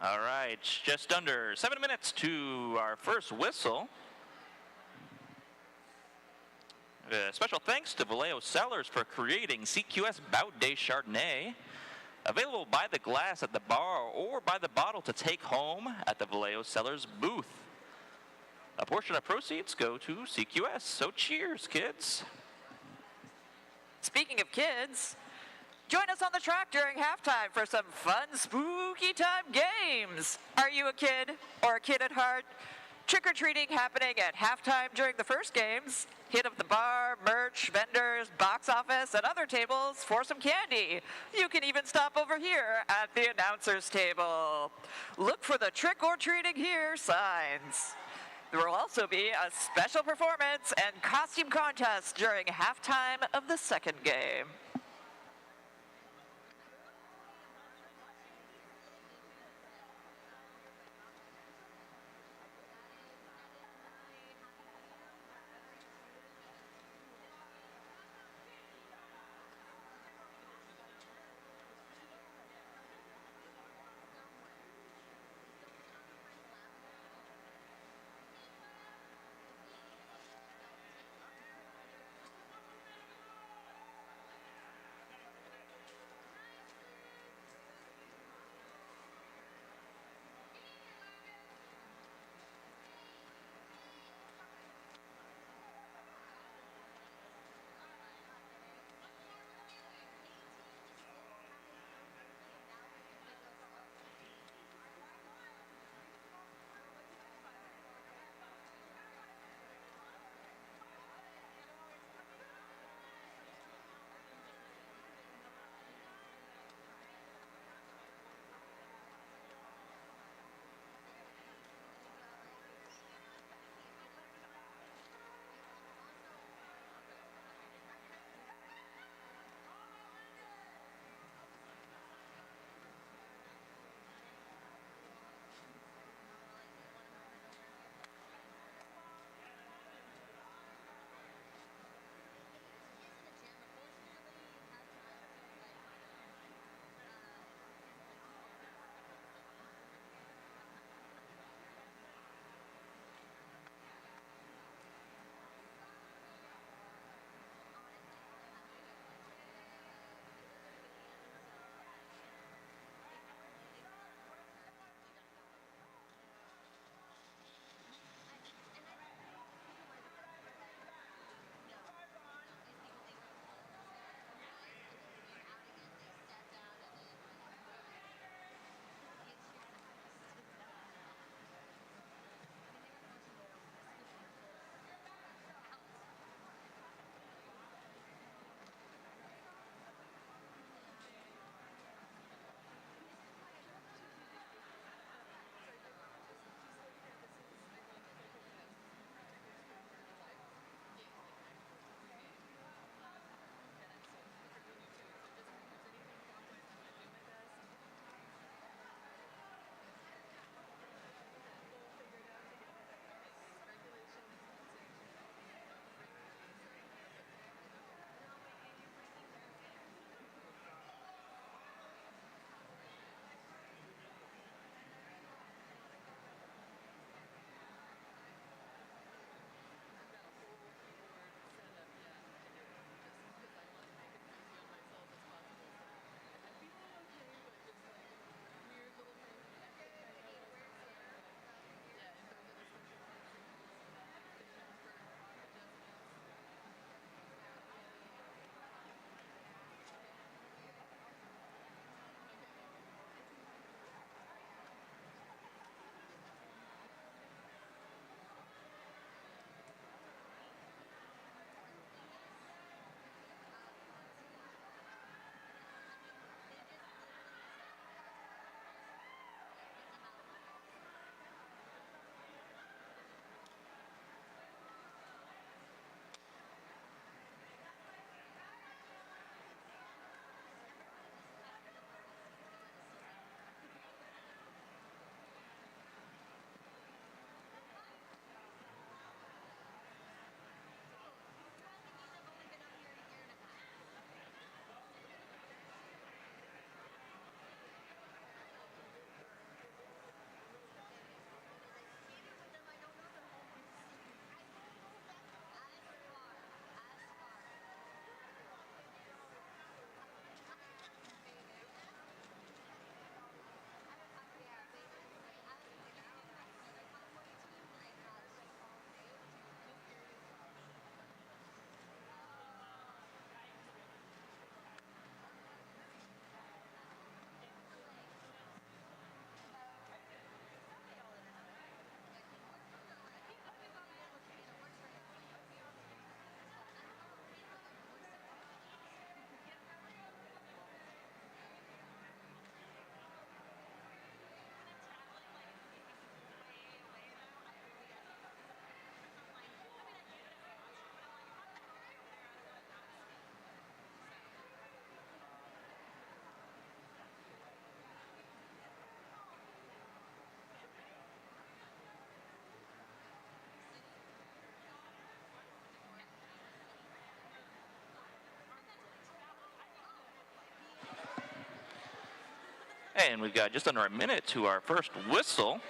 All right, just under 7 minutes to our first whistle. Special thanks to Vallejo Cellars for creating CQS Bout Day Chardonnay. Available by the glass at the bar or by the bottle to take home at the Vallejo Cellars booth. A portion of proceeds go to CQS, so cheers, kids. Speaking of kids, join us on the track during halftime for some fun, spooky time games. Are you a kid or a kid at heart? Trick-or-treating happening at halftime during the first games. Hit up the bar, merch, vendors, box office, and other tables for some candy. You can even stop over here at the announcer's table. Look for the trick-or-treating here signs. There will also be a special performance and costume contest during halftime of the second game. And we've got just under a minute to our first whistle.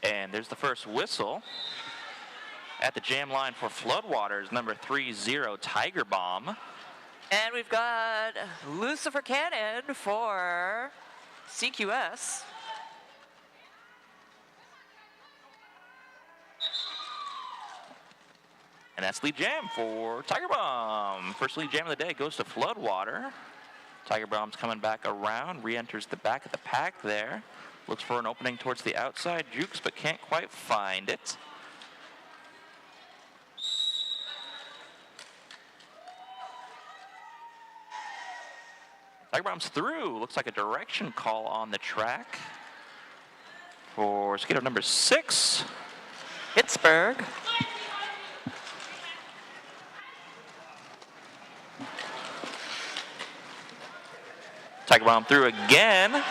And there's the first whistle. At the jam line for Floodwaters, number 30, Tiger Bomb. And we've got Lucifer Cannon for CQS. And that's lead jam for Tiger Bomb. First lead jam of the day goes to Floodwater. Tiger Bomb's coming back around, re-enters the back of the pack there. Looks for an opening towards the outside, jukes, but can't quite find it. Tiger Bomb's through. Looks like a direction call on the track for skater number 6. Pittsburgh. Tiger Bomb through again.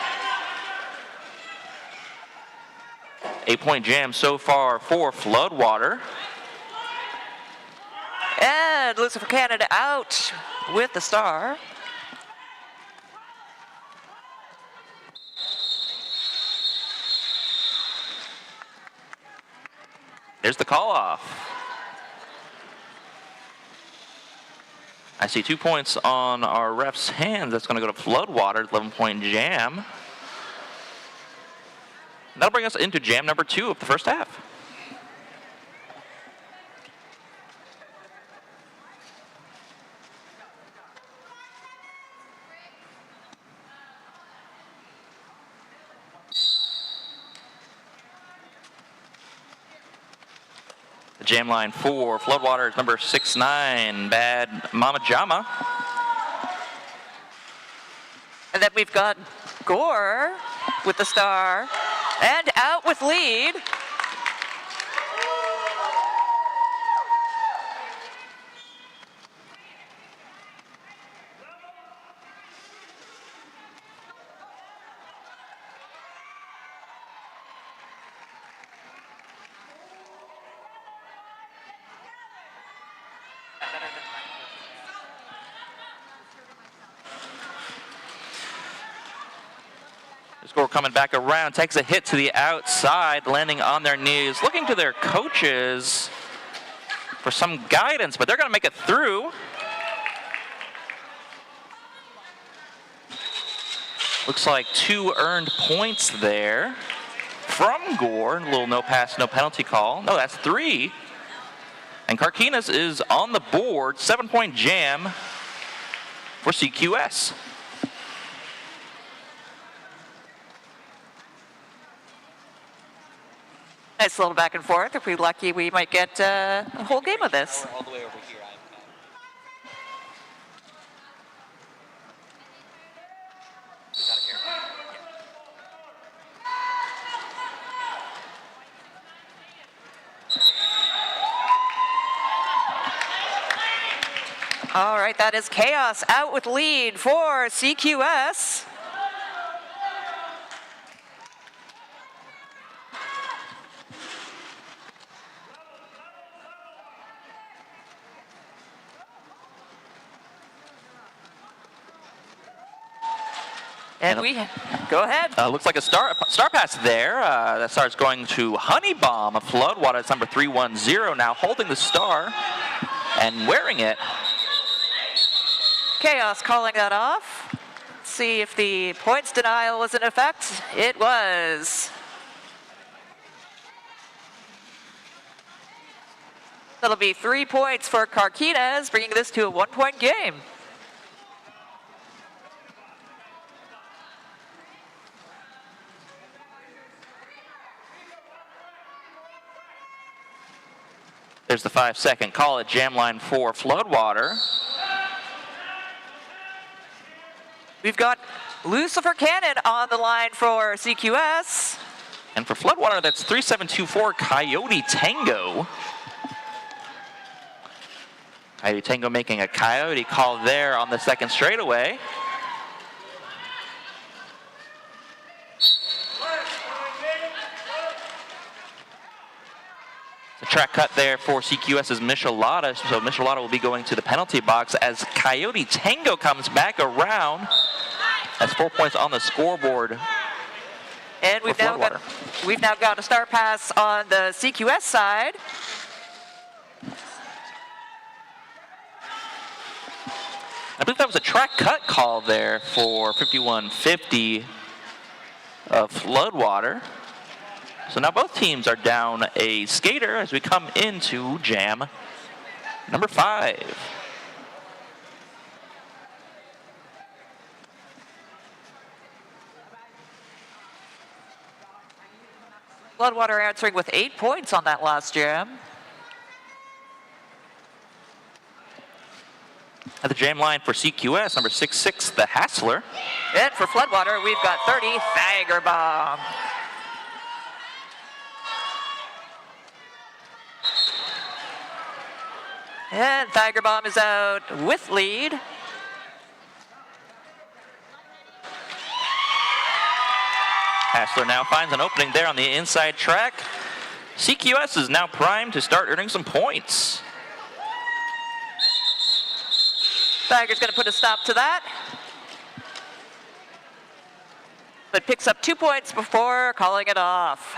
8-point jam so far for Floodwater. And Lucifer Cannon out with the star. There's the call off. I see 2 points on our ref's hands. That's going to go to Floodwater, 11-point jam. That'll bring us into jam number 2 of the first half. The jam line for Floodwater is number 6'9", Bad Mama Jama. And then we've got Gore with the star and out with lead. The score coming back around, takes a hit to the outside, landing on their knees, looking to their coaches for some guidance, but they're going to make it through. Looks like 2 earned points there from Gore. A little no pass, no penalty call. No, that's 3. And Carquinez is on the board, 7-point jam for CQS. Nice little back and forth. If we're lucky, we might get a whole game of this. All the way over here. He's out of here. All right, that is Chaos out with lead for CQS. And we go ahead. Looks like a star pass there. That star's going to Honey Bomb of Floodwater. It's number 310 now, holding the star and wearing it. Chaos calling that off. Let's see if the points denial was in effect. It was. That'll be 3 points for Carquinez, bringing this to a 1-point game. There's the 5-second call at jam line for Floodwater. We've got Lucifer Cannon on the line for CQS. And for Floodwater, that's 3724 Coyote Tango. Coyote Tango making a Coyote call there on the second straightaway. The track cut there for CQS's Michelada, so Michelada will be going to the penalty box as Coyote Tango comes back around. That's 4 points on the scoreboard. And we've now got a star pass on the CQS side. I believe that was a track cut call there for 5150 of Floodwater. So now both teams are down a skater as we come into jam number 5. Floodwater answering with 8 points on that last jam. At the jam line for CQS, number 66, the Hassler. And for Floodwater, we've got 30, Thager Bomb. And Thager Bomb is out with lead. Hassler now finds an opening there on the inside track. CQS is now primed to start earning some points. Thager's going to put a stop to that. But picks up 2 points before calling it off.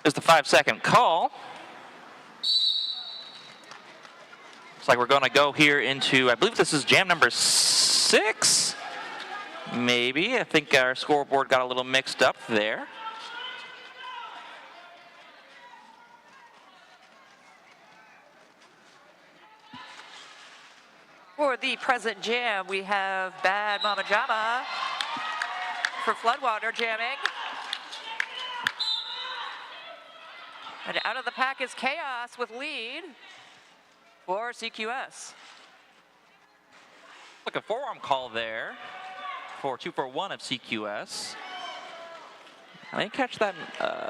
Is the 5-second call. Looks like we're going to go here into, I believe this is jam number 6, maybe. I think our scoreboard got a little mixed up there. For the present jam, we have Bad Mama Jama for Floodwater jamming. And out of the pack is Chaos with lead for CQS. Look, a forearm call there for 2-for-1 of CQS. I didn't catch that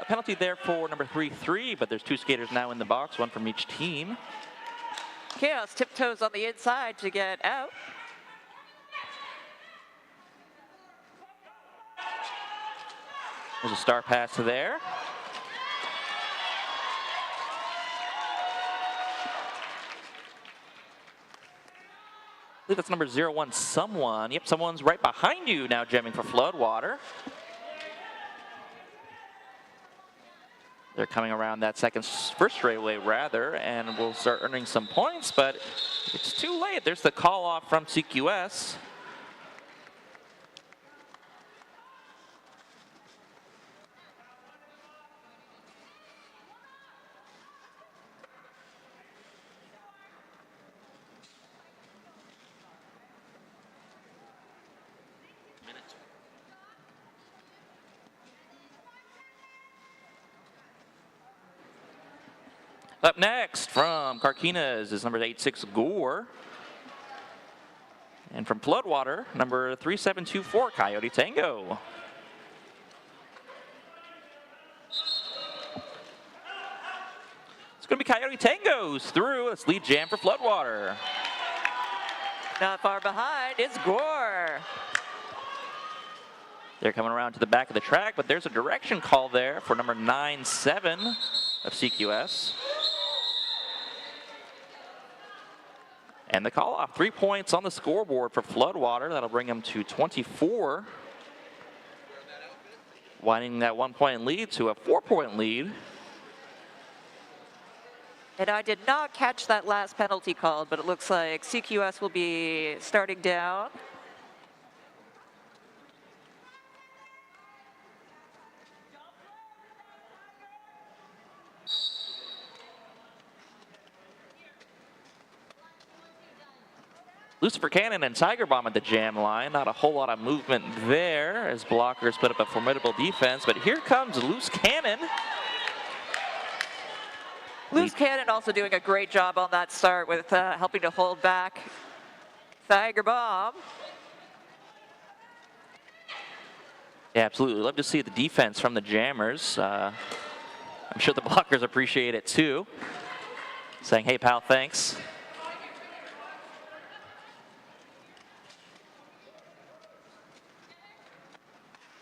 penalty there for number 3-3, but there's 2 skaters now in the box, 1 from each team. Chaos tiptoes on the inside to get out. There's a star pass there. I believe that's number 01, someone. Yep, someone's right behind you now jamming for Floodwater. They're coming around that first straightaway rather, and will start earning some points, but it's too late. There's the call off from CQS. Up next from Carquinez is number 86, Gore. And from Floodwater, number 3724, Coyote Tango. It's going to be Coyote Tango's through. Let's lead jam for Floodwater. Not far behind, it's Gore. They're coming around to the back of the track, but there's a direction call there for number 9-7 of CQS. And the call off, 3 points on the scoreboard for Floodwater. That'll bring them to 24. Winding that 1 point lead to a 4 point lead. And I did not catch that last penalty called, but it looks like CQS will be starting down. Lucifer Cannon and Tiger Bomb at the jam line. Not a whole lot of movement there as blockers put up a formidable defense, but here comes Loose Cannon. Loose Cannon also doing a great job on that start with helping to hold back Tiger Bomb. Yeah, absolutely. Love to see the defense from the jammers. I'm sure the blockers appreciate it too. Saying, hey pal, thanks.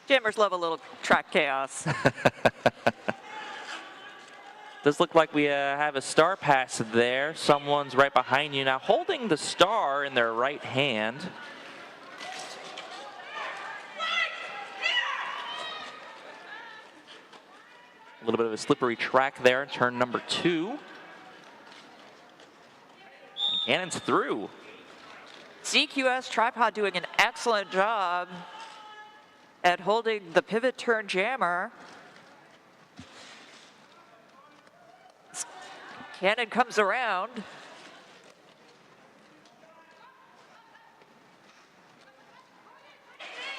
Jammers love a little track chaos. Does look like we have a star pass there. Someone's right behind you now, holding the star in their right hand. A little bit of a slippery track there, turn number 2. And Cannon's through. CQS Tripod doing an excellent job at holding the pivot turn jammer. Cannon comes around.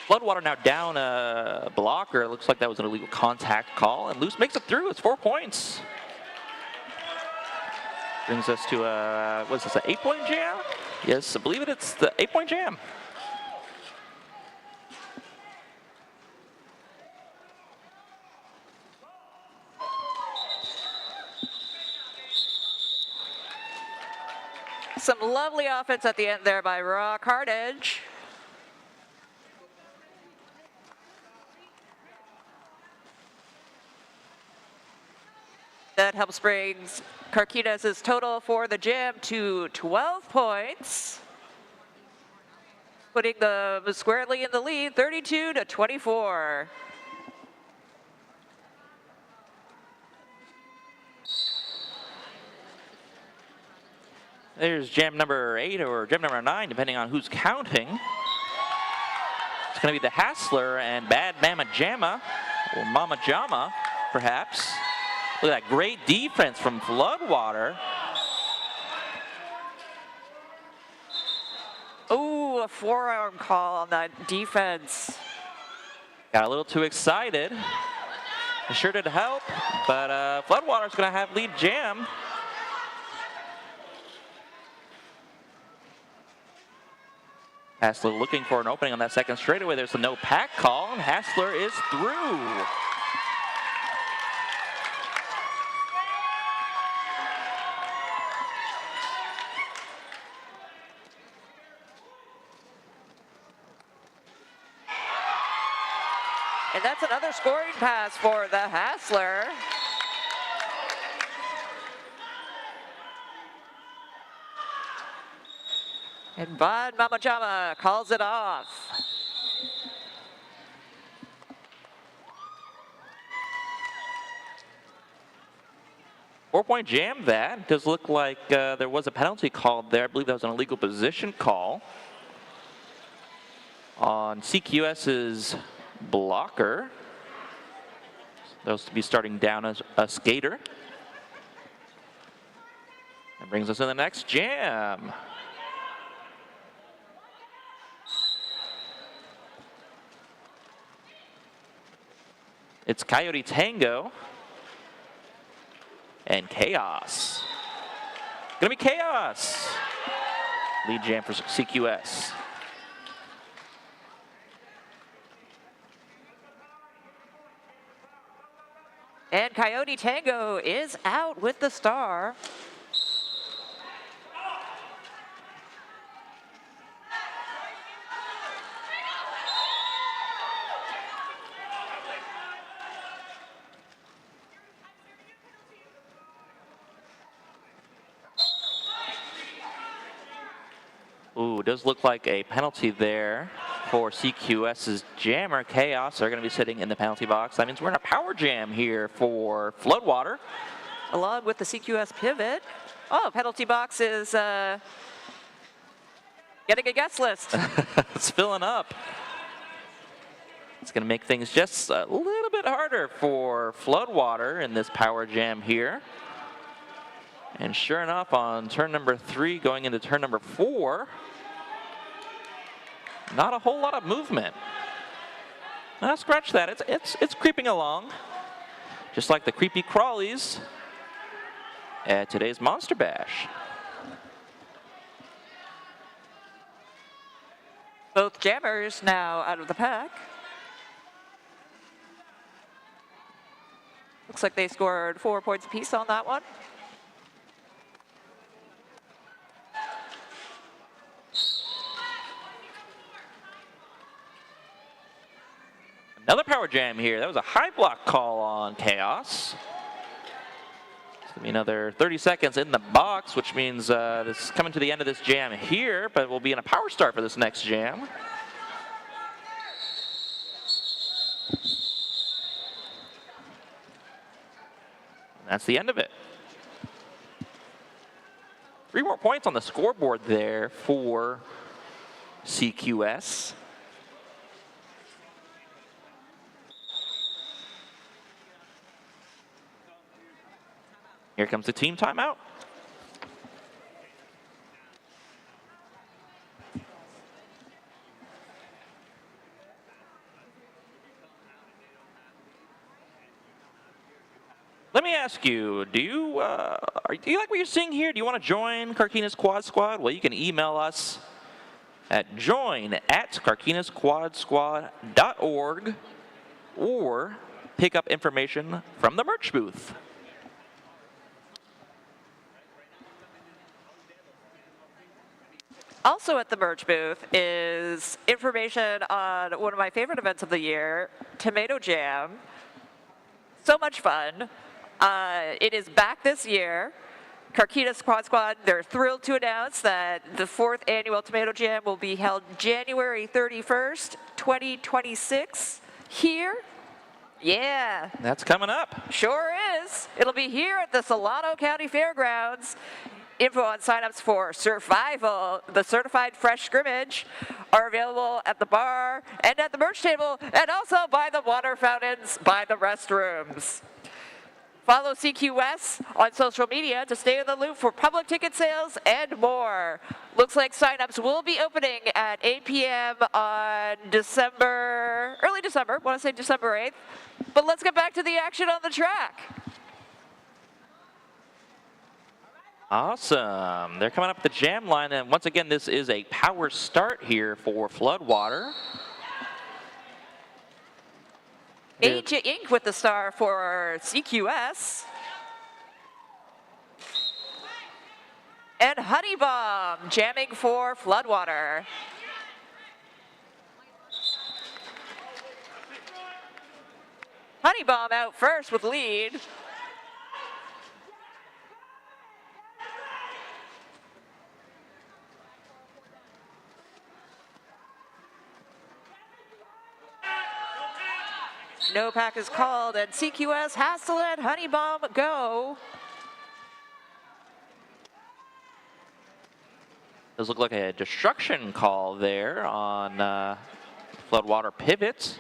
Floodwater now down a blocker. It looks like that was an illegal contact call, and Loose makes it through. It's 4 points. Brings us to what is this, an 8-point jam? Yes, I believe it's the 8-point jam. Some lovely offense at the end there by Carquinez. That helps bring Carquinez's total for the jam to 12 points, putting them squarely in the lead, 32-24. There's jam number 8 or jam number 9, depending on who's counting. It's going to be the Hassler and Bad Mama Jamma, or Mama Jama, perhaps. Look at that great defense from Floodwater. Ooh, a forearm call on that defense. Got a little too excited. It sure did help, but Floodwater's going to have lead jam. Hassler looking for an opening on that second straightaway. There's a no pack call, and Hassler is through. And that's another scoring pass for the Hassler. And Bad Mama Jama calls it off. Four-point jam that. Does look like there was a penalty called there. I believe that was an illegal position call on CQS's blocker. Those to be starting down as a skater. That brings us to the next jam. It's Coyote Tango and Chaos. Gonna be Chaos. Lead jam for CQS. And Coyote Tango is out with the star. Ooh, does look like a penalty there for CQS's jammer. Chaos are going to be sitting in the penalty box. That means we're in a power jam here for Floodwater. Along with the CQS pivot. Oh, penalty box is getting a guest list. It's filling up. It's going to make things just a little bit harder for Floodwater in this power jam here. And sure enough, on turn number 3, going into turn number 4, Not a whole lot of movement. Now scratch that. It's creeping along, just like the creepy crawlies at today's Monster Bash. Both jammers now out of the pack. Looks like they scored 4 points apiece on that one. Another power jam here. That was a high block call on Chaos. It's gonna be another 30 seconds in the box, which means this is coming to the end of this jam here, but we'll be in a power start for this next jam. That's the end of it. 3 more points on the scoreboard there for CQS. Here comes the team timeout. Let me ask you, do you like what you're seeing here? Do you want to join Carquinez Quad Squad? Well, you can email us at join@carquinezquadsquad.org or pick up information from the merch booth. Also at the merch booth is information on one of my favorite events of the year, Tomato Jam. So much fun. It is back this year. Carquinez Quad Squad, they're thrilled to announce that the 4th annual Tomato Jam will be held January 31st, 2026 here. Yeah. That's coming up. Sure is. It'll be here at the Solano County Fairgrounds. Info on signups for Survival, the certified fresh scrimmage, are available at the bar and at the merch table, and also by the water fountains by the restrooms. Follow CQS on social media to stay in the loop for public ticket sales and more. Looks like signups will be opening at 8 p.m. on early December, I want to say December 8th. But let's get back to the action on the track. Awesome. They're coming up the jam line, and once again, this is a power start here for Floodwater. Asia Inc. with the star for CQS. And Honey Bomb jamming for Floodwater. Honey Bomb out first with lead. No pack is called, and CQS has to let Honey Bomb go. Does look like a destruction call there on Floodwater pivot.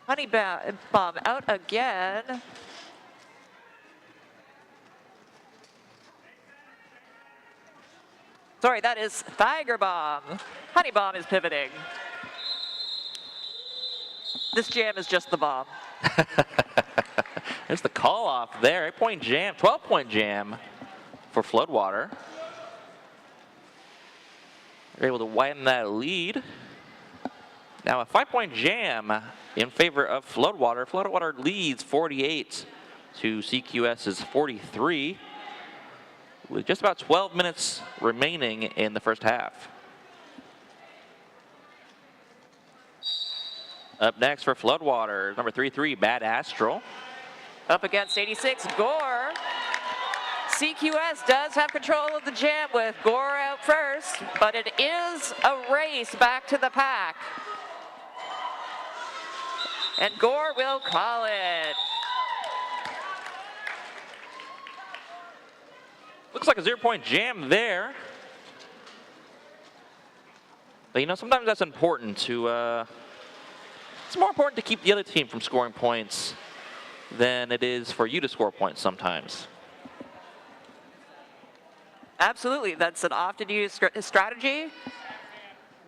Honey Bomb out again. Sorry, that is Tiger Bomb. Honey Bomb is pivoting. This jam is just the bomb. There's the call off there. 8-point jam, 12-point jam for Floodwater. They're able to widen that lead. Now a 5-point jam in favor of Floodwater. Floodwater leads 48 to CQS's 43 with just about 12 minutes remaining in the first half. Up next for Floodwater, number 33, Bad Astral. Up against 86, Gore. CQS does have control of the jam with Gore out first, but it is a race back to the pack. And Gore will call it. Looks like a 0-point jam there. But, you know, sometimes that's important to, it's more important to keep the other team from scoring points than it is for you to score points sometimes. Absolutely. That's an often used strategy.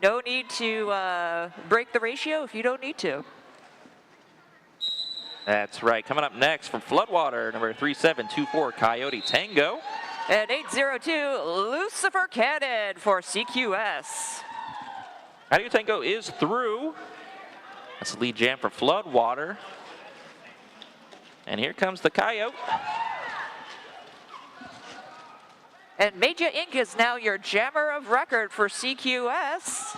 No need to break the ratio if you don't need to. That's right. Coming up next from Floodwater, number 3724, Coyote Tango. And 802, Lucifer Cannon for CQS. Coyote Tango is through. That's the lead jam for Floodwater. And here comes the Coyote. And Meja Inc. is now your jammer of record for CQS.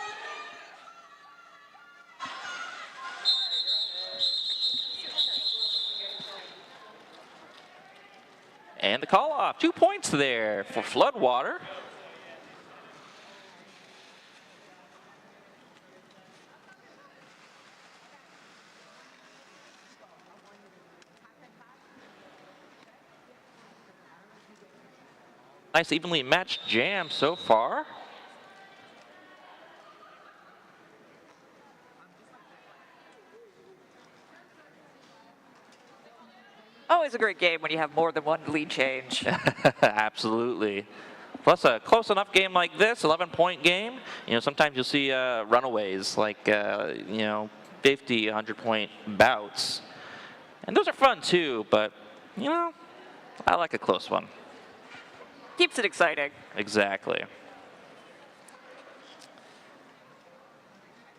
And the call off, 2 points there for Floodwater. Nice evenly matched jam so far. Always a great game when you have more than one lead change. Absolutely. Plus a close enough game like this, 11-point game, you know, sometimes you'll see runaways like, you know, 50, 100-point bouts. And those are fun too, but, you know, I like a close one. Keeps it exciting. Exactly.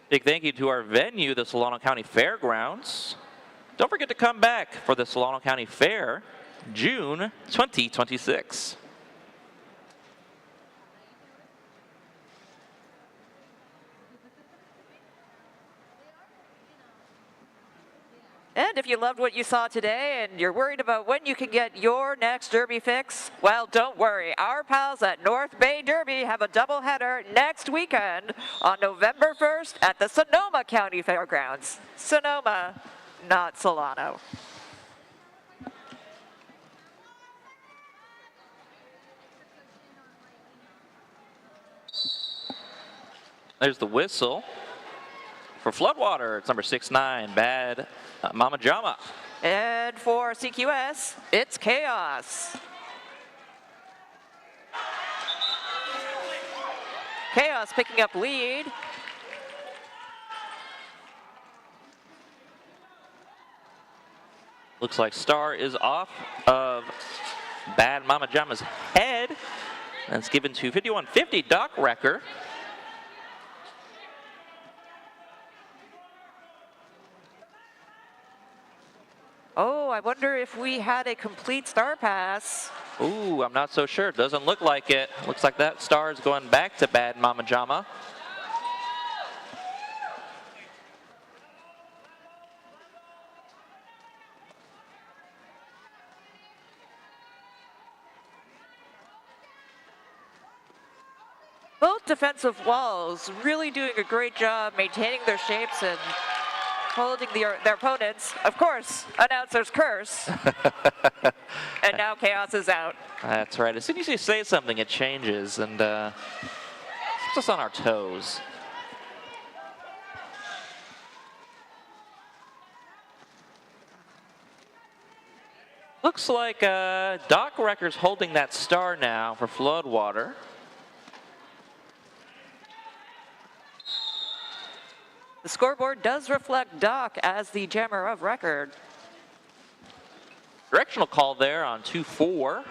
Big thank you to our venue, the Solano County Fairgrounds. Don't forget to come back for the Solano County Fair, June 2026. And if you loved what you saw today and you're worried about when you can get your next Derby fix, well, don't worry. Our pals at North Bay Derby have a doubleheader next weekend on November 1st at the Sonoma County Fairgrounds. Sonoma, not Solano. There's the whistle for Floodwater. It's number 6'9", Bad Mama Jama. And for CQS, it's Chaos. Chaos picking up lead. Looks like Star is off of Bad Mama Jama's head. That's given to 5150 Doc Wrecker. Oh, I wonder if we had a complete star pass. Ooh, I'm not so sure. Doesn't look like it. Looks like that Star is going back to Bad Mama Jama. Both defensive walls really doing a great job maintaining their shapes and holding their opponents. Of course, announcer's curse. And now Chaos is out. That's right. As soon as you say something, it changes and keeps us on our toes. Looks like Doc Wrecker's holding that Star now for Floodwater. The scoreboard does reflect Doc as the jammer of record. Directional call there on 2-4 for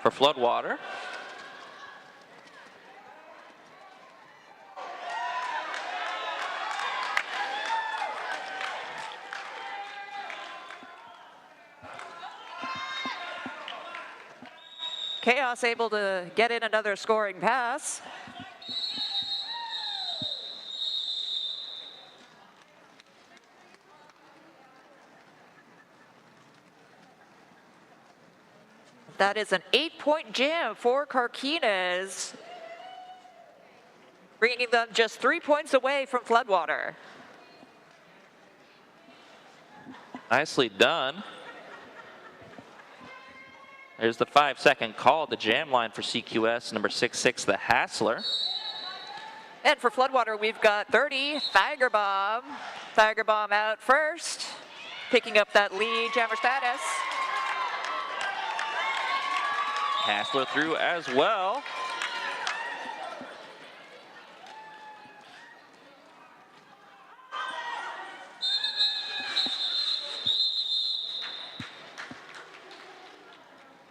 Floodwater. Chaos able to get in another scoring pass. That is an 8-point jam for Carquinez, bringing them just 3 points away from Floodwater. Nicely done. There's the 5-second call, the jam line for CQS, number 6'6", the Hassler. And for Floodwater, we've got 30, Tiger Bomb. Tiger Bomb out first, picking up that lead jammer status. Hassler through as well.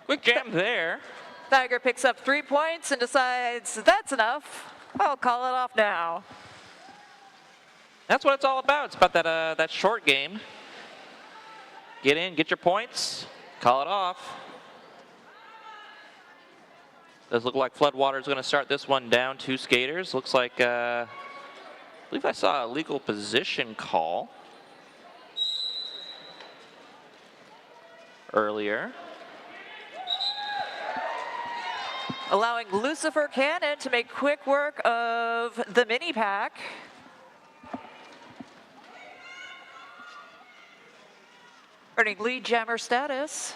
Quick jam there. Tiger picks up 3 points and decides that's enough. I'll call it off now. That's what it's all about. It's about that short game. Get in, get your points, call it off. Does look like Floodwater is going to start this one down 2 skaters. Looks like, I believe I saw a legal position call earlier. Allowing Lucifer Cannon to make quick work of the mini pack. Earning lead jammer status.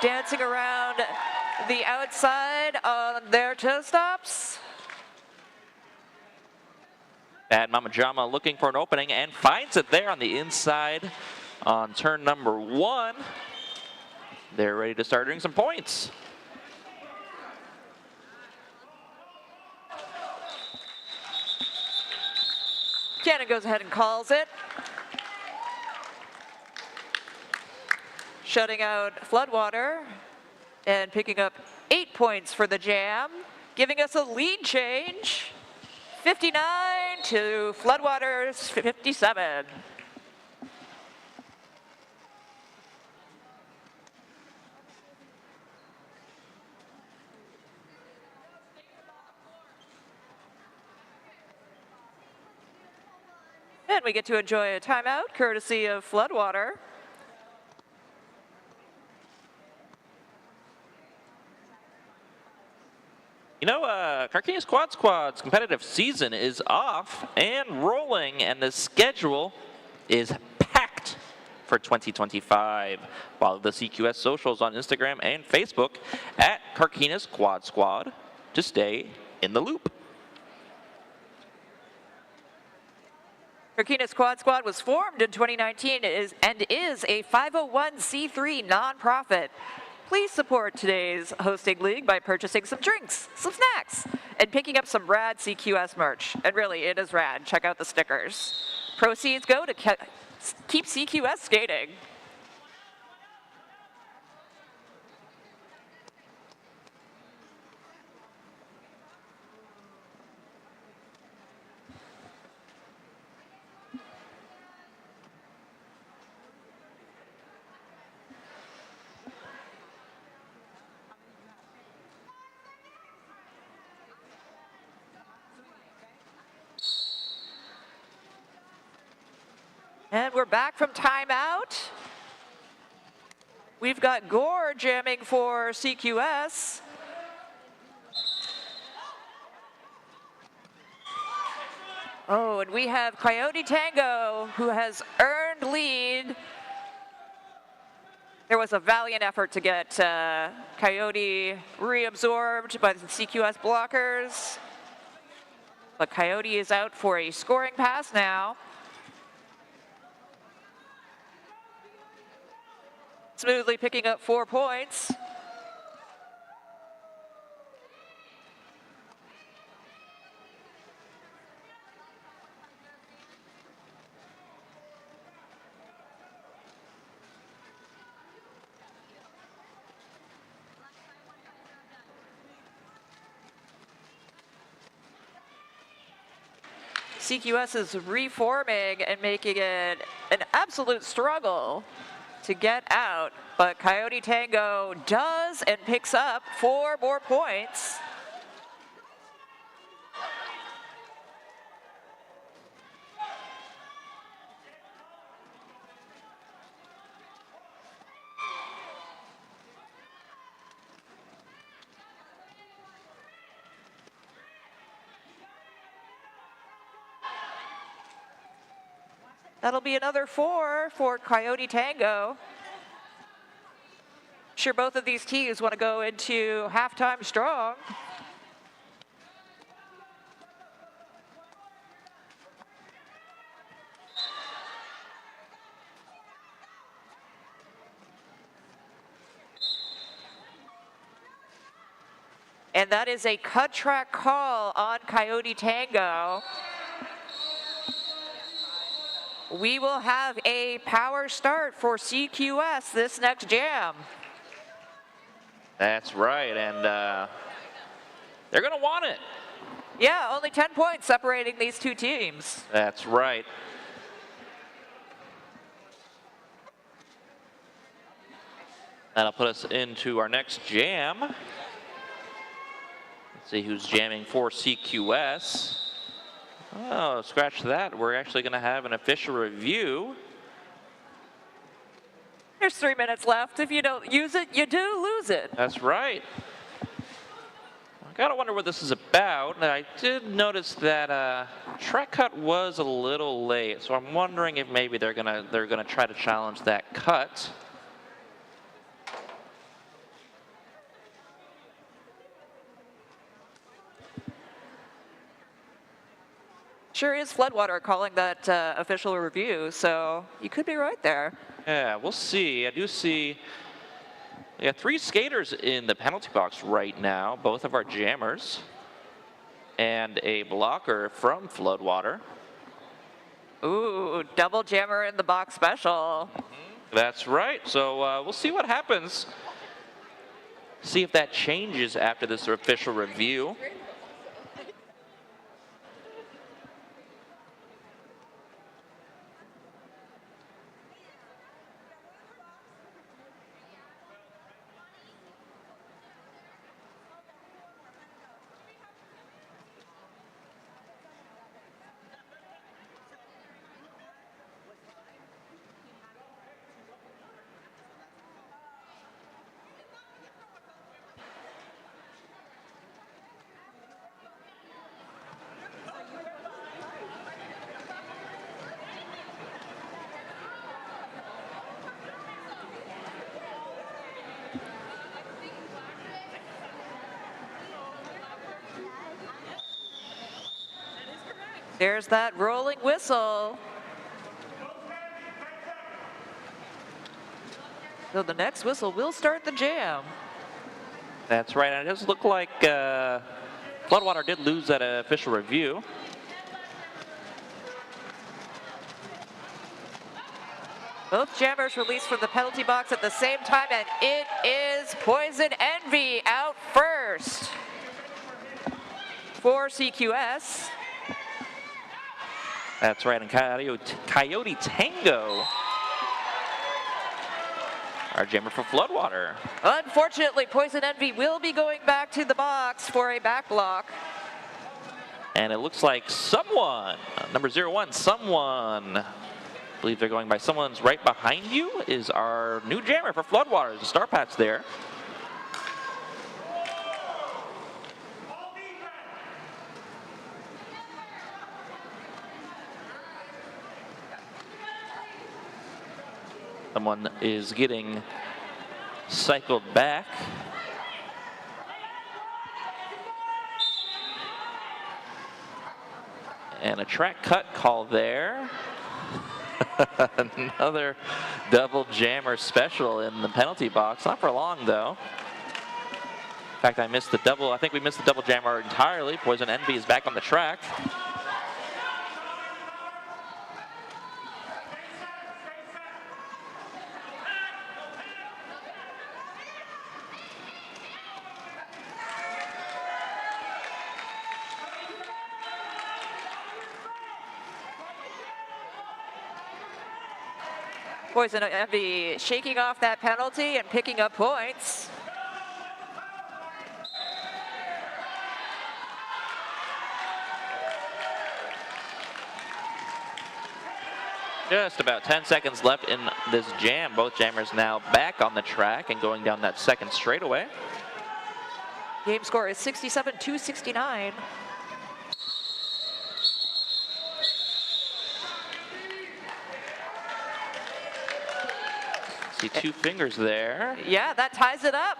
Dancing around the outside on their toe stops. Bad Mama Jama looking for an opening and finds it there on the inside on turn number 1. They're ready to start earning some points. Cannon goes ahead and calls it. Shutting out Floodwater and picking up 8 points for the jam, giving us a lead change. 59 to Floodwater's 57. And we get to enjoy a timeout courtesy of Floodwater. You know, Carquinez Quad Squad's competitive season is off and rolling, and the schedule is packed for 2025. Follow the CQS socials on Instagram and Facebook at Carquinez Quad Squad to stay in the loop. Carquinez Quad Squad was formed in 2019 and is a 501c3 nonprofit. Please support today's hosting league by purchasing some drinks, some snacks, and picking up some rad CQS merch. And really, it is rad. Check out the stickers. Proceeds go to keep CQS skating. And we're back from timeout. We've got Gore jamming for CQS. Oh, and we have Coyote Tango, who has earned lead. There was a valiant effort to get Coyote reabsorbed by the CQS blockers. But Coyote is out for a scoring pass now. Smoothly picking up 4 points. CQS is reforming and making it an absolute struggle to get out, but Coyote Tango does and picks up 4 more points. That'll be another 4 for Coyote Tango. Sure, both of these teams want to go into halftime strong. And that is a cut track call on Coyote Tango. We will have a power start for CQS this next jam. That's right, and they're going to want it. Yeah, only 10 points separating these two teams. That's right. That'll put us into our next jam. Let's see who's jamming for CQS. Oh, scratch that. We're actually going to have an official review. There's 3 minutes left. If you don't use it, you do lose it. That's right. I gotta wonder what this is about. I did notice that track cut was a little late, so I'm wondering if maybe they're gonna try to challenge that cut. Sure is Floodwater calling that official review, so you could be right there. Yeah, we'll see. I do see we got 3 skaters in the penalty box right now, both of our jammers, and a blocker from Floodwater. Ooh, double jammer in the box special. That's right. So we'll see what happens. See if that changes after this official review. There's that rolling whistle. So the next whistle will start the jam. That's right. And it does look like Floodwater did lose that official review. Both jammers released from the penalty box at the same time, and it is Poison Envy out first for CQS. That's right, and Coyote Tango, our jammer for Floodwater. Unfortunately, Poison Envy will be going back to the box for a back block. And it looks like someone, number 01, someone, I believe they're going by someone's right behind you, is our new jammer for Floodwater. There's a star patch there. Someone is getting cycled back. And a track cut call there. Another double jammer special in the penalty box. Not for long, though. In fact, I think we missed the double jammer entirely. Poison Envy is back on the track. Poison Envy shaking off that penalty and picking up points. Just about 10 seconds left in this jam. Both jammers now back on the track and going down that second straightaway. Game score is 67-69. See 2 fingers there. Yeah, that ties it up.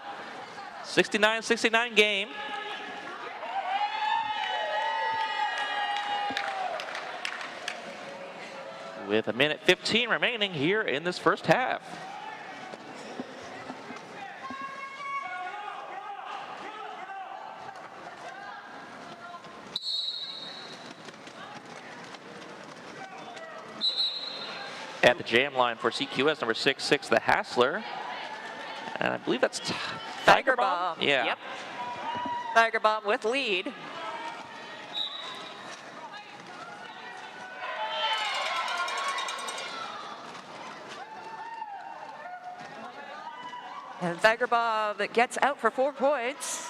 69-69 game. With a minute 15 remaining here in this first half. At the jam line for CQS, number 6'6", the Hassler. And I believe that's Tiger Bomb? Yeah. Yep. Tiger Bomb with lead. And Tiger Bomb gets out for 4 points.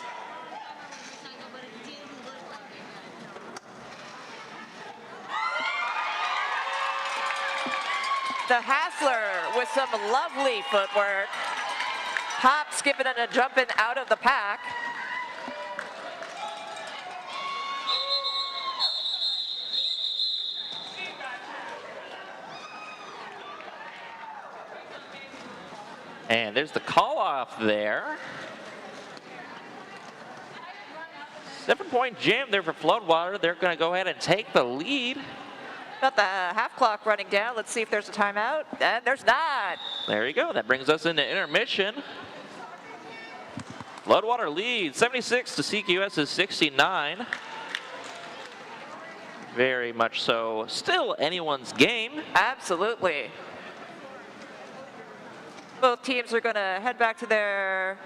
The Hassler with some lovely footwork. Hop, skipping, and a jumping out of the pack. And there's the call off there. 7-point jam there for Floodwater. They're going to go ahead and take the lead. Got the half clock running down. Let's see if there's a timeout. And there's not. There you go. That brings us into intermission. Floodwater leads 76 to CQS's 69. Very much so. Still anyone's game. Absolutely. Both teams are going to head back to their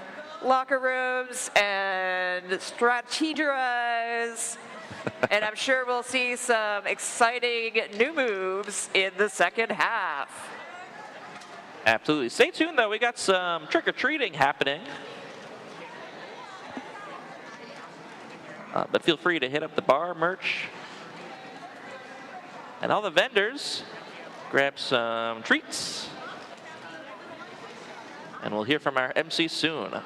locker rooms and strategize. And I'm sure we'll see some exciting new moves in the second half. Absolutely. Stay tuned, though. We got some trick-or-treating happening. But feel free to hit up the bar merch. And all the vendors, grab some treats. And we'll hear from our MC soon.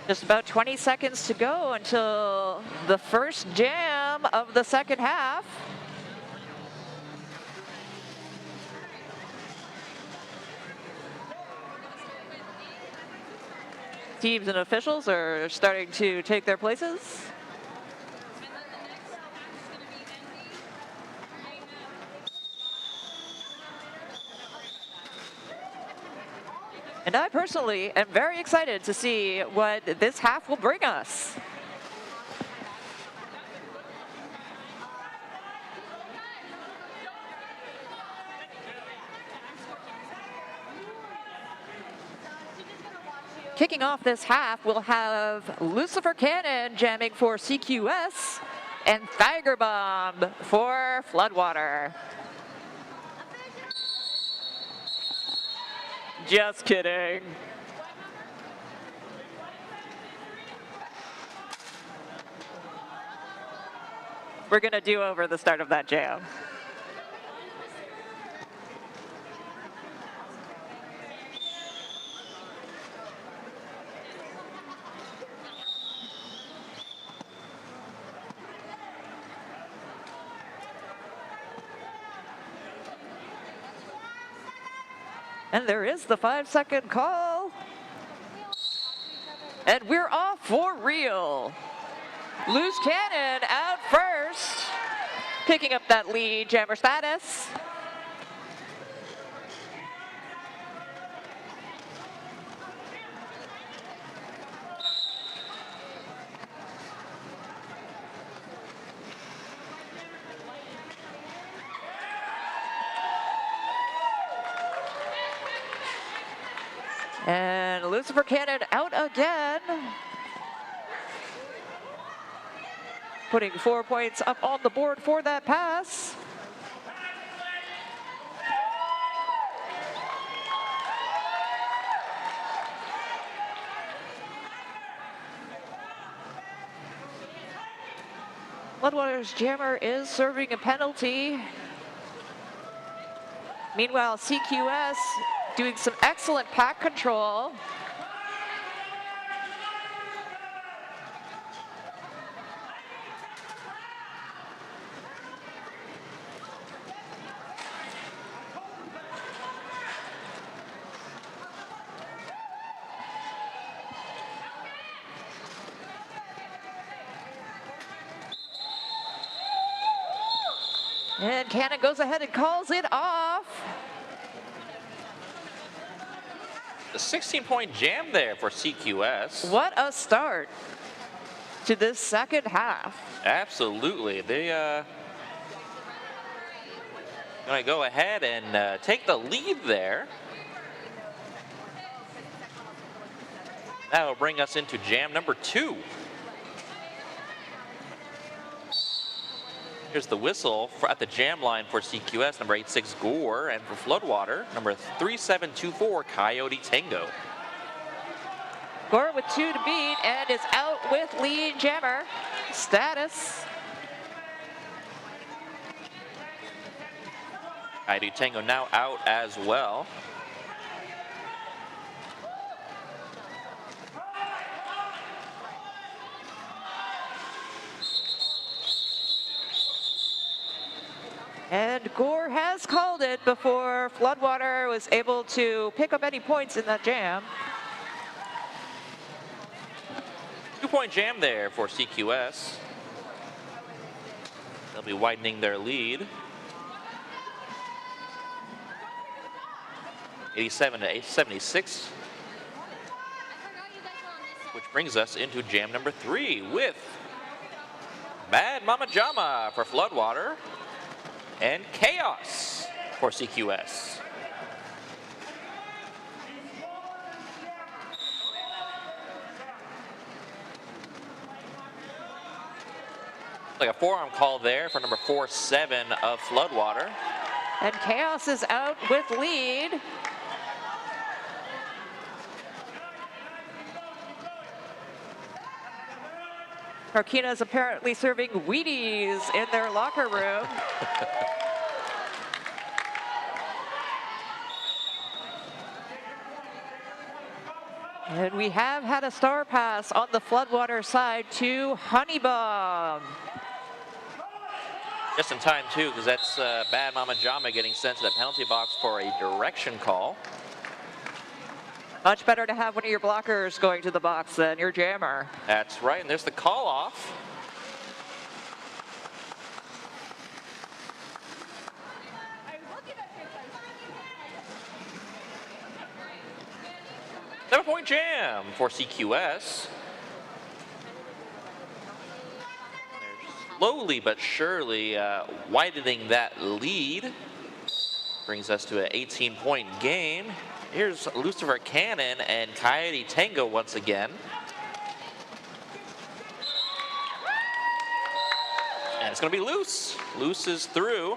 Just about 20 seconds to go until the first jam of the second half. Teams and officials are starting to take their places. And I personally am very excited to see what this half will bring us. Kicking off this half, we'll have Lucifer Cannon jamming for CQS and Tiger Bomb for Floodwater. Just kidding. We're gonna do over the start of that jam. And there is the 5-second call. And we're off for real. Loose Cannon out first, picking up that lead jammer status. And Lucifer Cannon out again. Putting 4 points up on the board for that pass. Floodwater's jammer is serving a penalty. Meanwhile, CQS doing some excellent pack control. And Cannon goes ahead and calls it off. The 16-point jam there for CQS. What a start to this second half. Absolutely. They going to go ahead and take the lead there. That'll bring us into jam number 2. Here's the whistle at the jam line for CQS, number 86 Gore, and for Floodwater, number 3724 Coyote Tango. Gore with 2 to beat and is out with lead jammer status. Coyote Tango now out as well. And Gore has called it before Floodwater was able to pick up any points in that jam. 2-point jam there for CQS. They'll be widening their lead. 87 to 76. Which brings us into jam number 3 with Mad Mama Jama for Floodwater and Chaos for CQS. Like a forearm call there for number 47 of Floodwater. And Chaos is out with lead. Carquinez apparently serving Wheaties in their locker room. And we have had a star pass on the Floodwater side to Honeybomb. Just in time, too, because that's Bad Mama Jama getting sent to the penalty box for a direction call. Much better to have one of your blockers going to the box than your jammer. That's right, and there's the call off. Seven-point jam for CQS. They're slowly but surely widening that lead. Brings us to an 18-point game. Here's Lucifer Cannon and Coyote Tango once again. And it's going to be loose. Loose is through.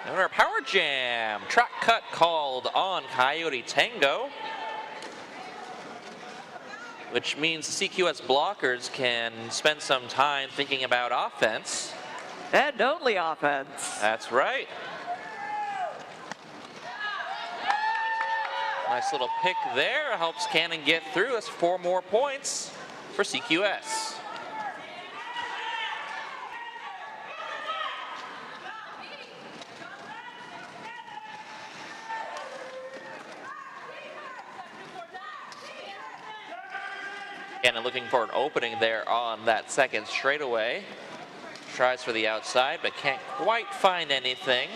And our power jam. Track cut called on Coyote Tango. Which means the CQS blockers can spend some time thinking about offense. And only offense. That's right. Nice little pick there. Helps Cannon get through. That's 4 more points for CQS. Cannon looking for an opening there on that second straightaway. Tries for the outside, but can't quite find anything.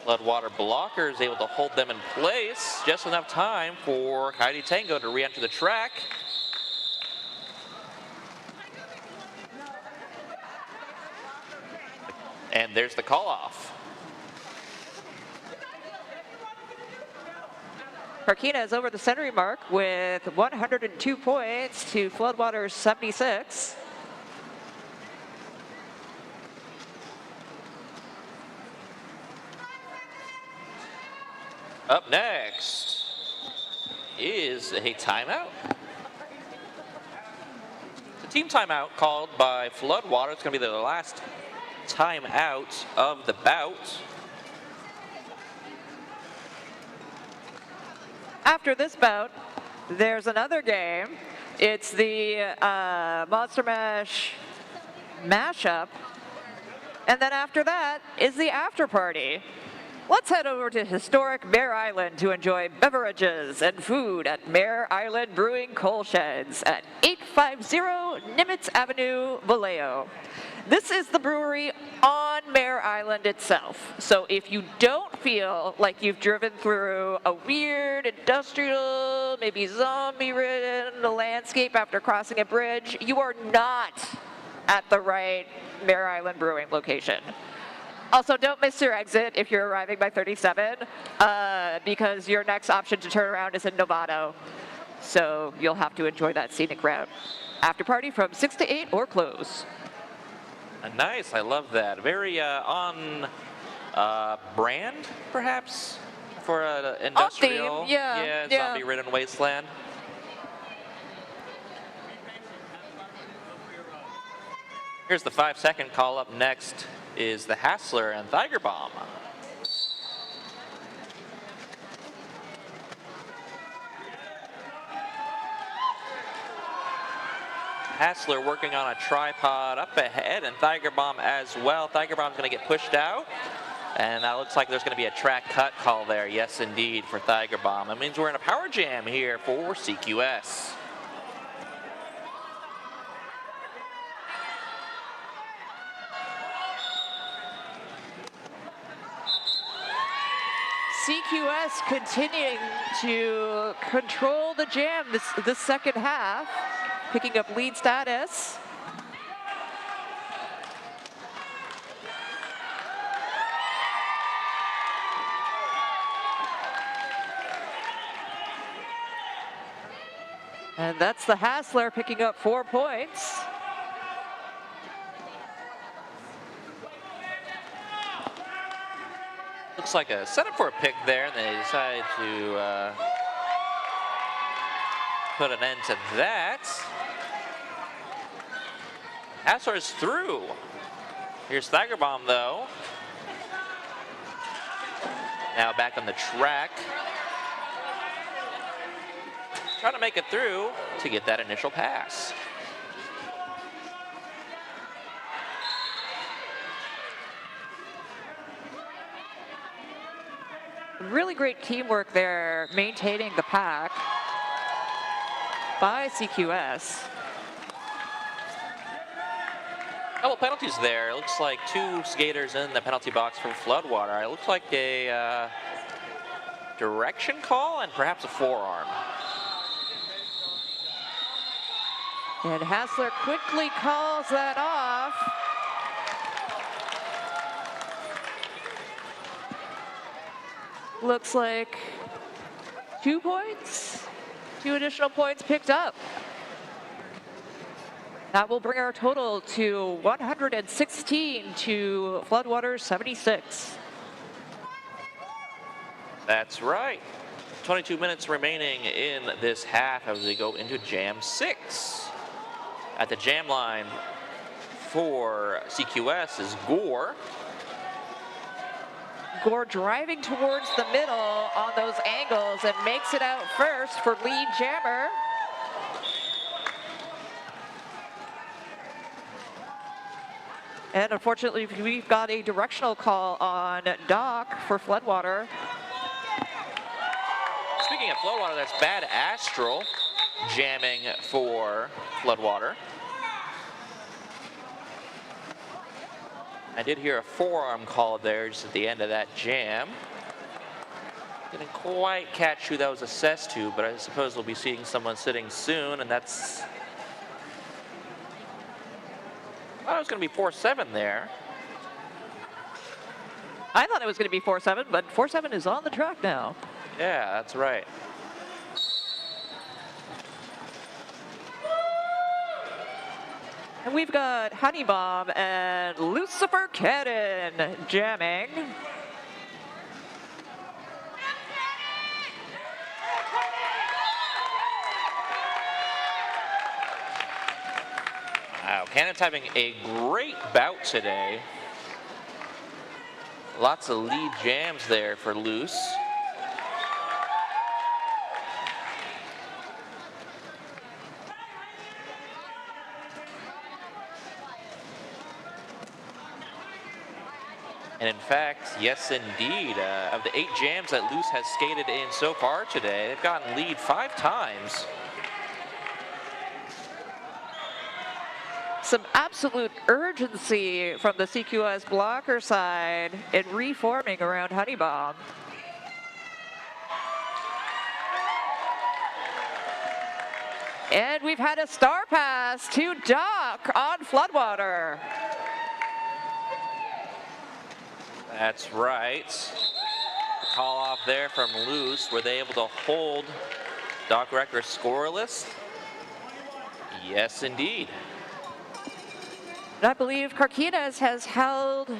Floodwater blocker is able to hold them in place. Just enough time for Coyote Tango to re-enter the track. And there's the call-off. Carquinez over the century mark with 102 points to Floodwater's 76. Up next is a timeout. It's a team timeout called by Floodwater. It's going to be their last timeout of the bout. After this bout, there's another game. It's the Monster Mash mashup. And then after that is the after party. Let's head over to historic Mare Island to enjoy beverages and food at Mare Island Brewing Coal Sheds at 850 Nimitz Avenue, Vallejo. This is the brewery on Mare Island itself. So if you don't feel like you've driven through a weird industrial, maybe zombie-ridden landscape after crossing a bridge, you are not at the right Mare Island Brewing location. Also, don't miss your exit if you're arriving by 37, because your next option to turn around is in Novato. So you'll have to enjoy that scenic route. After party from 6 to 8 or close. Nice, I love that. Very on brand, perhaps, for an industrial, on theme, yeah. zombie-ridden wasteland. Here's the 5-second call. Up next is the Hassler and Tiger Bomb. Hassler working on a tripod up ahead, and Tiger Bomb as well. Tiger Bomb's going to get pushed out, and that looks like there's going to be a track cut call there. Yes, indeed, for Tiger Bomb. That means we're in a power jam here for CQS. CQS continuing to control the jam this second half, picking up lead status. And that's the Hassler picking up 4 points. Looks like a setup for a pick there, and they decided to put an end to that. Hassler is through. Here's Tiger Bomb, though. Now back on the track. Trying to make it through to get that initial pass. Really great teamwork there, maintaining the pack by CQS. Couple penalties there. It looks like 2 skaters in the penalty box for Floodwater. It looks like a direction call and perhaps a forearm. And Hassler quickly calls that off. Looks like 2 points, 2 additional points picked up. That will bring our total to 116 to Floodwater 76. That's right. 22 minutes remaining in this half as we go into Jam 6. At the jam line for CQS is Gore. Gore driving towards the middle on those angles and makes it out first for lead jammer. And unfortunately, we've got a directional call on Doc for Floodwater. Speaking of Floodwater, that's Bad Astral jamming for Floodwater. I did hear a forearm call there just at the end of that jam. Didn't quite catch who that was assessed to, but I suppose we'll be seeing someone sitting soon, and that's... I thought it was going to be 4-7 there. I thought it was going to be 4-7, but 4-7 is on the track now. Yeah, that's right. And we've got Honeybomb and Lucifer Cannon jamming. Wow, Cannon's having a great bout today. Lots of lead jams there for Luce. And in fact, yes indeed, of the 8 jams that Luce has skated in so far today, they've gotten lead 5 times. Some absolute urgency from the CQS blocker side in reforming around Honeybomb. And we've had a star pass to Doc on Floodwater. That's right. Call off there from Luce. Were they able to hold Doc Recker scoreless? Yes, indeed. And I believe Carquinez has held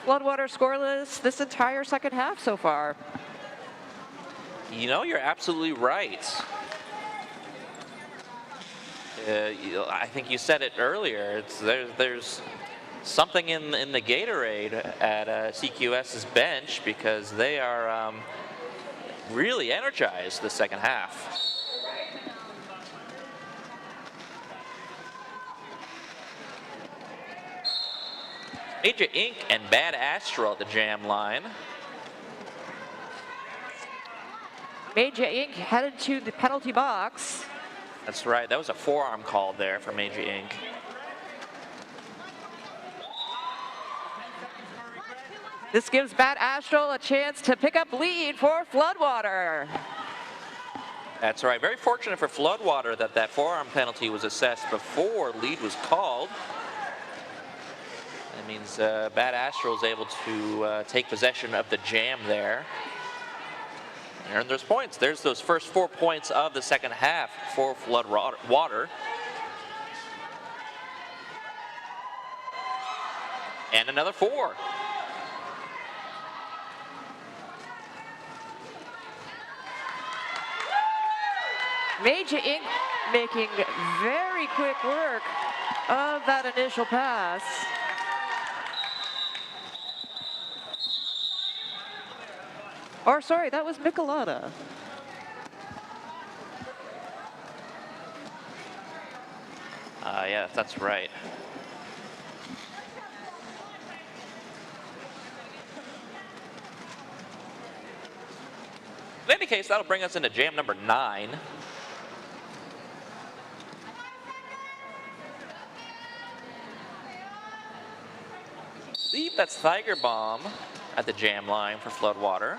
Floodwater scoreless this entire second half so far. You know, you're absolutely right. I think you said it earlier. There's something in the Gatorade at CQS's bench because they are really energized the second half. Major Inc. and Bad Astral at the jam line. Major Inc. headed to the penalty box. That's right, that was a forearm call there for Major Inc. This gives Bad Astral a chance to pick up lead for Floodwater. That's right, very fortunate for Floodwater that that forearm penalty was assessed before lead was called. That means Bad Astral is able to take possession of the jam there. And earn those points. There's those first 4 points of the second half for Floodwater. And another 4. Major Inc. making very quick work of that initial pass. Or sorry, that was Michelada. Yeah, that's right. In any case, that'll bring us into jam number 9. I believe that's Tiger Bomb at the jam line for Floodwater.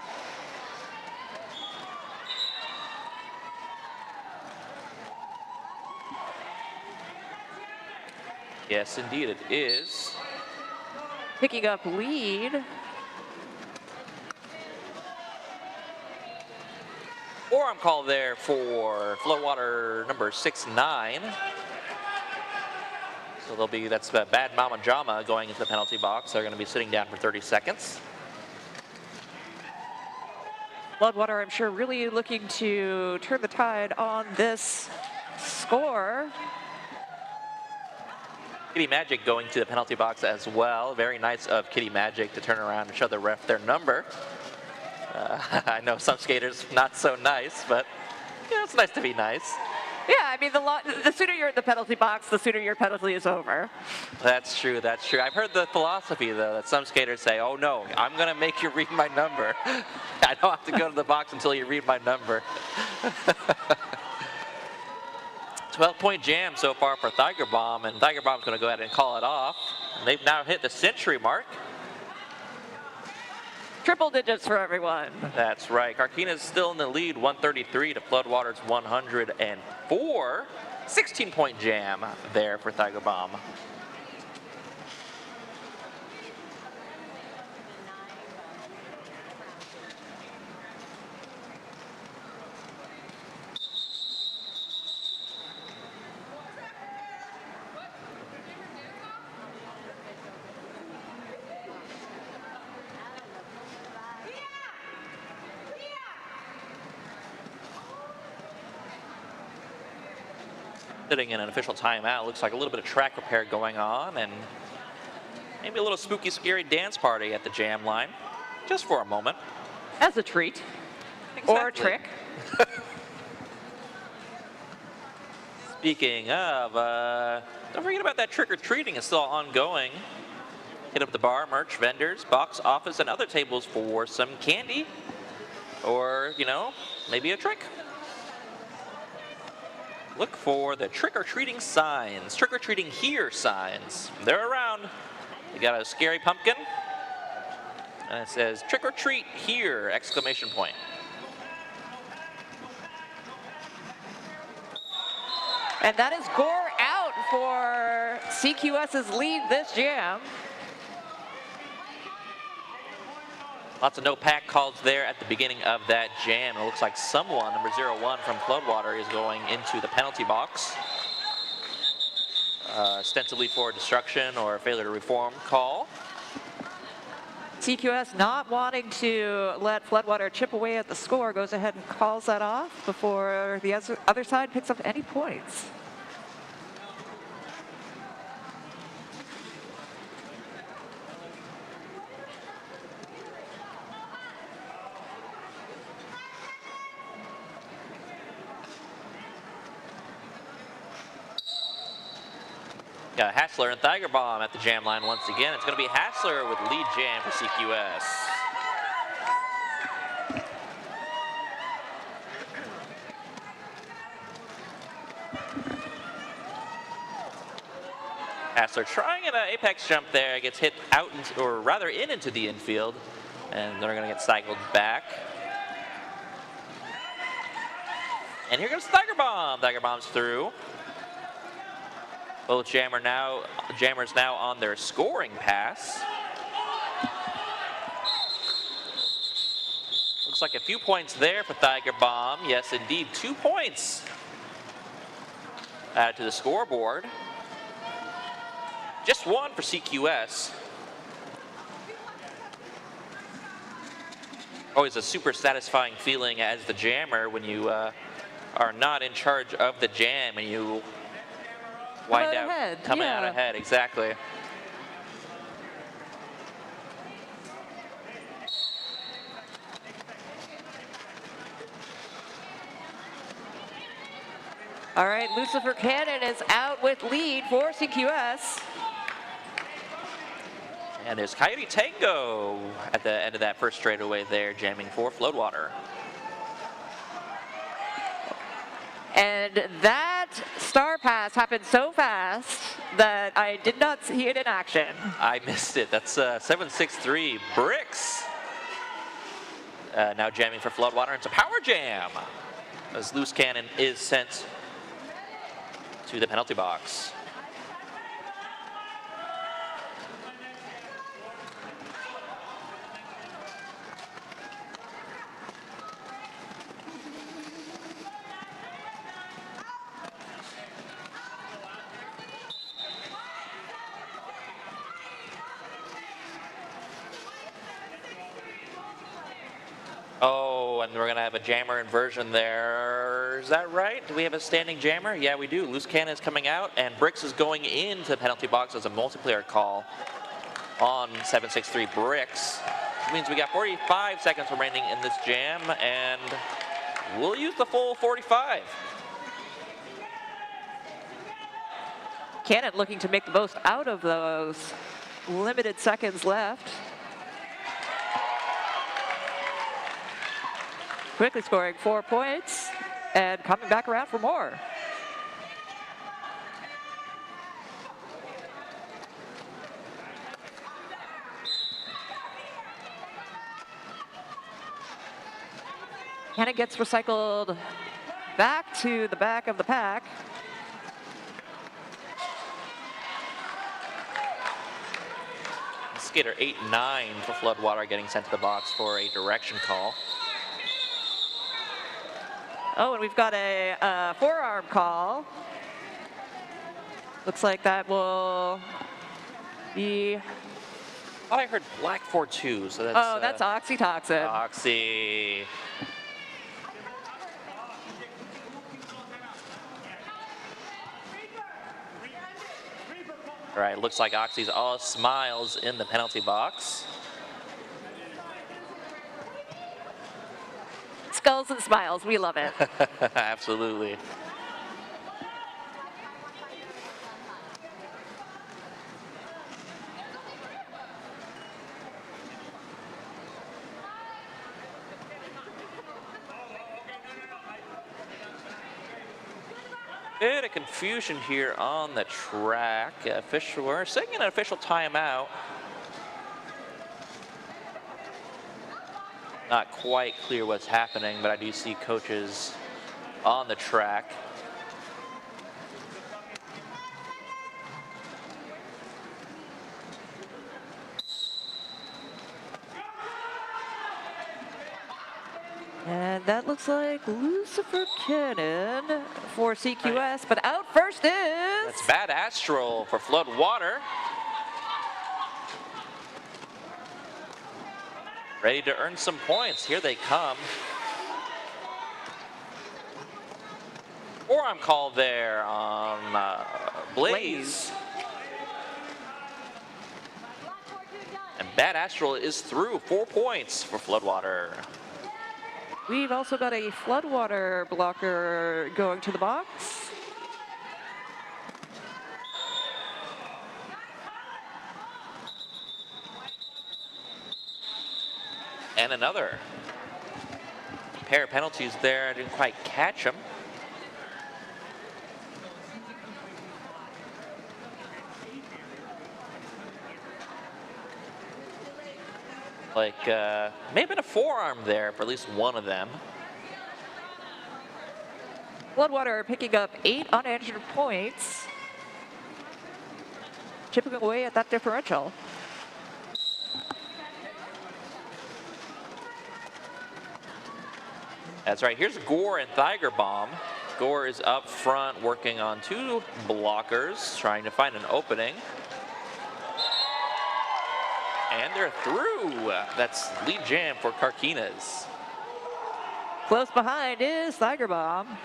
Yes, indeed it is. Picking up lead. Forum call there for Floodwater number 6-9. So that's Bad Mama Jama going into the penalty box. They're going to be sitting down for 30 seconds. Floodwater, I'm sure, really looking to turn the tide on this score. Kitty Magic going to the penalty box as well. Very nice of Kitty Magic to turn around and show the ref their number. I know some skaters not so nice, but it's nice to be nice. Yeah, I mean, the sooner you're in the penalty box, the sooner your penalty is over. That's true, that's true. I've heard the philosophy, though, that some skaters say, oh no, I'm going to make you read my number. I don't have to go to the box until you read my number. 12-point jam so far for Tiger Bomb, and Tiger Bomb's going to go ahead and call it off. And they've now hit the century mark. Triple digits for everyone. That's right. Carquinez still in the lead, 133 to Floodwater's 104. 16-point jam there for Tiger Bomb. Sitting in an official timeout. Looks like a little bit of track repair going on, and maybe a little spooky, scary dance party at the jam line, just for a moment. As a treat. Exactly. Or a trick. Speaking of, don't forget about that trick-or-treating. It's still ongoing. Hit up the bar, merch, vendors, box office, and other tables for some candy, or, maybe a trick. Look for the trick-or-treating signs, trick-or-treating here signs. They're around. You got a scary pumpkin, and it says trick-or-treat here, exclamation point. And that is Gore out for CQS's lead this jam. Lots of no pack calls there at the beginning of that jam. It looks like someone, number 01 from Floodwater, is going into the penalty box. Ostensibly for destruction or failure to reform call. CQS not wanting to let Floodwater chip away at the score, goes ahead and calls that off before the other side picks up any points. Got Hassler and Tiger Bomb at the jam line once again. It's going to be Hassler with lead jam for CQS. Hassler trying an apex jump there, gets hit out, or rather into the infield, and they're going to get cycled back. And here comes Tiger Bomb. Tiger Bomb's through. Both jammers now on their scoring pass. Looks like a few points there for Tiger Bomb. Yes, indeed, 2 points added to the scoreboard. Just 1 for CQS. Always a super satisfying feeling as the jammer when you are not in charge of the jam and you wind out ahead. coming out ahead, exactly. All right, Lucifer Cannon is out with lead for CQS. And there's Coyote Tango at the end of that first straightaway there, jamming for Floodwater. And that star pass happened so fast that I did not see it in action. I missed it. That's 763 Bricks. Now jamming for Floodwater. It's a power jam as Loose Cannon is sent to the penalty box. Oh, and we're going to have a jammer inversion there. Is that right? Do we have a standing jammer? Yeah, we do. Loose Cannon is coming out, and Bricks is going into the penalty box as a multiplayer call on 763 Bricks. Which means we got 45 seconds remaining in this jam, and we'll use the full 45. Cannon looking to make the most out of those limited seconds left. Quickly scoring 4 points and coming back around for more. Cannon gets recycled back to the back of the pack. Skater 8-9 for Floodwater getting sent to the box for a direction call. Oh, and we've got a forearm call. Looks like that will be... Oh, I heard black 4-2, so that's... Oh, that's oxytocin. Oxy. All right, looks like Oxy's all smiles in the penalty box. Skulls and smiles, we love it. Absolutely. Bit of confusion here on the track. We're sitting in an official timeout. Not quite clear what's happening, but I do see coaches on the track. And that looks like Lucifer Cannon for CQS, but out first is... That's Bad Astral for Floodwater. Ready to earn some points. Here they come. Forearm call there on Blaze. And Bad Astral is through. 4 points for Floodwater. We've also got a Floodwater blocker going to the box. And another pair of penalties there. I didn't quite catch them. Like, may have been a forearm there for at least one of them. Floodwater picking up 8 unanswered points. Chipping away at that differential. That's right, here's Gore and Tiger Bomb. Gore is up front working on 2 blockers, trying to find an opening. And they're through. That's lead jam for Carquinez. Close behind is Tiger Bomb. In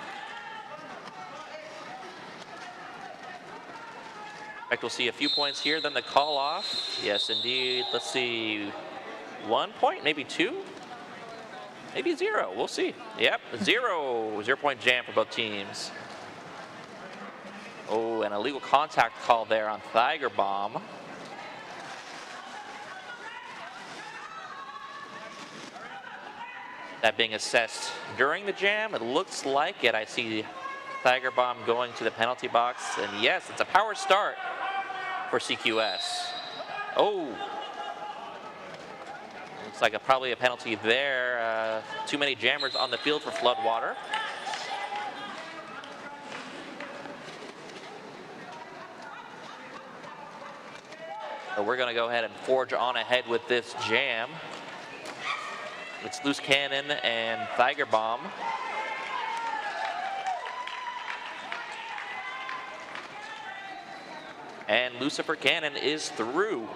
fact, we'll see a few points here, then the call off. Yes, indeed. Let's see, 1 point, maybe 2? Maybe 0, we'll see. Yep, 0 point jam for both teams. through, and a legal contact call there on Tiger Bomb. That being assessed during the jam. It looks like it. I see Tiger Bomb going to the penalty box, and yes, it's a power start for CQS. Oh, looks like probably a penalty there. Too many jammers on the field for Floodwater. So we're going to go ahead and forge on ahead with this jam. It's Loose Cannon and Tiger Bomb. And Lucifer Cannon is through.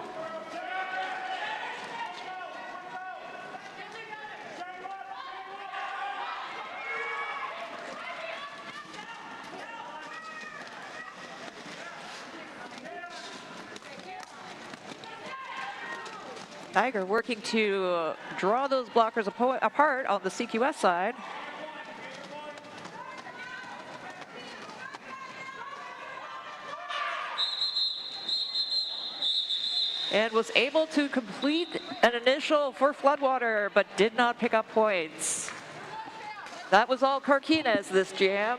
Tiger working to draw those blockers apart on the CQS side. And was able to complete an initial for Floodwater, but did not pick up points. That was all Carquinez this jam.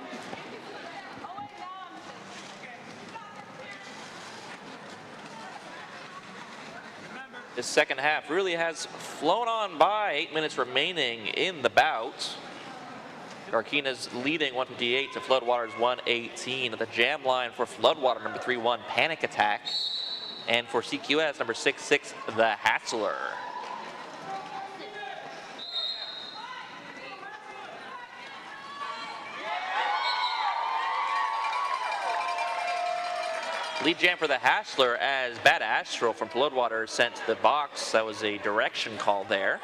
This second half really has flown on by. 8 minutes remaining in the bout. Carquinez leading 158 to Floodwater's 118. At the jam line for Floodwater, number 3-1, Panic Attack. And for CQS, number 6-6, the Hassler. Lead jam for the Hassler as Bad Astro from Floodwater sent to the box. That was a direction call there.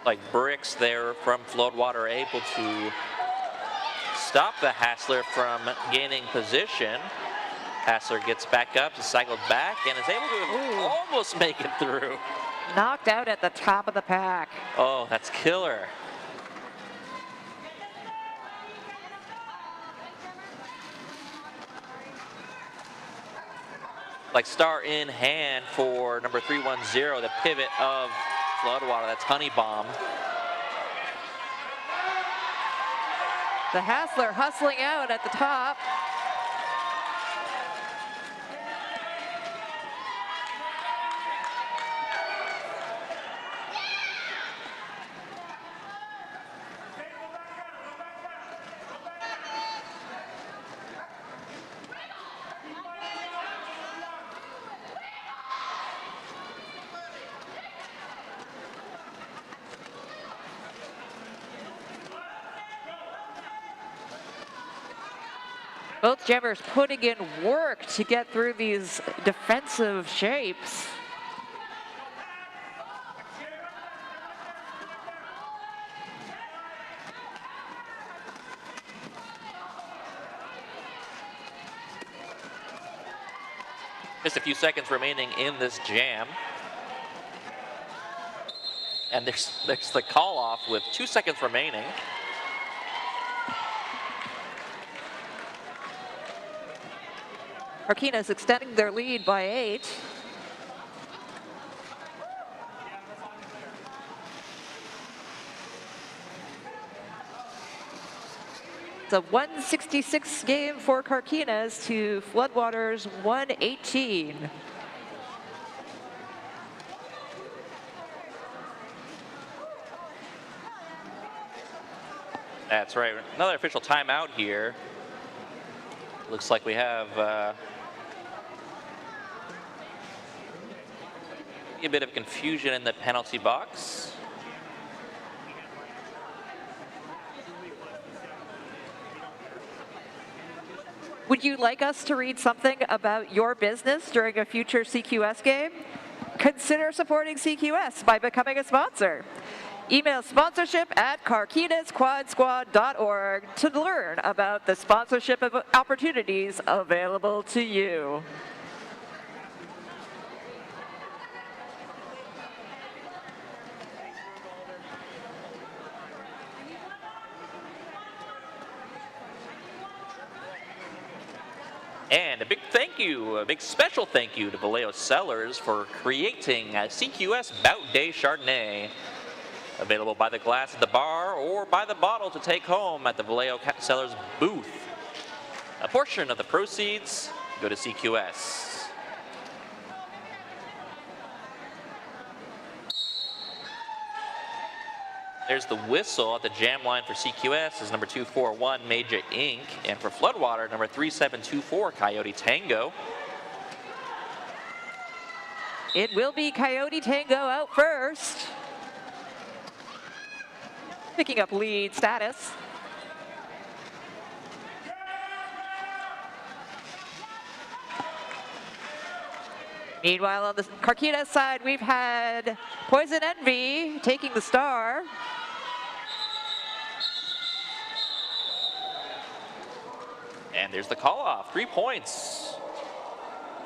Like bricks there from Floodwater, able to stop the Hassler from gaining position. Hassler gets back up, is cycled back, and is able to almost make it through. Knocked out at the top of the pack. Oh, that's killer. Like star in hand for number 310, the pivot of Floodwater. That's Honey Bomb. The Hassler hustling out at the top. Both jammers putting in work to get through these defensive shapes. Just a few seconds remaining in this jam. And there's the call off with 2 seconds remaining. Carquinez extending their lead by 8. It's a 166 game for Carquinez to Floodwater's 118. That's right. Another official timeout here. Looks like we have a bit of confusion in the penalty box. Would you like us to read something about your business during a future CQS game? Consider supporting CQS by becoming a sponsor. Email sponsorship@carquinezquadsquad.org to learn about the sponsorship opportunities available to you. And a big thank you, a big special thank you to Vallejo Cellars for creating a CQS Bout Day Chardonnay. Available by the glass at the bar or by the bottle to take home at the Vallejo Cellars booth. A portion of the proceeds go to CQS. There's the whistle at the jam line for CQS is number 241, Major Inc. And for Floodwater, number 3724, Coyote Tango. It will be Coyote Tango out first. Picking up lead status. Meanwhile, on the Carquinez side, we've had Poison Envy taking the star. And there's the call-off, 3 points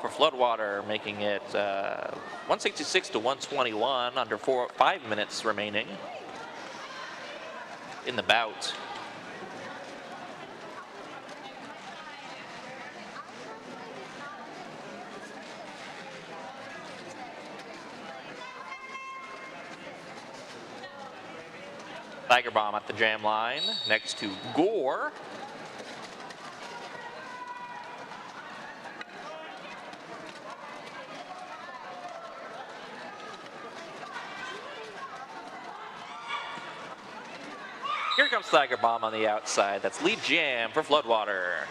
for Floodwater, making it 166 to 121, under 5 minutes remaining in the bout. Tiger Bomb at the jam line next to Gore. Here comes Tiger Bomb on the outside. That's lead jam for Floodwater.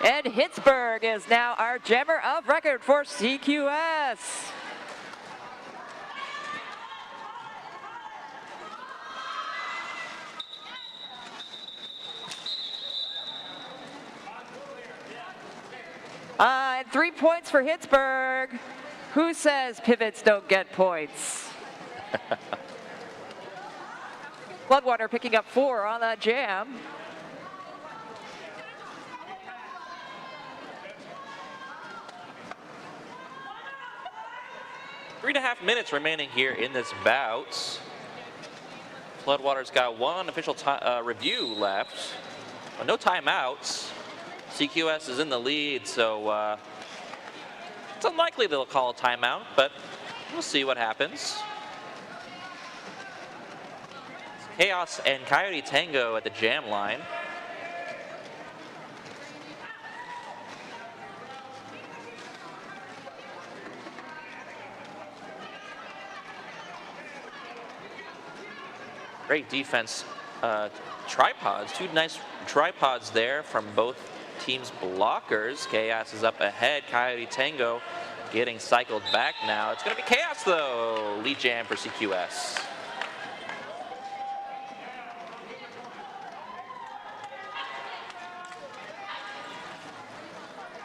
And Pittsburgh is now our jammer of record for CQS. And 3 points for Pittsburgh. Who says pivots don't get points? Floodwater picking up 4 on that jam. Three and a half minutes remaining here in this bout. Floodwater's got one official review left. Well, no timeouts. CQS is in the lead, so it's unlikely they'll call a timeout, but we'll see what happens. Chaos and Coyote Tango at the jam line. Great defense. Tripods, 2 nice tripods there from both teams' blockers. Chaos is up ahead. Coyote Tango getting cycled back now. It's going to be Chaos, though. Lead jam for CQS.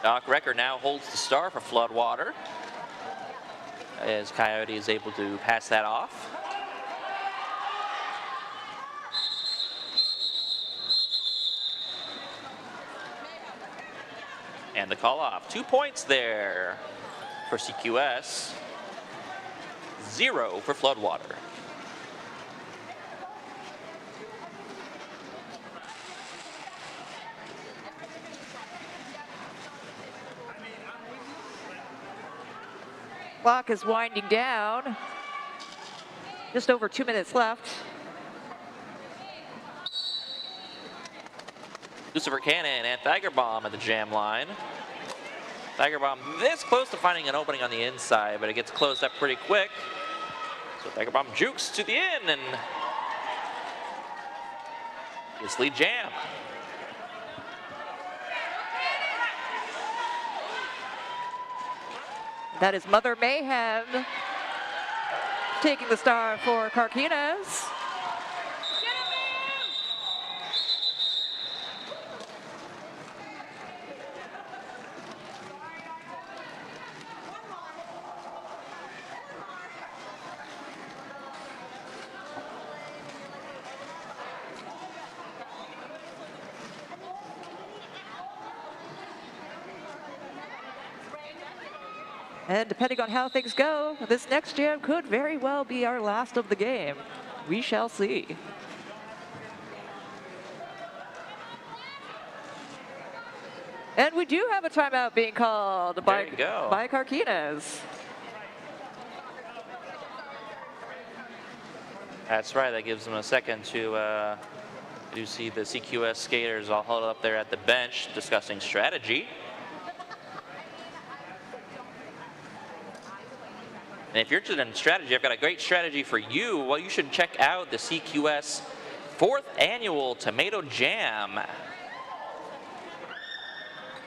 Doc Recker now holds the star for Floodwater as Coyote is able to pass that off. And the call off. 2 points there for CQS. 0 for Floodwater. Clock is winding down. Just over 2 minutes left. Lucifer Cannon and Tiger Bomb at the jam line. Tiger Bomb this close to finding an opening on the inside, but it gets closed up pretty quick. So Tiger Bomb jukes to the in and gets lead jam. That is Mother Mayhem taking the star for Carquinez. And depending on how things go, this next jam could very well be our last of the game. We shall see. do have a timeout being called There you go. by Carquinez. That's right. That gives them a second to you see the CQS skaters all huddled up there at the bench discussing strategy. And if you're interested in strategy, I've got a great strategy for you. Well, you should check out the CQS 4th Annual Tomato Jam,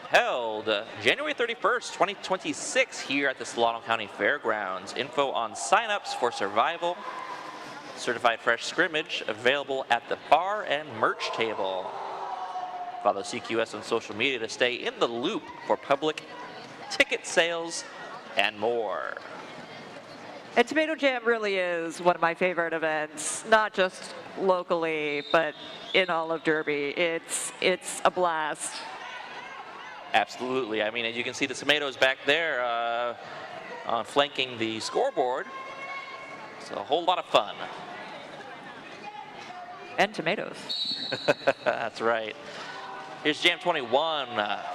held January 31st, 2026 here at the Solano County Fairgrounds. Info on signups for Survival, Certified Fresh Scrimmage, available at the bar and merch table. Follow CQS on social media to stay in the loop for public ticket sales and more. And Tomato Jam really is one of my favorite events, not just locally, but in all of Derby. It's a blast. Absolutely. I mean, as you can see the tomatoes back there flanking the scoreboard. It's a whole lot of fun. And tomatoes. That's right. Here's Jam 21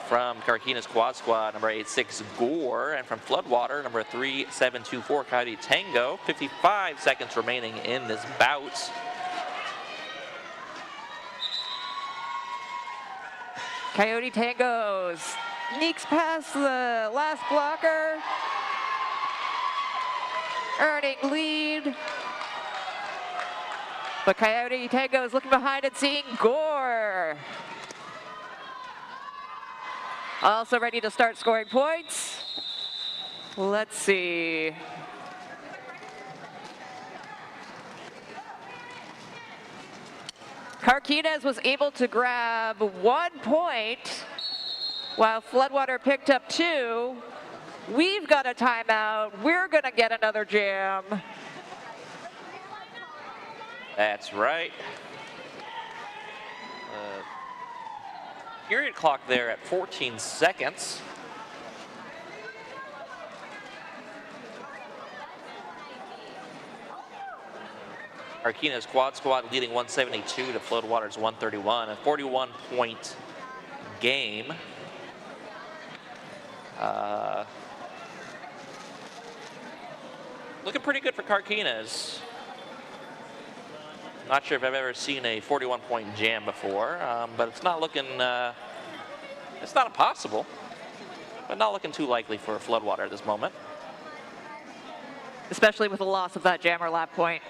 from Carquinez Quad Squad, number 86 Gore, and from Floodwater, number 3724 Coyote Tango. 55 seconds remaining in this bout. Coyote Tangos sneaks past the last blocker, earning lead. But Coyote Tango is looking behind and seeing Gore. Also ready to start scoring points. Let's see. Carquinez was able to grab 1 point while Floodwater picked up 2. We've got a timeout. We're going to get another jam. That's right. Period clock there at 14 seconds. Carquinez Quad Squad leading 172 to Floodwater's 131, a 41-point game. Looking pretty good for Carquinez. Not sure if I've ever seen a 41-point jam before, but it's not looking, it's not impossible, but not looking too likely for Floodwater at this moment. Especially with the loss of that jammer lap point.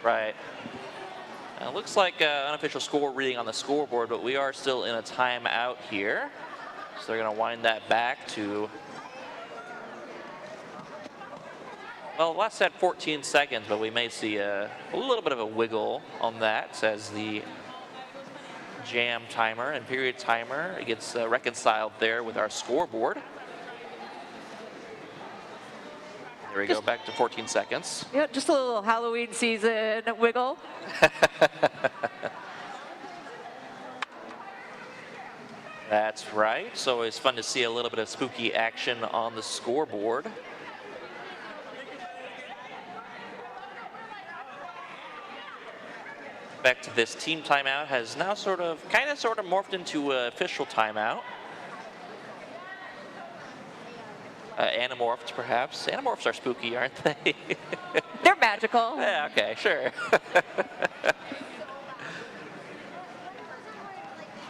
Right. It looks like unofficial score reading on the scoreboard, but we are still in a timeout here. So they're going to wind that back to, well, last said 14 seconds, but we may see a little bit of a wiggle on that as the jam timer and period timer gets reconciled there with our scoreboard. There we go, back to 14 seconds. Yeah, just a little Halloween season wiggle. That's right. So it's fun to see a little bit of spooky action on the scoreboard. Back to this team timeout has now sort of morphed into an official timeout. Animorphs, perhaps. Animorphs are spooky, aren't they? They're magical. Yeah, okay, sure.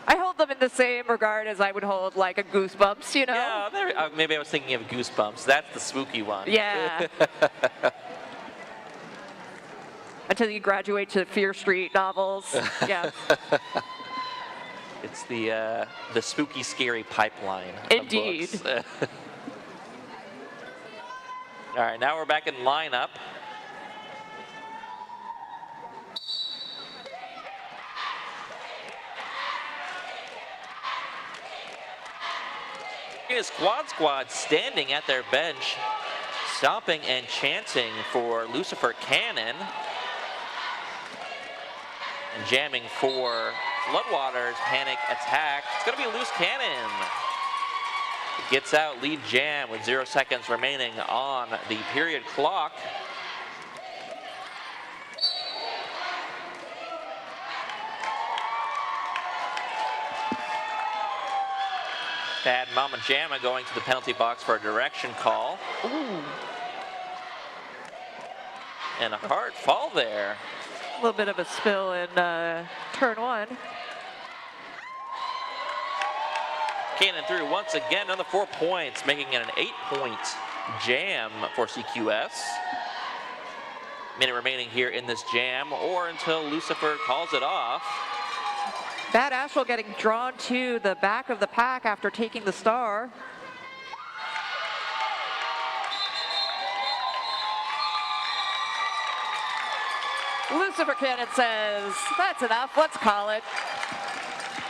I hold them in the same regard as I would hold like a Goosebumps, you know? Yeah, maybe I was thinking of Goosebumps. That's the spooky one. Yeah. Until you graduate to Fear Street novels. Yeah. It's the spooky, scary pipeline. Indeed. Of books. All right, now we're back in lineup. Here's Quad Squad standing at their bench, stomping and chanting for Lucifer Cannon. And jamming for Floodwater's Panic Attack. It's going to be Loose Cannon. Gets out lead jam with 0 seconds remaining on the period clock. Bad Mama Jamma going to the penalty box for a direction call. Ooh. And a hard fall there. A little bit of a spill in turn 1. Cannon through once again, another 4 points, making it an 8-point jam for CQS. Minute remaining here in this jam, or until Lucifer calls it off. Bad Asheville getting drawn to the back of the pack after taking the star. Lucifer Cannon says, that's enough, let's call it.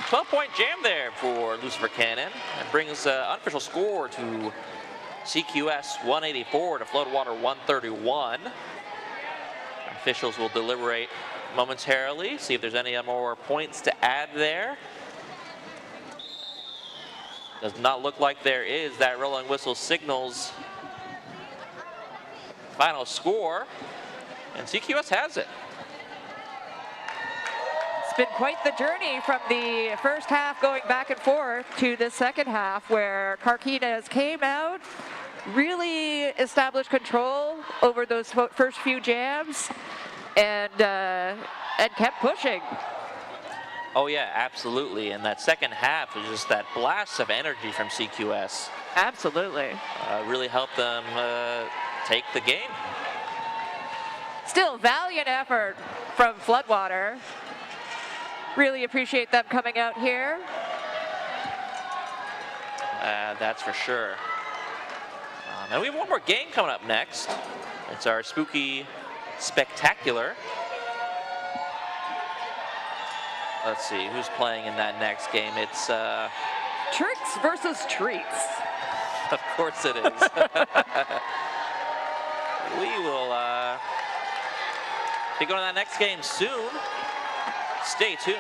12-point jam there for Lucifer Cannon. It brings unofficial score to CQS 184 to Floodwater 131. Officials will deliberate momentarily, see if there's any more points to add there. Does not look like there is. That rolling whistle signals final score, and CQS has it. It's been quite the journey from the first half going back and forth to the second half, where Carquinez came out, really established control over those first few jams, and kept pushing. Oh yeah, absolutely. And that second half was just that blast of energy from CQS. Absolutely. Really helped them take the game. Still valiant effort from Floodwater. Really appreciate them coming out here. That's for sure. And we have one more game coming up next. It's our Spooky Spectacular. Let's see, who's playing in that next game? It's... Tricks versus treats. Of course it is. We will be going to that next game soon. Stay tuned.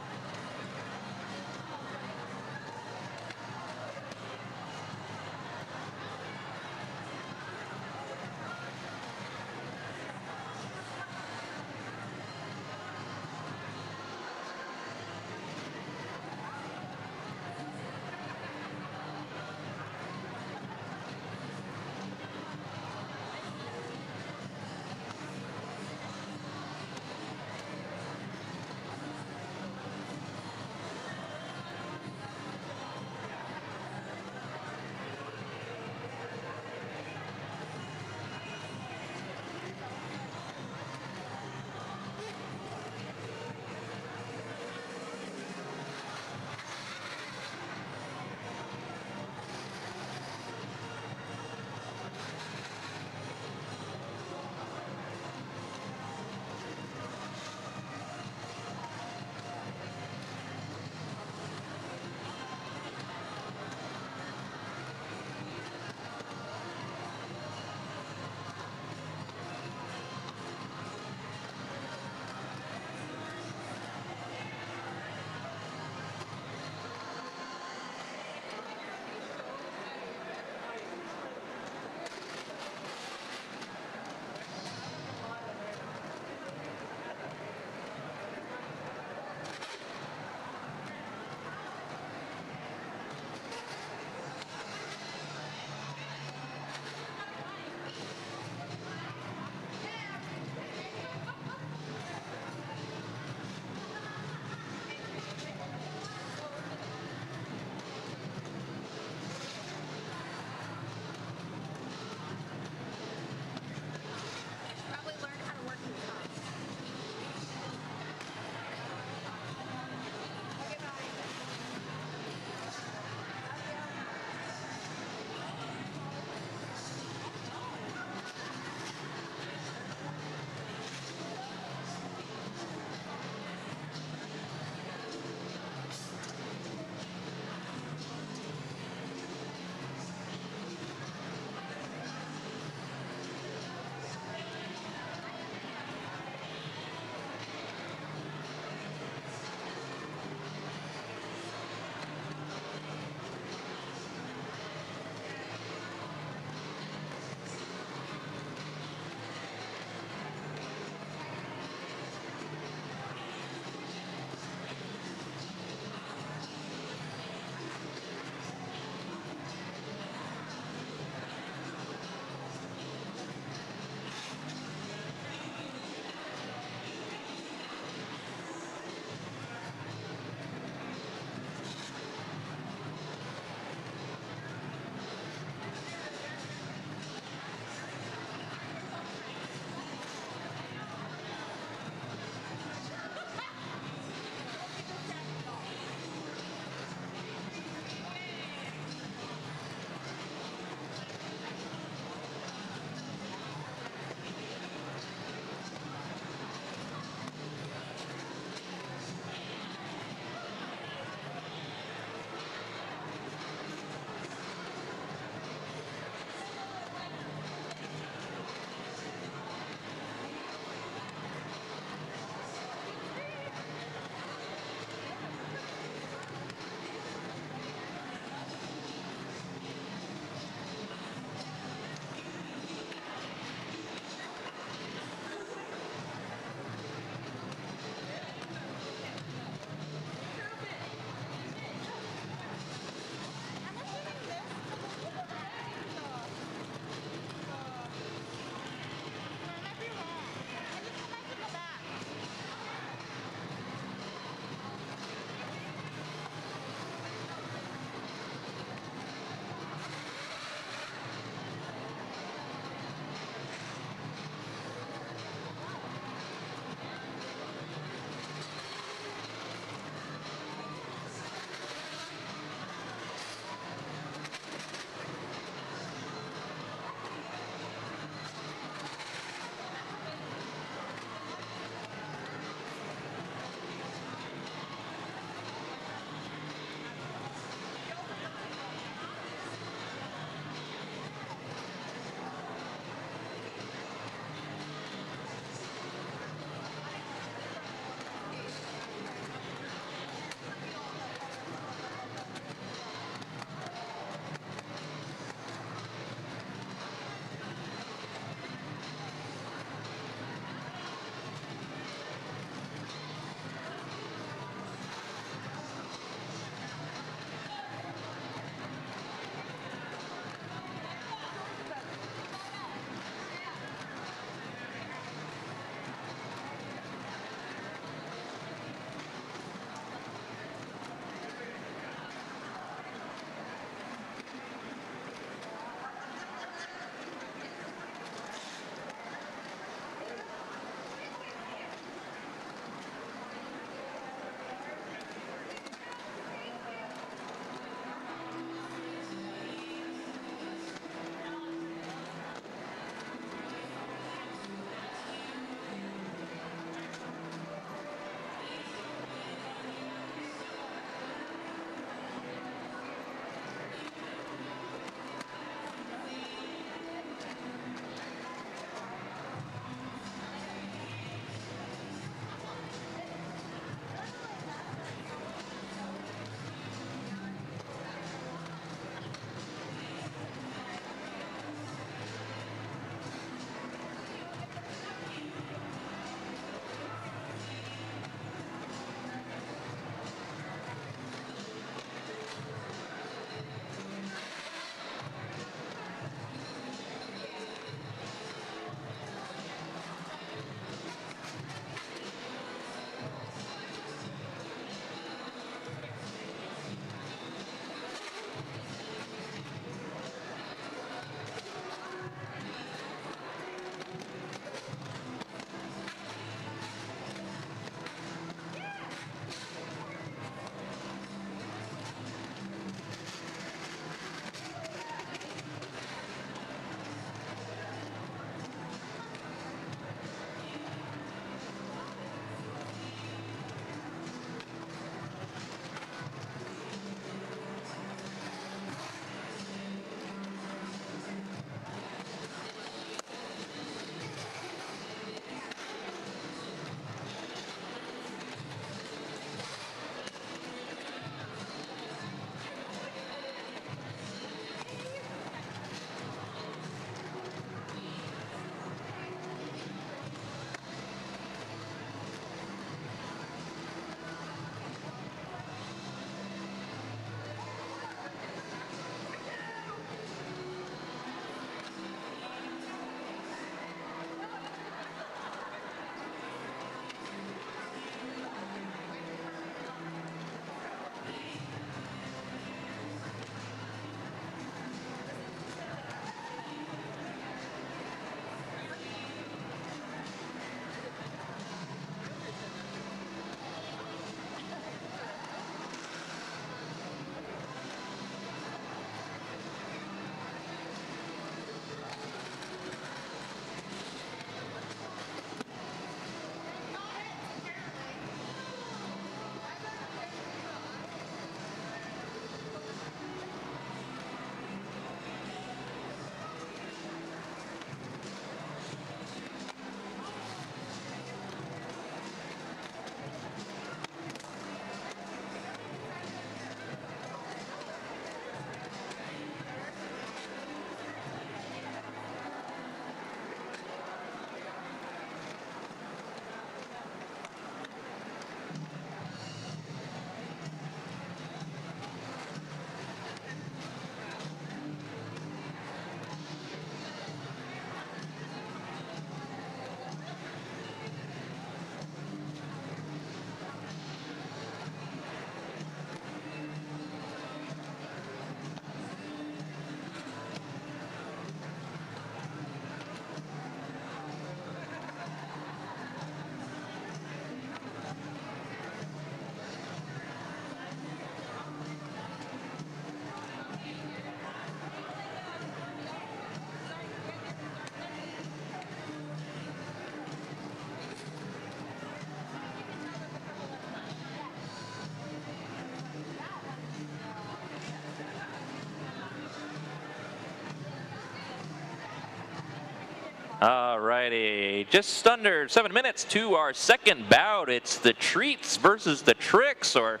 Alrighty, just under 7 minutes to our second bout. It's the Treats versus the Tricks, or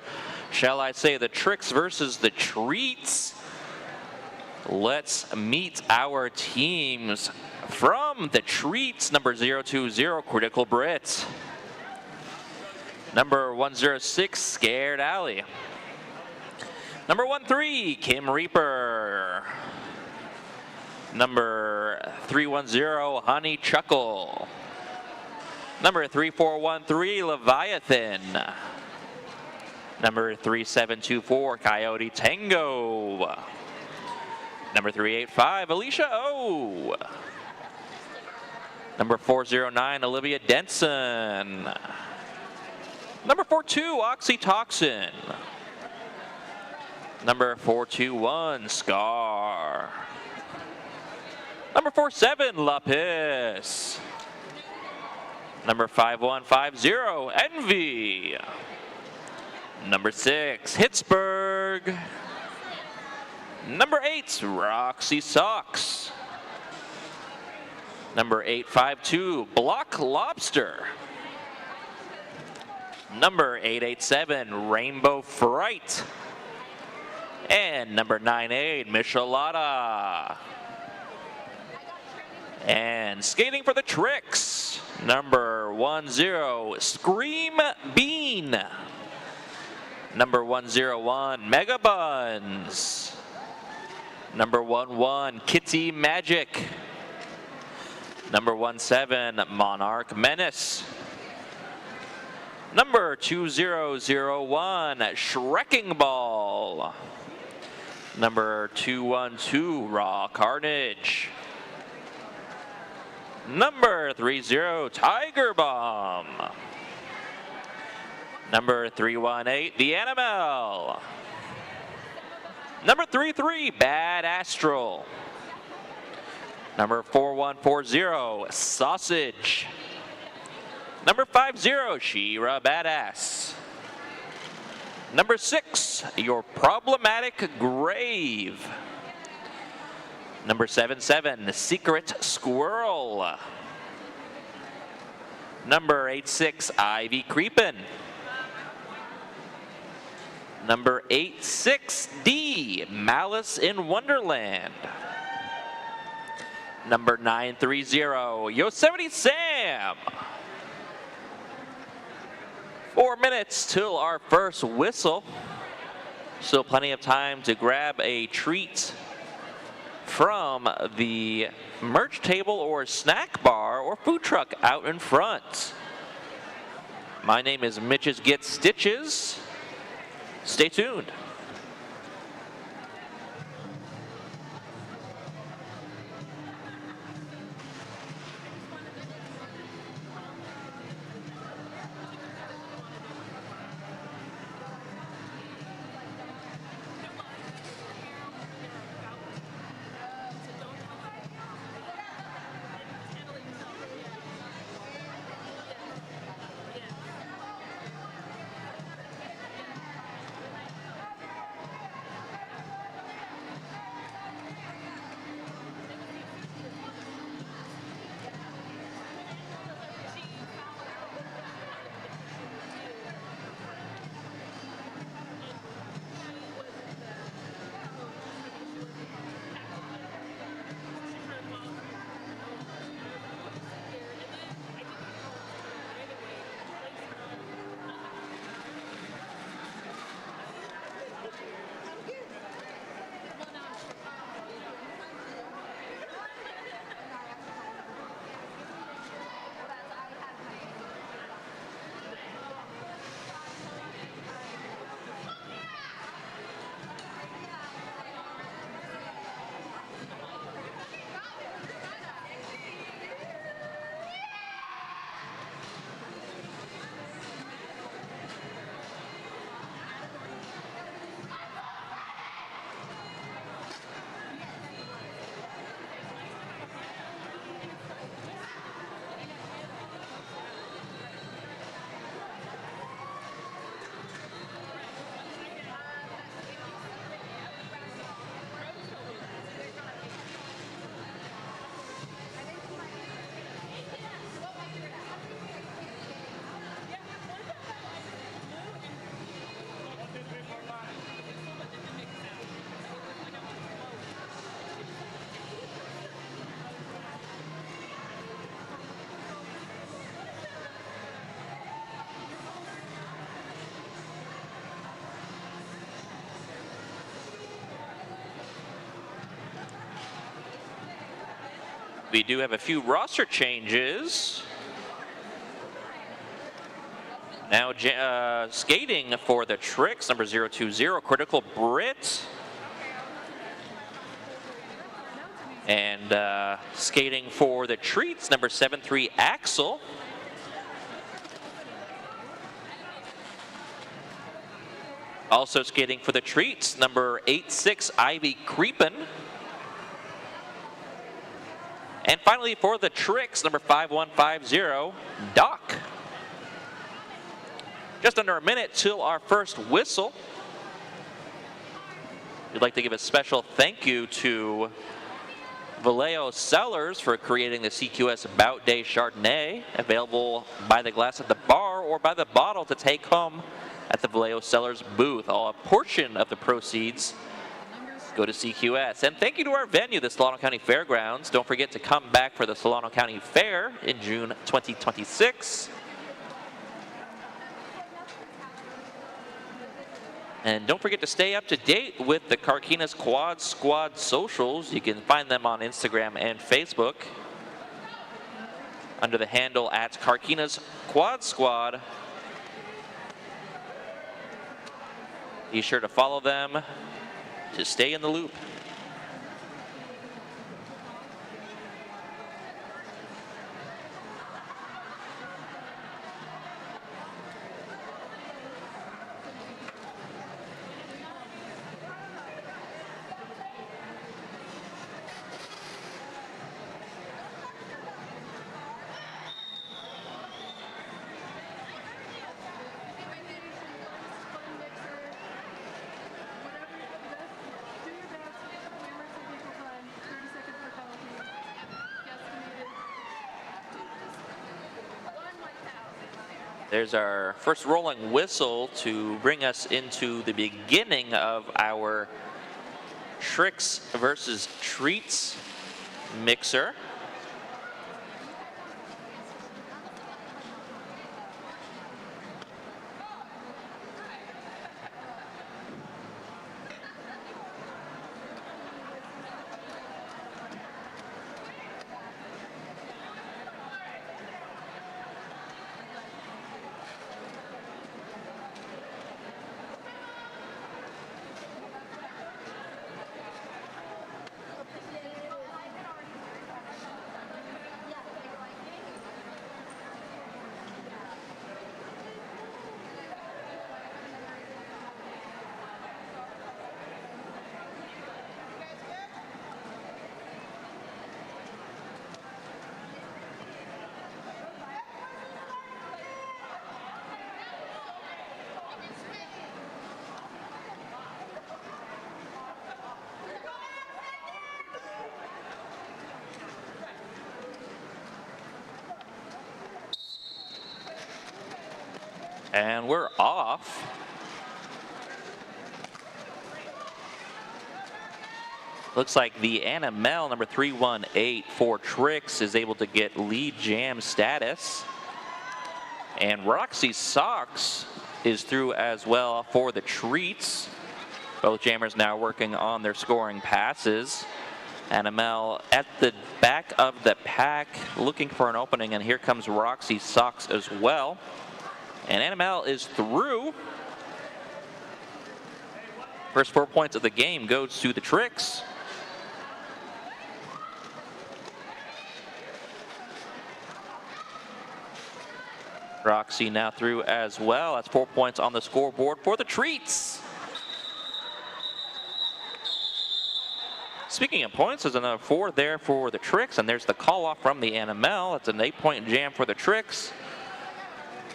shall I say the Tricks versus the Treats. Let's meet our teams. From the Treats, number 020, Critical Brit. Number 106, Scared Alley. Number 13, Kim Reaper. Number 310, Honey Chuckle. Number 3413, Leviathan. Number 3724, Coyote Tango. Number 385, Alicia O. Number 409, Olivia Denson. Number 42, Oxytocin. Number 421, Scar. Number 47, Lapis. Number 5150, Envy. Number 6, Pittsburgh. Number 8, Roxy Socks. Number 852, Block Lobster. Number 887, Rainbow Fright. And number 98, Michelada. And skating for the Tricks, number 10, Scream Bean. Number 101, Mega Buns. Number 11, Kitty Magic. Number 17, Monarch Menace. Number 2001, Shrekking Ball. Number 212, Raw Carnage. Number 30, Tiger Bomb. Number 318, The Animal. Number 33, Bad Astral. Number 4140, Sausage. Number 50, She-Ra Badass. Number 6, Your Problematic Grave. Number 77, Secret Squirrel. Number 86, Ivy Creepin'. Number 86D, Malice in Wonderland. Number 930, Yosemite Sam. 4 minutes till our first whistle. Still plenty of time to grab a treat from the merch table or snack bar or food truck out in front. My name is Mitch's Get Stitches. Stay tuned. we do have a few roster changes. Now skating for the Tricks, number 020, Critical Brit. And skating for the Treats, number 73, Axel. Also skating for the Treats, number 86, Ivy Creepin. And finally for the Tricks, number 5150, Doc. Just under a minute till our first whistle. We'd like to give a special thank you to Vallejo Cellars for creating the CQS Bout Day Chardonnay, available by the glass at the bar or by the bottle to take home at the Vallejo Cellars booth. A portion of the proceeds go to CQS. And thank you to our venue, the Solano County Fairgrounds. Don't forget to come back for the Solano County Fair in June 2026. And don't forget to stay up to date with the Carquinez Quad Squad socials. You can find them on Instagram and Facebook under the handle at Carquinez Quad Squad. Be sure to follow them to stay in the loop. There's our first rolling whistle to bring us into the beginning of our Tricks versus Treats mixer. And we're off. Looks like the Anna Mel, number 318 for Tricks, is able to get lead jam status. And Roxy Sox is through as well for the Treats. Both jammers now working on their scoring passes. Anna Mel at the back of the pack looking for an opening, and here comes Roxy Sox as well. And Anna Mel is through. First 4 points of the game goes to the Tricks. Roxy now through as well. That's 4 points on the scoreboard for the Treats. Speaking of points, there's another 4 there for the Tricks, and there's the call off from the Anna Mel. That's an 8-point jam for the Tricks.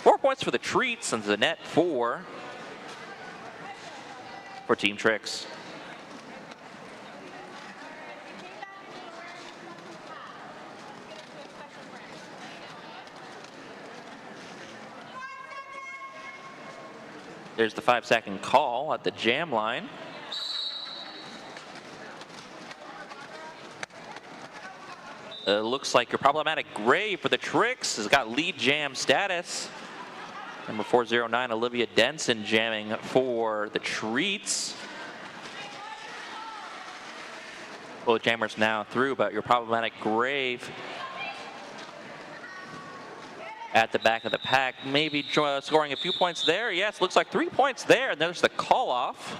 4 points for the Treats, and the net 4 for Team Tricks. There's the 5-second call at the jam line. Looks like your problematic gray for the Tricks has got lead jam status. Number 409, Olivia Denson jamming for the Treats. Both jammers now through, but your problematic Grave at the back of the pack, maybe scoring a few points there. Yes, looks like 3 points there, and there's the call off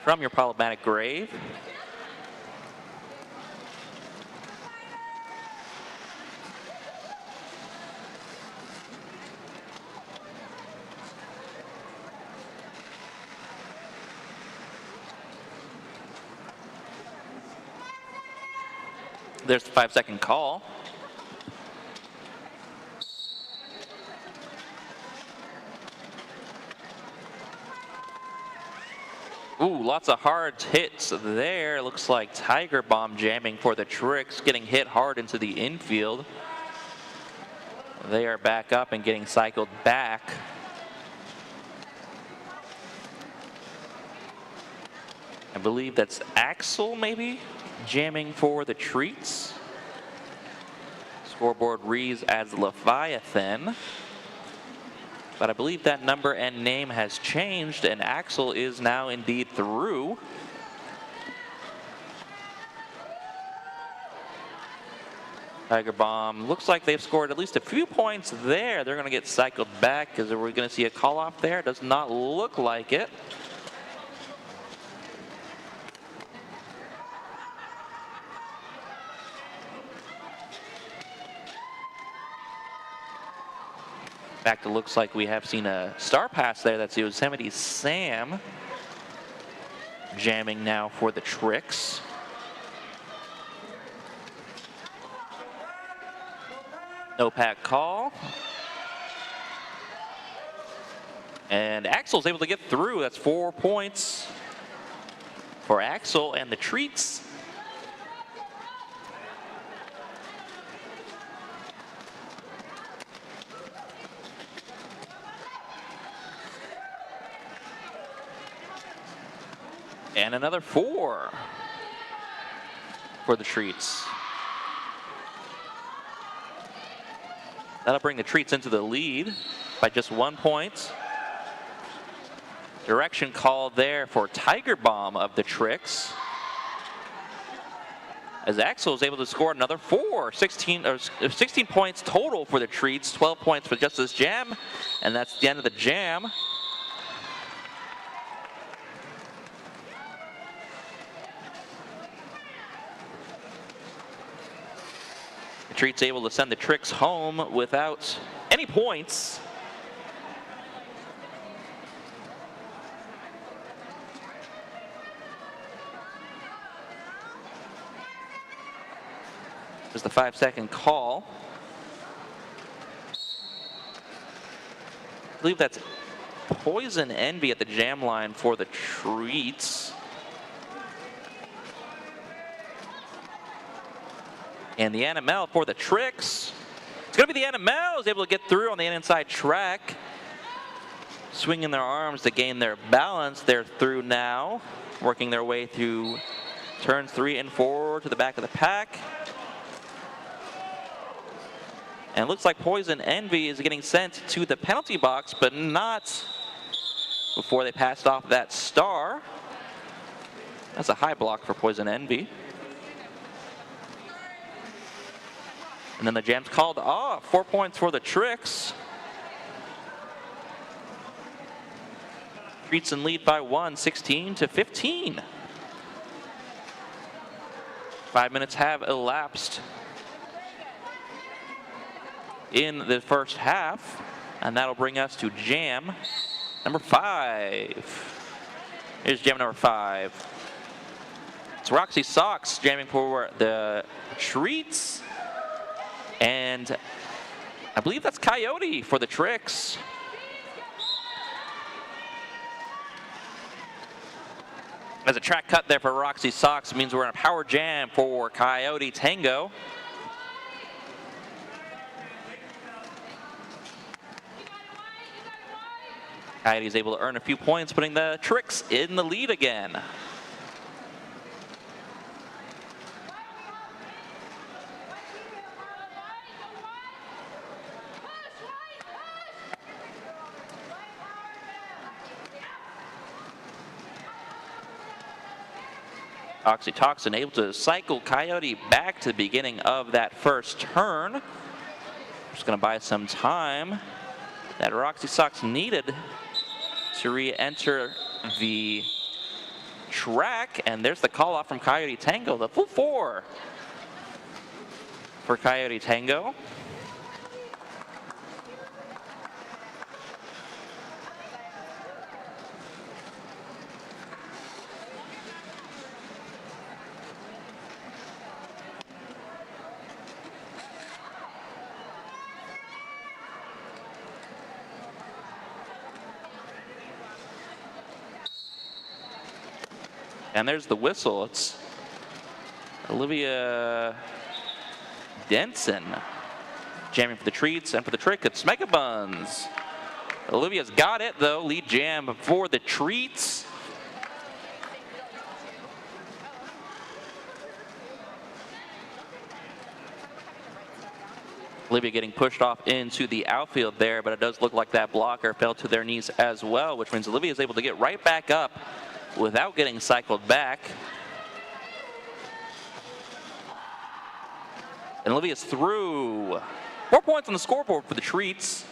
from your problematic Grave. There's the 5-second call. Ooh, lots of hard hits there. Looks like Tiger Bomb jamming for the Tricks, getting hit hard into the infield. They are back up and getting cycled back. I believe that's Axel, maybe, jamming for the Treats. Scoreboard reads as Leviathan. But I believe that number and name has changed, and Axel is now indeed through. Tiger Bomb looks like they've scored at least a few points there. They're going to get cycled back. Is we going to see a call off there? Does not look like it. In fact, it looks like we have seen a star pass there. That's Yosemite Sam jamming now for the Tricks. No pack call. And Axel's able to get through. That's 4 points for Axel and the Treats. And another 4 for the Treats. That'll bring the Treats into the lead by just 1 point. Direction call there for Tiger Bomb of the Tricks, as Axel is able to score another 4. 16 points total for the Treats, 12 points for just this jam, and that's the end of the jam. Treats able to send the Tricks home without any points. There's the 5-second call. I believe that's Poison Envy at the jam line for the Treats. And the NML for the Tricks. It's going to be the NML who's able to get through on the inside track. Swinging their arms to gain their balance. They're through now, working their way through turns 3 and 4 to the back of the pack. And it looks like Poison Envy is getting sent to the penalty box, but not before they passed off that star. That's a high block for Poison Envy. And then the jam's called off. 4 points for the Tricks. Treats in lead by 1, 16-15. 5 minutes have elapsed in the first half, and that'll bring us to jam number 5. Here's jam number 5. It's Roxy Sox jamming for the Treats. And I believe that's Coyote for the Tricks. As a track cut there for Roxy Sox, it means we're in a power jam for Coyote Tango. Coyote's able to earn a few points, putting the Tricks in the lead again. Oxytocin able to cycle Coyote back to the beginning of that first turn. Just going to buy some time that Roxy Sox needed to re-enter the track. And there's the call off from Coyote Tango, the full 4 for Coyote Tango. And there's the whistle. It's Olivia Denson jamming for the treats, and for the trick, it's Mega Buns. Olivia's got it, though. Lead jam for the treats. Olivia getting pushed off into the outfield there, but it does look like that blocker fell to their knees as well, which means Olivia is able to get right back up without getting cycled back. And Olivia's through. 4 points on the scoreboard for the treats.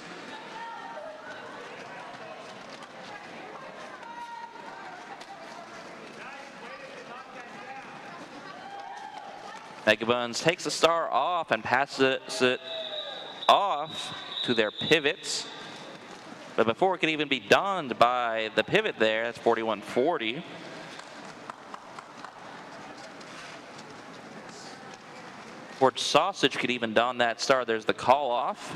Mega Buns takes the star off and passes it off to their pivots. But before it can even be donned by the pivot there, that's 41-40. Before Sausage could even don that star, there's the call off.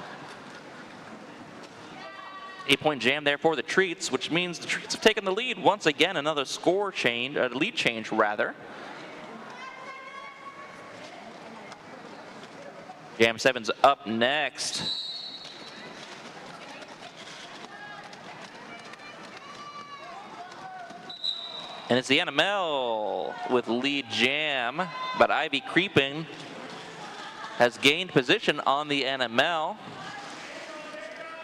8-point jam there for the treats, which means the treats have taken the lead once again. Another score change, lead change rather. Jam 7's up next. And it's the NML with lead jam, but Ivy Creeping has gained position on the NML.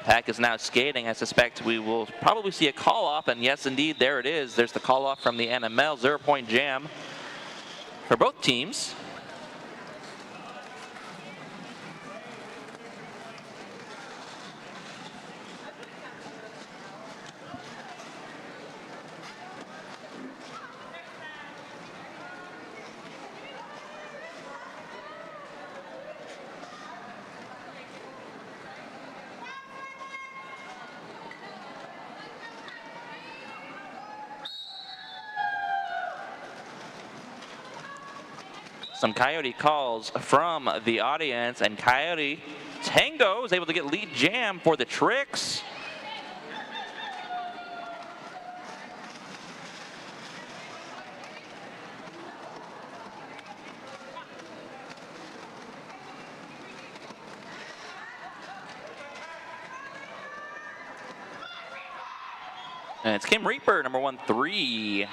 Pack is now skating. I suspect we will probably see a call off, and yes, indeed, there it is. There's the call off from the NML. 0-point jam for both teams. Some Coyote calls from the audience, and Coyote Tango is able to get lead jam for the tricks. And it's Kim Reaper, number 1-3.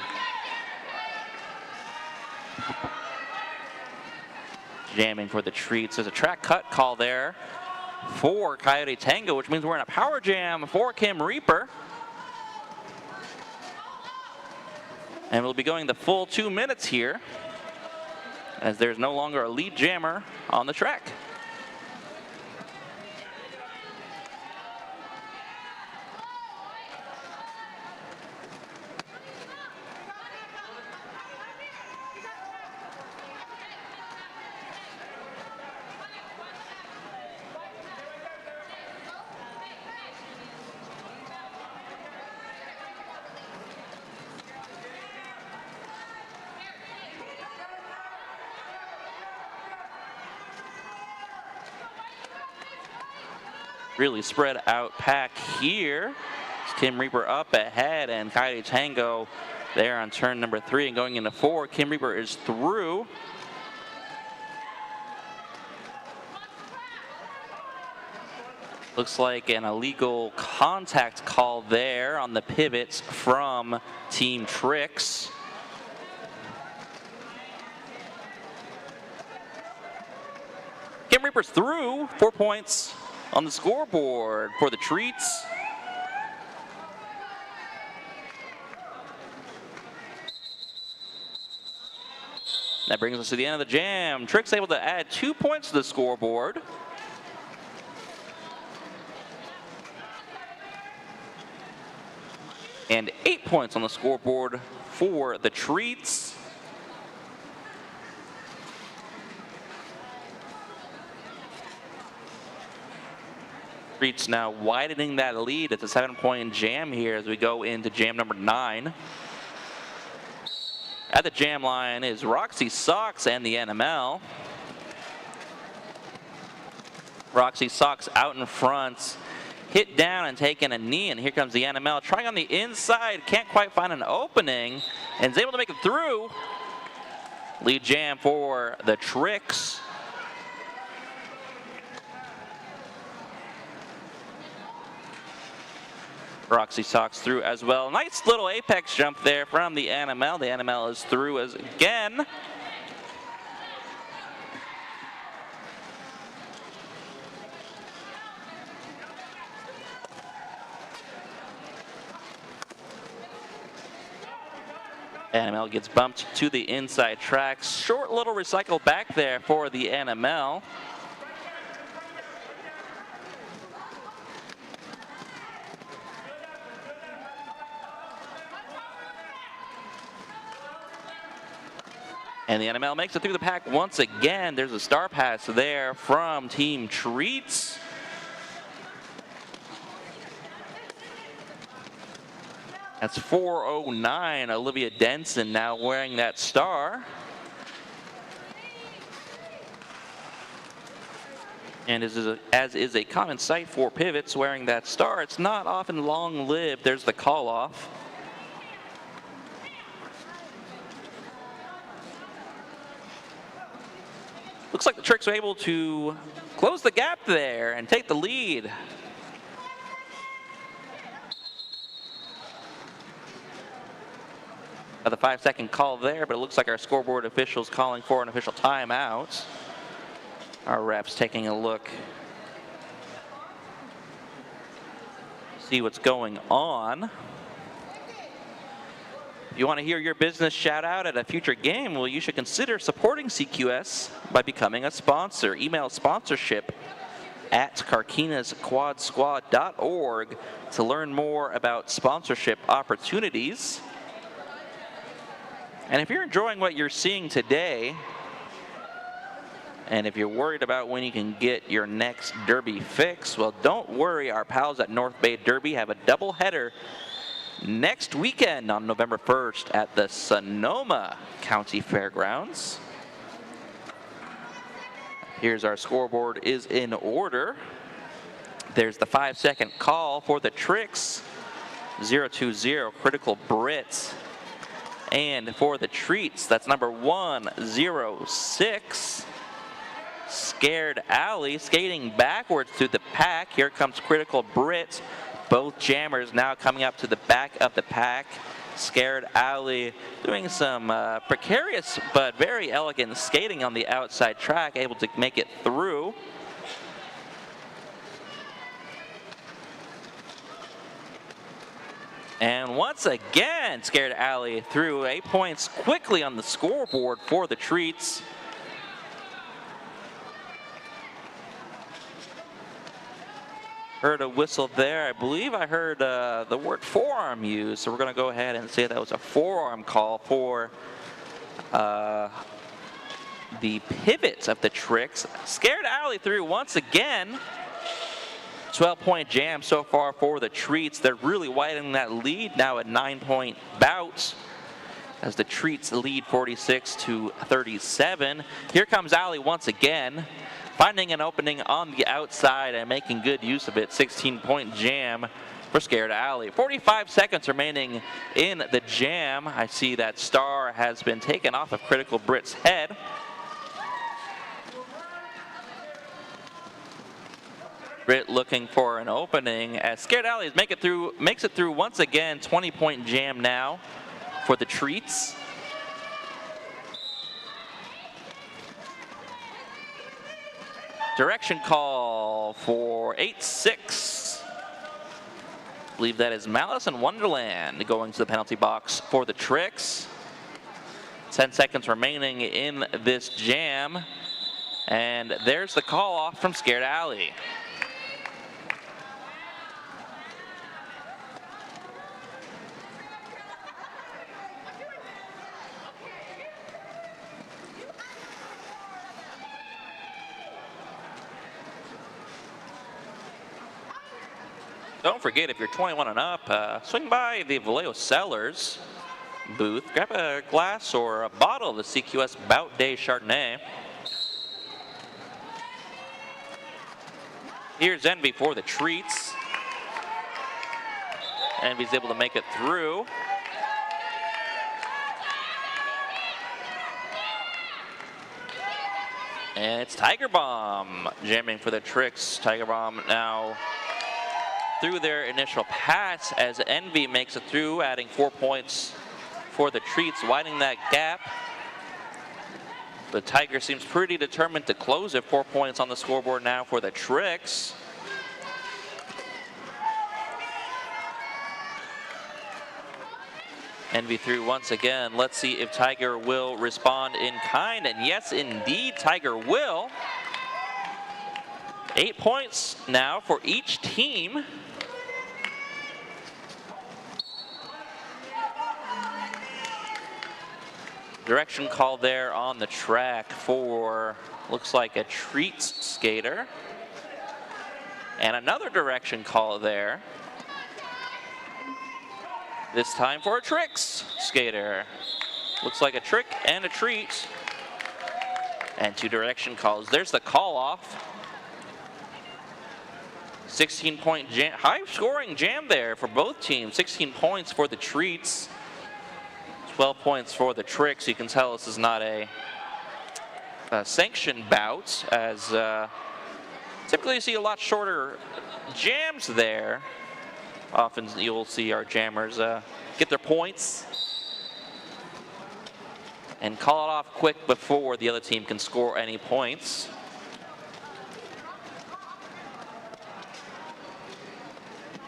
Jamming for the treats. There's a track cut call there for Coyote Tango, which means we're in a power jam for Kim Reaper. And we'll be going the full 2 minutes here, as there's no longer a lead jammer on the track. Really spread out pack here. It's Kim Reaper up ahead, and Coyote Tango there on turn number 3 and going into 4. Kim Reaper is through. Looks like an illegal contact call there on the pivots from Team Tricks. Kim Reaper's through. 4 points on the scoreboard for the treats. That brings us to the end of the jam. Tricks able to add 2 points to the scoreboard. And 8 points on the scoreboard for the Treats. Treats now widening that lead. It's a 7-point jam here as we go into jam number 9. At the jam line is Roxy Sox and the NML. Roxy Sox out in front, hit down and taking a knee, and here comes the NML trying on the inside, can't quite find an opening, and is able to make it through. Lead jam for the Tricks. Roxy Sox through as well. Nice little apex jump there from the NML. The NML is through as again. NML gets bumped to the inside track. Short little recycle back there for the NML. And the NML makes it through the pack once again. There's a star pass there from Team Treats. That's 4:09. Olivia Denson now wearing that star. And as is a common sight for pivots wearing that star, it's not often long-lived. There's the call-off. Looks like the Tricks are able to close the gap there and take the lead. The 5-second call there, but it looks like our scoreboard official's calling for an official timeout. Our refs taking a look, see what's going on. If you want to hear your business shout out at a future game, well, you should consider supporting CQS by becoming a sponsor. Email sponsorship@carquinezquadsquad.org to learn more about sponsorship opportunities. And if you're enjoying what you're seeing today, and if you're worried about when you can get your next Derby fix, well, don't worry. Our pals at North Bay Derby have a doubleheader next weekend on November 1st at the Sonoma County Fairgrounds. Here's our scoreboard is in order. There's the 5-second call for the Tricks. 020 Critical Brit. And for the Treats, that's number 106. Scared Alley skating backwards through the pack. Here comes Critical Brit. Both jammers now coming up to the back of the pack. Scared Alley doing some precarious but very elegant skating on the outside track, able to make it through. And once again, Scared Alley through 8 points quickly on the scoreboard for the Treats. Heard a whistle there. I believe I heard the word forearm used, so we're going to go ahead and say that was a forearm call for the pivots of the Tricks. Scared Alley through once again. 12-point jam so far for the Treats. They're really widening that lead now at 9-point bout as the Treats lead 46-37. Here comes Alley once again, finding an opening on the outside and making good use of it. 16-point jam for Scared Alley. 45 seconds remaining in the jam. I see that star has been taken off of Critical Brit's head. Brit looking for an opening as Scared Alley makes it through once again. 20-point jam now for the Treats. Direction call for 8-6. I believe that is Malice in Wonderland going to the penalty box for the Tricks. 10 seconds remaining in this jam. And there's the call off from Scared Alley. Don't forget, if you're 21 and up, swing by the Vallejo Cellars booth, grab a glass or a bottle of the CQS Bout Day Chardonnay. Here's Envy for the treats. Envy's able to make it through. And it's Tiger Bomb jamming for the tricks. Tiger Bomb now through their initial pass as Envy makes it through, adding 4 points for the treats, widening that gap. The Tiger seems pretty determined to close it. 4 points on the scoreboard now for the tricks. Envy through once again. Let's see if Tiger will respond in kind. And yes, indeed, Tiger will. 8 points now for each team. Direction call there on the track for, looks like a treats skater. And another direction call there. This time for a tricks skater. Looks like a trick and a treat. And 2 direction calls. There's the call off. 16-point jam, high scoring jam there for both teams. 16 points for the treats. 12 points for the tricks. You can tell this is not a sanctioned bout, as typically you see a lot shorter jams there. Often you'll see our jammers get their points and call it off quick before the other team can score any points.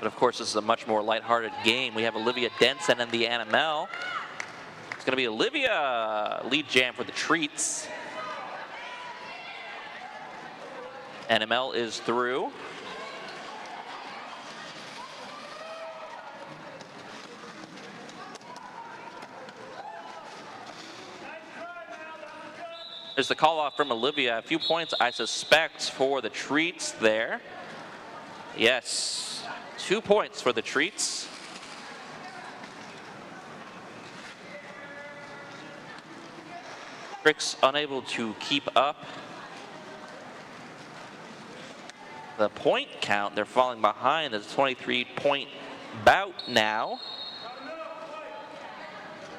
But of course, this is a much more lighthearted game. We have Olivia Denson and the Animal. It's going to be Olivia lead jam for the treats. NML is through. There's the call off from Olivia. A few points, I suspect, for the treats there. Yes, 2 points for the treats. Tricks unable to keep up the point count. They're falling behind. It's a 23-point bout now.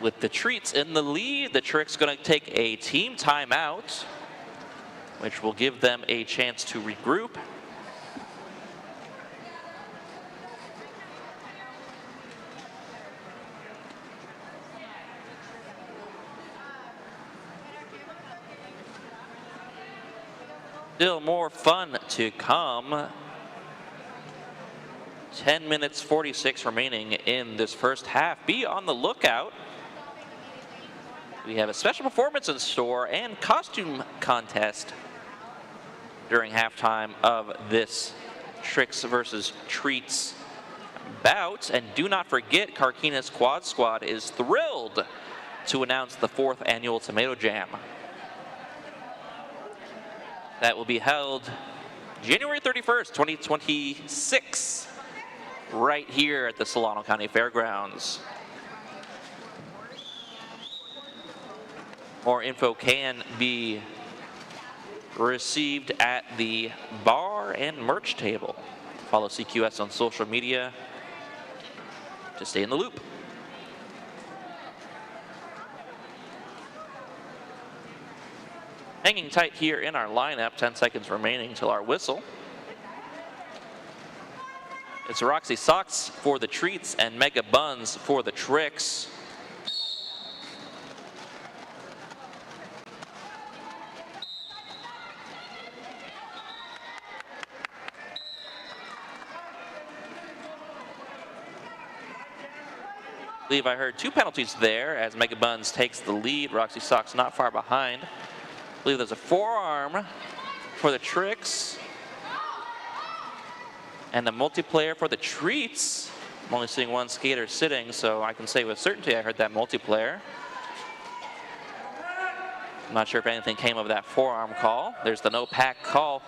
With the treats in the lead, the tricks going to take a team timeout, which will give them a chance to regroup. Still more fun to come. 10 minutes 46 remaining in this first half. Be on the lookout. We have a special performance in store and costume contest during halftime of this Tricks versus Treats bout. And do not forget, Carquinez Quad Squad is thrilled to announce the 4th annual Tomato Jam. That will be held January 31st, 2026, right here at the Solano County Fairgrounds. More info can be received at the bar and merch table. Follow CQS on social media to stay in the loop. Hanging tight here in our lineup, 10 seconds remaining till our whistle. It's Roxy Socks for the treats and Mega Buns for the tricks. I believe I heard 2 penalties there as Mega Buns takes the lead. Roxy Sox not far behind. I believe there's a forearm for the Tricks. And the multiplayer for the Treats. I'm only seeing 1 skater sitting, so I can say with certainty I heard that multiplayer. I'm not sure if anything came of that forearm call. There's the no pack call.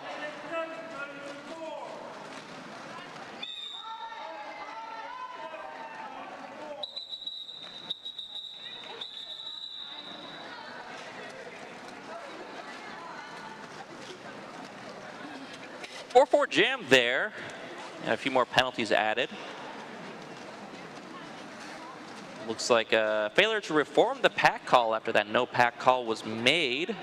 Four jam there, and a few more penalties added. Looks like a failure to reform the pack call after that no pack call was made.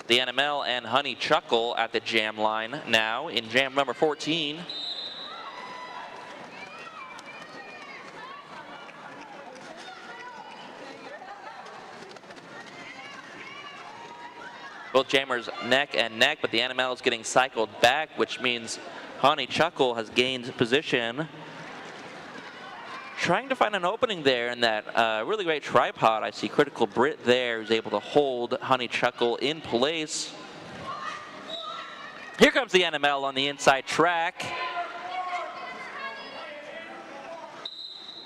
The NML and Honey Chuckle at the jam line now in jam number 14. Both jammers neck and neck, but the NML is getting cycled back, which means Honey Chuckle has gained position. Trying to find an opening there in that really great tripod. I see Critical Brit there who's able to hold Honey Chuckle in place. Here comes the NML on the inside track.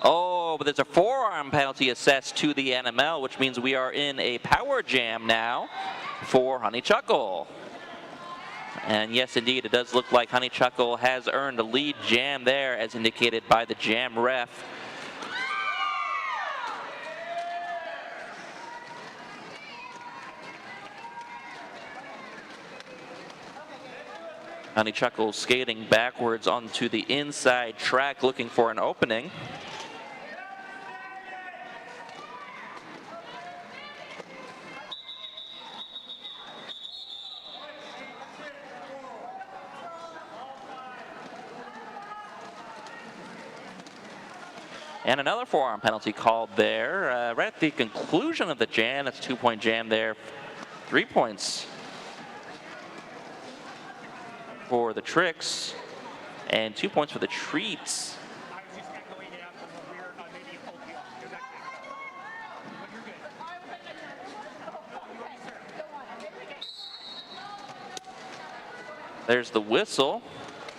Oh, but there's a forearm penalty assessed to the NML, which means we are in a power jam now for Honey Chuckle. And yes, indeed, it does look like Honey Chuckle has earned a lead jam there, as indicated by the jam ref. Honey Chuckle skating backwards onto the inside track, looking for an opening. And another forearm penalty called there right at the conclusion of the jam. That's a 2-point jam there. 3 points for the Tricks and 2 points for the Treats. There's the whistle,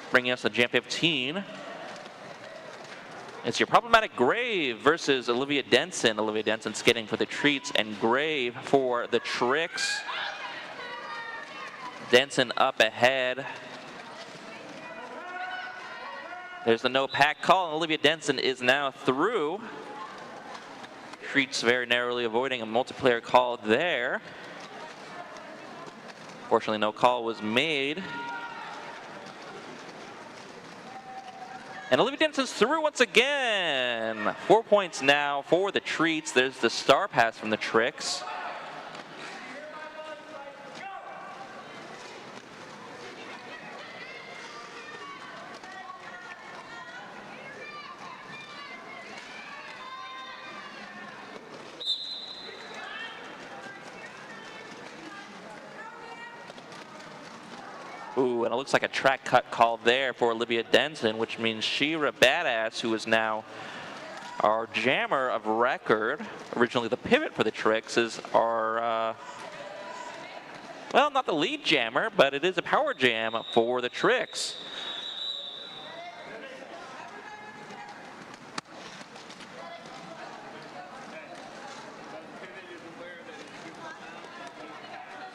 bringing us to jam 15. It's your problematic Grave versus Olivia Denson. Olivia Denson skating for the Treats and Grave for the Tricks. Denson up ahead. There's the no pack call, and Olivia Denson is now through. Treats very narrowly avoiding a multiplayer call there. Fortunately, no call was made. And Olivia Denson's through once again. 4 points now for the Treats. There's the star pass from the Tricks. Ooh, and it looks like a track cut call there for Olivia Denson, which means Shira Badass, who is now our jammer of record, originally the pivot for the Tricks, is our, well, not the lead jammer, but it is a power jam for the Tricks.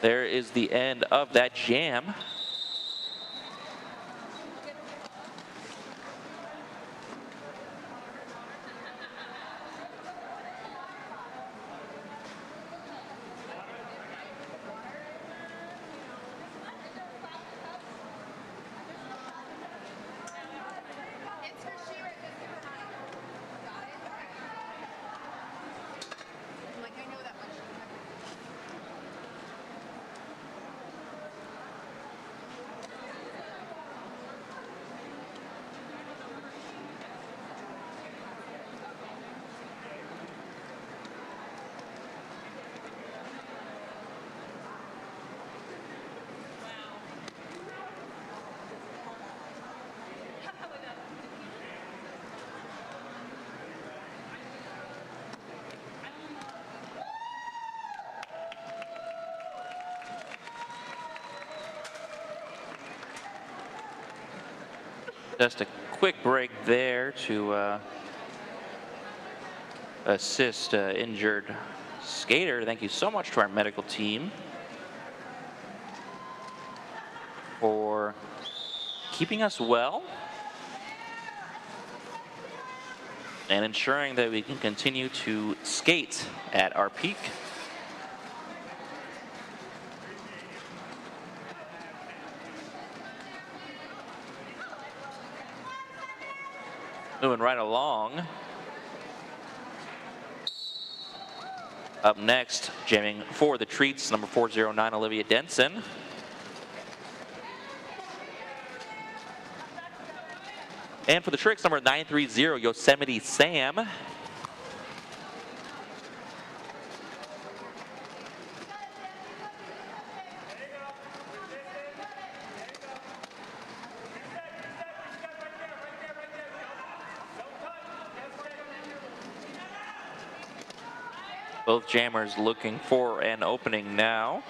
There is the end of that jam. Just a quick break there to assist injured skater. Thank you so much to our medical team for keeping us well and ensuring that we can continue to skate at our peak. Moving right along. Up next, jamming for the treats, number 409, Olivia Denson. And for the tricks, number 930, Yosemite Sam. Both jammers looking for an opening now.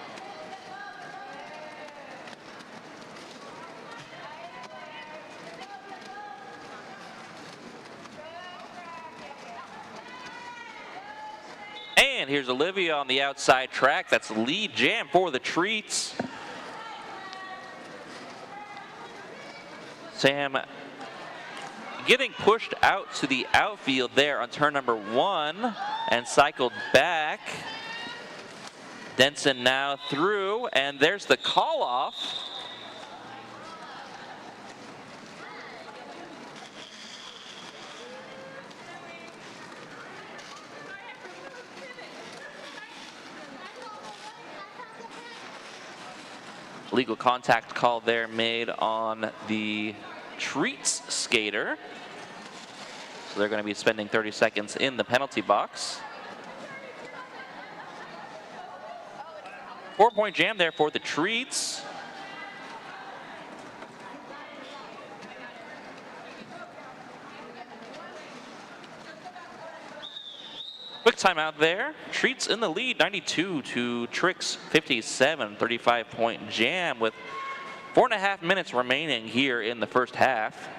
And here's Olivia on the outside track. That's lead jam for the treats. Sam getting pushed out to the outfield there on turn number 1 and cycled back. Denson now through, and there's the call off. Legal contact call there made on the treats skater. So they're going to be spending 30 seconds in the penalty box. 4-point jam there for the treats. Quick timeout there. Treats in the lead, 92 to Tricks 57, 35-point jam with 4.5 minutes remaining here in the first half.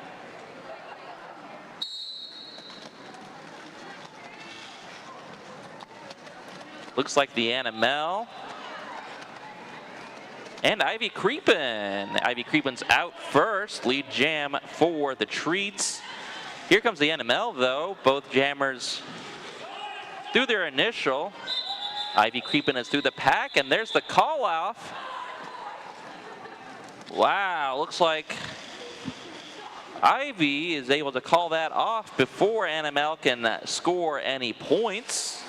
Looks like the Animal and Ivy Creepin. Ivy Creepin's out first. Lead jam for the treats. Here comes the Animal though. Both jammers through their initial. Ivy Creepin is through the pack, and there's the call off. Wow, looks like Ivy is able to call that off before Animal can score any points.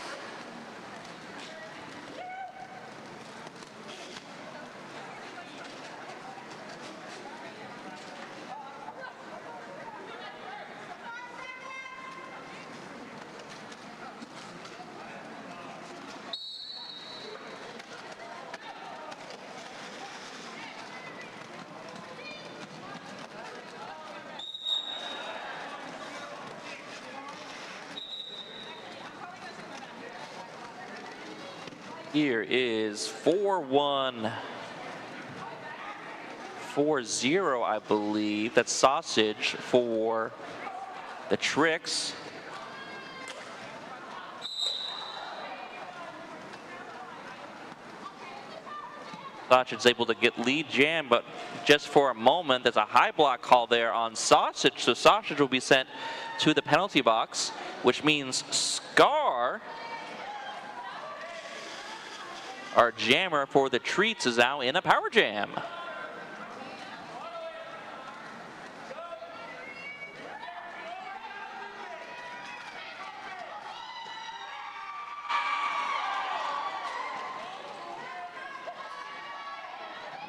Here is 4-1, 4-0, I believe. That's Sausage for the Tricks. Sausage is able to get lead jam, but just for a moment, there's a high block call there on Sausage. So Sausage will be sent to the penalty box, which means Scar, our jammer for the treats, is now in a power jam.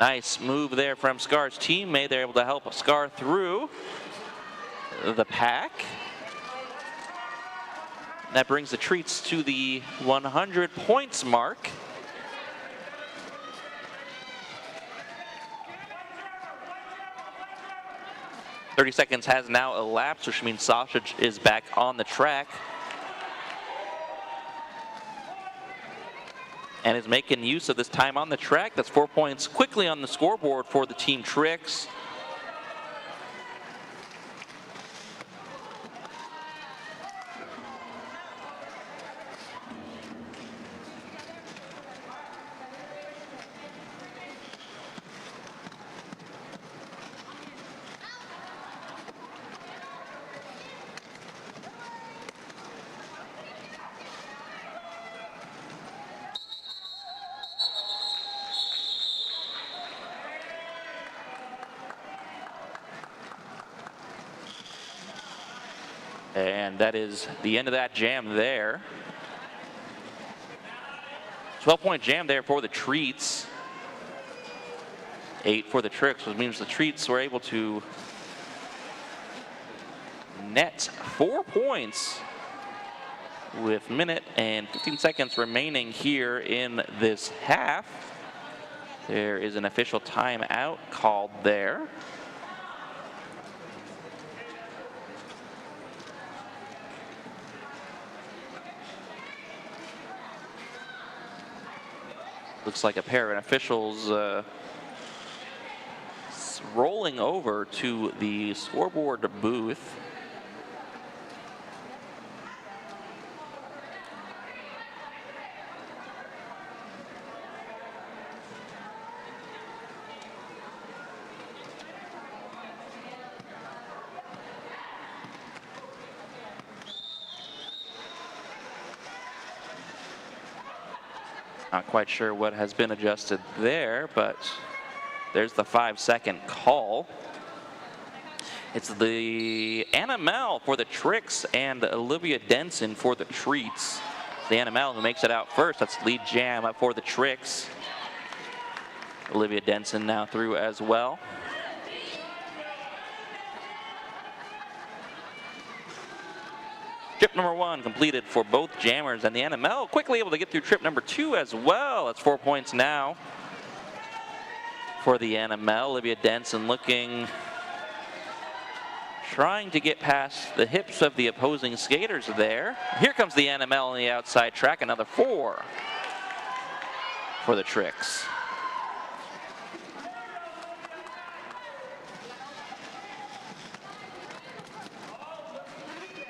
Nice move there from Scar's teammate. They're able to help Scar through the pack. That brings the treats to the 100 points mark. "30 seconds has now elapsed, which means Sausage is back on the track and is making use of this time on the track. That's 4 points quickly on the scoreboard for the Team Tricks. And that is the end of that jam there. 12-point jam there for the Treats. 8 for the Tricks, which means the Treats were able to net 4 points with minute and 15 seconds remaining here in this half. There is an official timeout called there. Looks like a pair of officials rolling over to the scoreboard booth. Not quite sure what has been adjusted there, but there's the 5-second call. It's the Anna Mel for the Tricks and Olivia Denson for the Treats. The Anna Mel who makes it out first. That's lead jam up for the Tricks. Olivia Denson now through as well. Trip number 1 completed for both jammers, and the Anna Mel quickly able to get through trip number 2 as well. That's 4 points now for the Anna Mel. Olivia Denson trying to get past the hips of the opposing skaters there. Here comes the Anna Mel on the outside track, another 4 for the Tricks.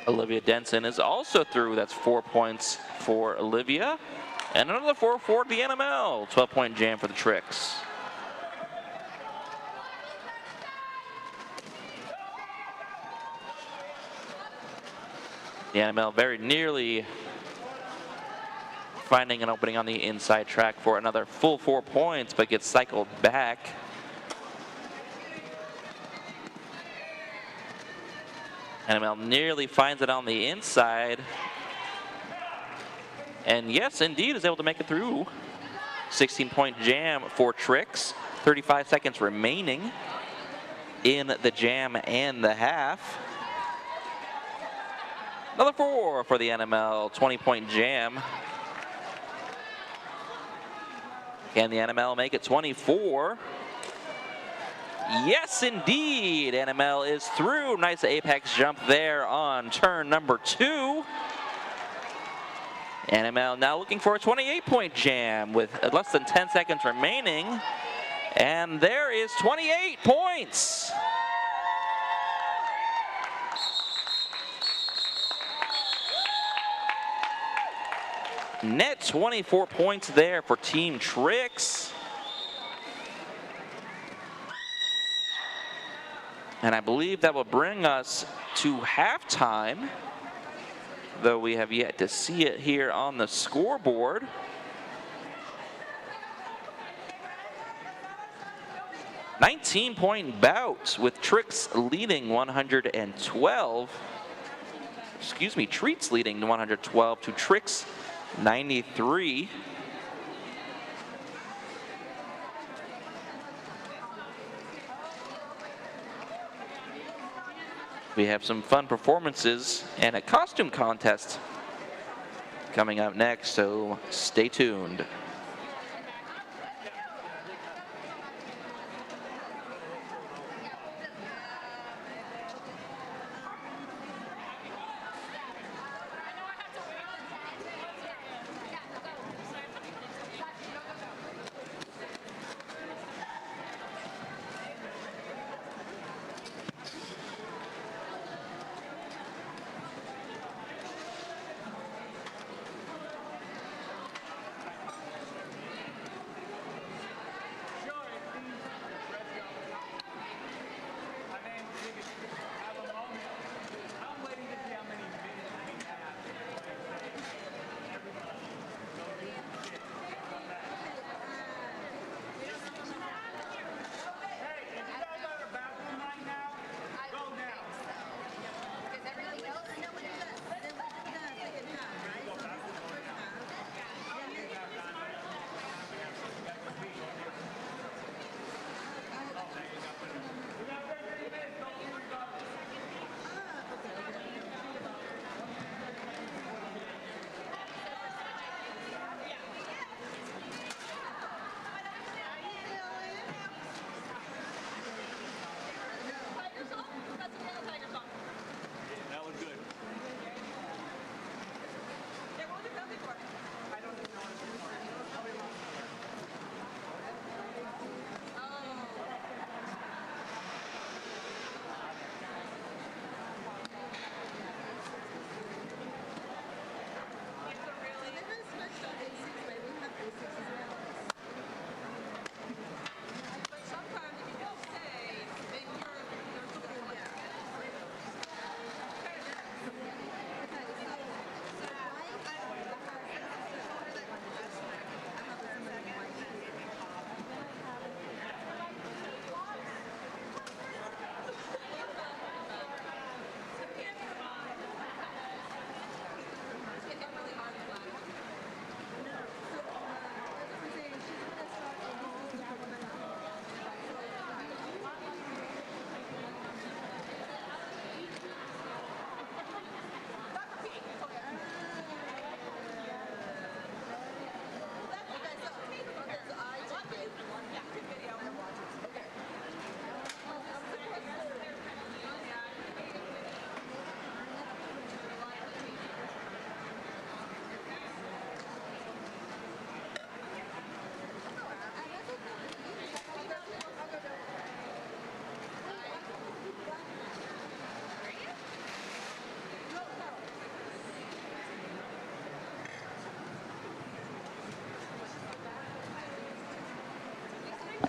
Olivia Denson is also through. That's 4 points for Olivia. And another 4 for the Anna Mel. 12-point jam for the Tricks. The Anna Mel very nearly finding an opening on the inside track for another full 4 points, but gets cycled back. Anna Mel nearly finds it on the inside. And yes, indeed, is able to make it through. 16-point jam for Tricks. 35 seconds remaining in the jam and the half. Another 4 for the Anna Mel. 20-point jam. Can the Anna Mel make it 24? Yes, indeed. Anna Mel is through. Nice apex jump there on turn number 2. Anna Mel now looking for a 28-point jam with less than 10 seconds remaining. And there is 28 points. Net 24 points there for Team Tricks. And I believe that will bring us to halftime, though we have yet to see it here on the scoreboard. "19-point bout with Tricks leading 112. Excuse me, Treats leading 112 to Tricks 93. We have some fun performances and a costume contest coming up next, so stay tuned.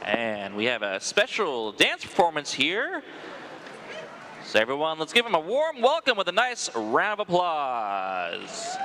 And we have a special dance performance here. So everyone, let's give them a warm welcome with a nice round of applause.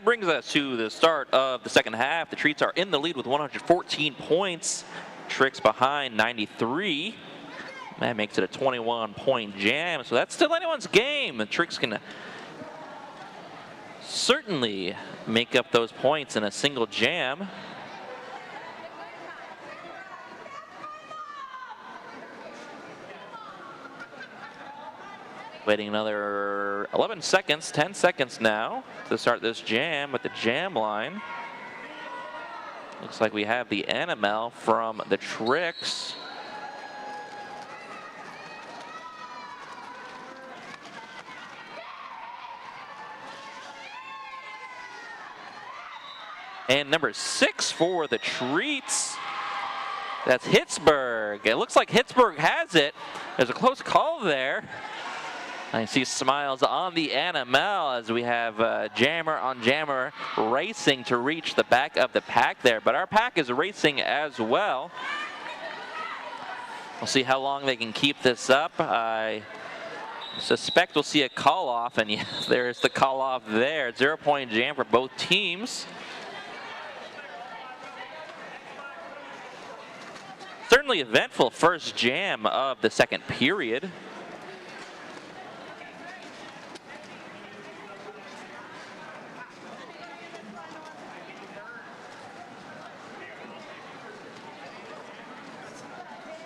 that brings us to the start of the second half. The Treats are in the lead with 114 points. Tricks behind 93. That makes it a 21-point jam. So that's still anyone's game. The Tricks can certainly make up those points in a single jam. Waiting another 11 seconds, 10 seconds now to start this jam at the jam line. Looks like we have the animal from the Tricks. And number 6 for the Treats. That's Hittsburg. It looks like Hittsburg has it. There's a close call there. I see smiles on the NML as we have jammer on jammer racing to reach the back of the pack there. But our pack is racing as well. We'll see how long they can keep this up. I suspect we'll see a call off, and yeah, there's the call off there. 0-point jam for both teams. Certainly eventful first jam of the second period.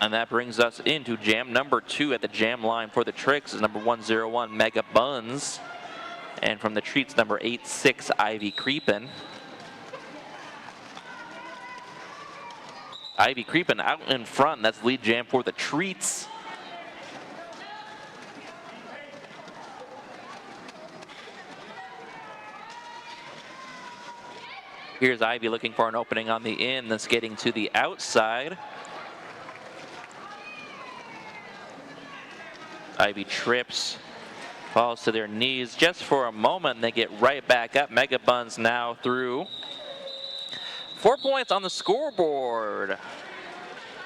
And that brings us into jam number 2 at the jam line for the Tricks is number 101 Mega Buns. And from the Treats, number 86 Ivy Creepin'. Ivy Creepin' out in front. That's lead jam for the Treats. Here's Ivy looking for an opening on the in, then skating to the outside. Ivy trips, falls to their knees just for a moment, and they get right back up. Mega Buns now through. 4 points on the scoreboard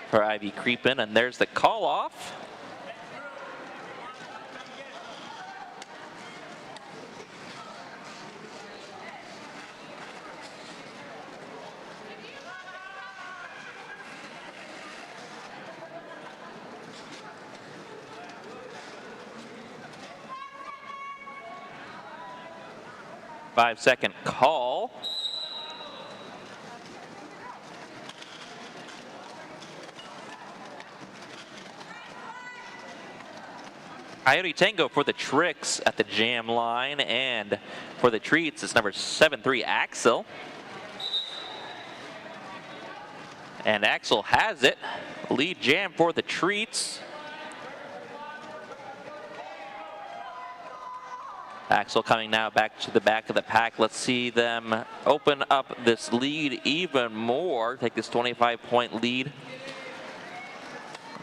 for Ivy Creepin', and there's the call off. Five-second call. Coyote Tango for the Tricks at the jam line, and for the Treats, it's number 7-3 Axel. And Axel has it. Lead jam for the Treats. Axel coming now back to the back of the pack. Let's see them open up this lead even more. Take this 25-point lead.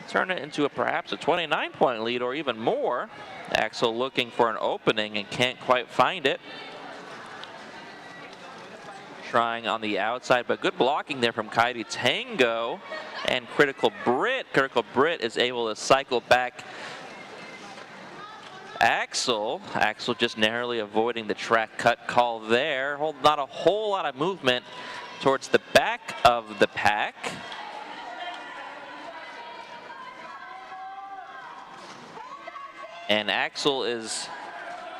Turn it into perhaps a 29-point lead or even more. Axel looking for an opening and can't quite find it. Trying on the outside, but good blocking there from Coyote Tango and Critical Brit. Critical Brit is able to cycle back Axel just narrowly avoiding the track cut call there. Not a whole lot of movement towards the back of the pack. And Axel is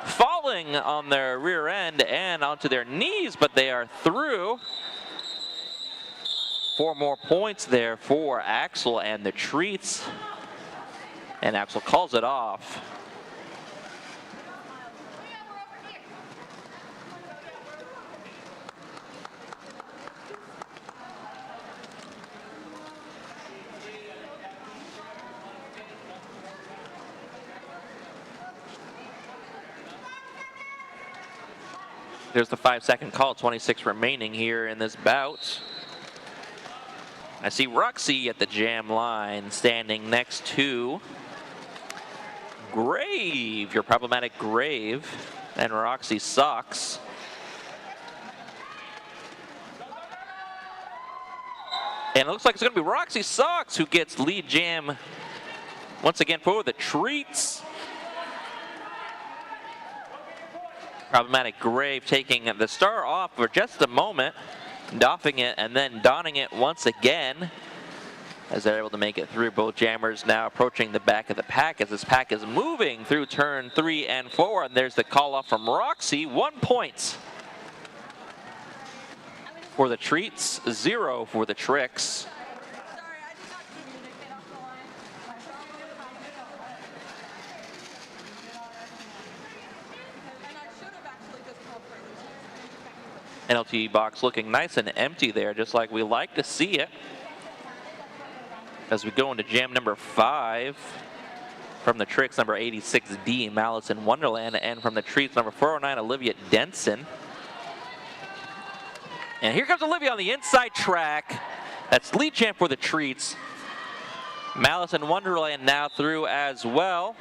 falling on their rear end and onto their knees, but they are through. 4 more points there for Axel and the Treats. And Axel calls it off. There's the 5-second call, 26 remaining here in this bout. I see Roxy at the jam line standing next to Grave, your problematic Grave, and Roxy sucks. And it looks like it's going to be Roxy Sox who gets lead jam once again for the Treats. Problematic Grave taking the star off for just a moment, doffing it and then donning it once again as they're able to make it through. Both jammers now approaching the back of the pack as this pack is moving through turn 3 and 4. And there's the call off from Roxy. 1 point for the Treats, 0 for the Tricks. Penalty box looking nice and empty there, just like we like to see it. As we go into jam number 5, from the Tricks, number 86D, Malice in Wonderland, and from the Treats, number 409, Olivia Denson. And here comes Olivia on the inside track. That's lead jam for the Treats. Malice in Wonderland now through as well.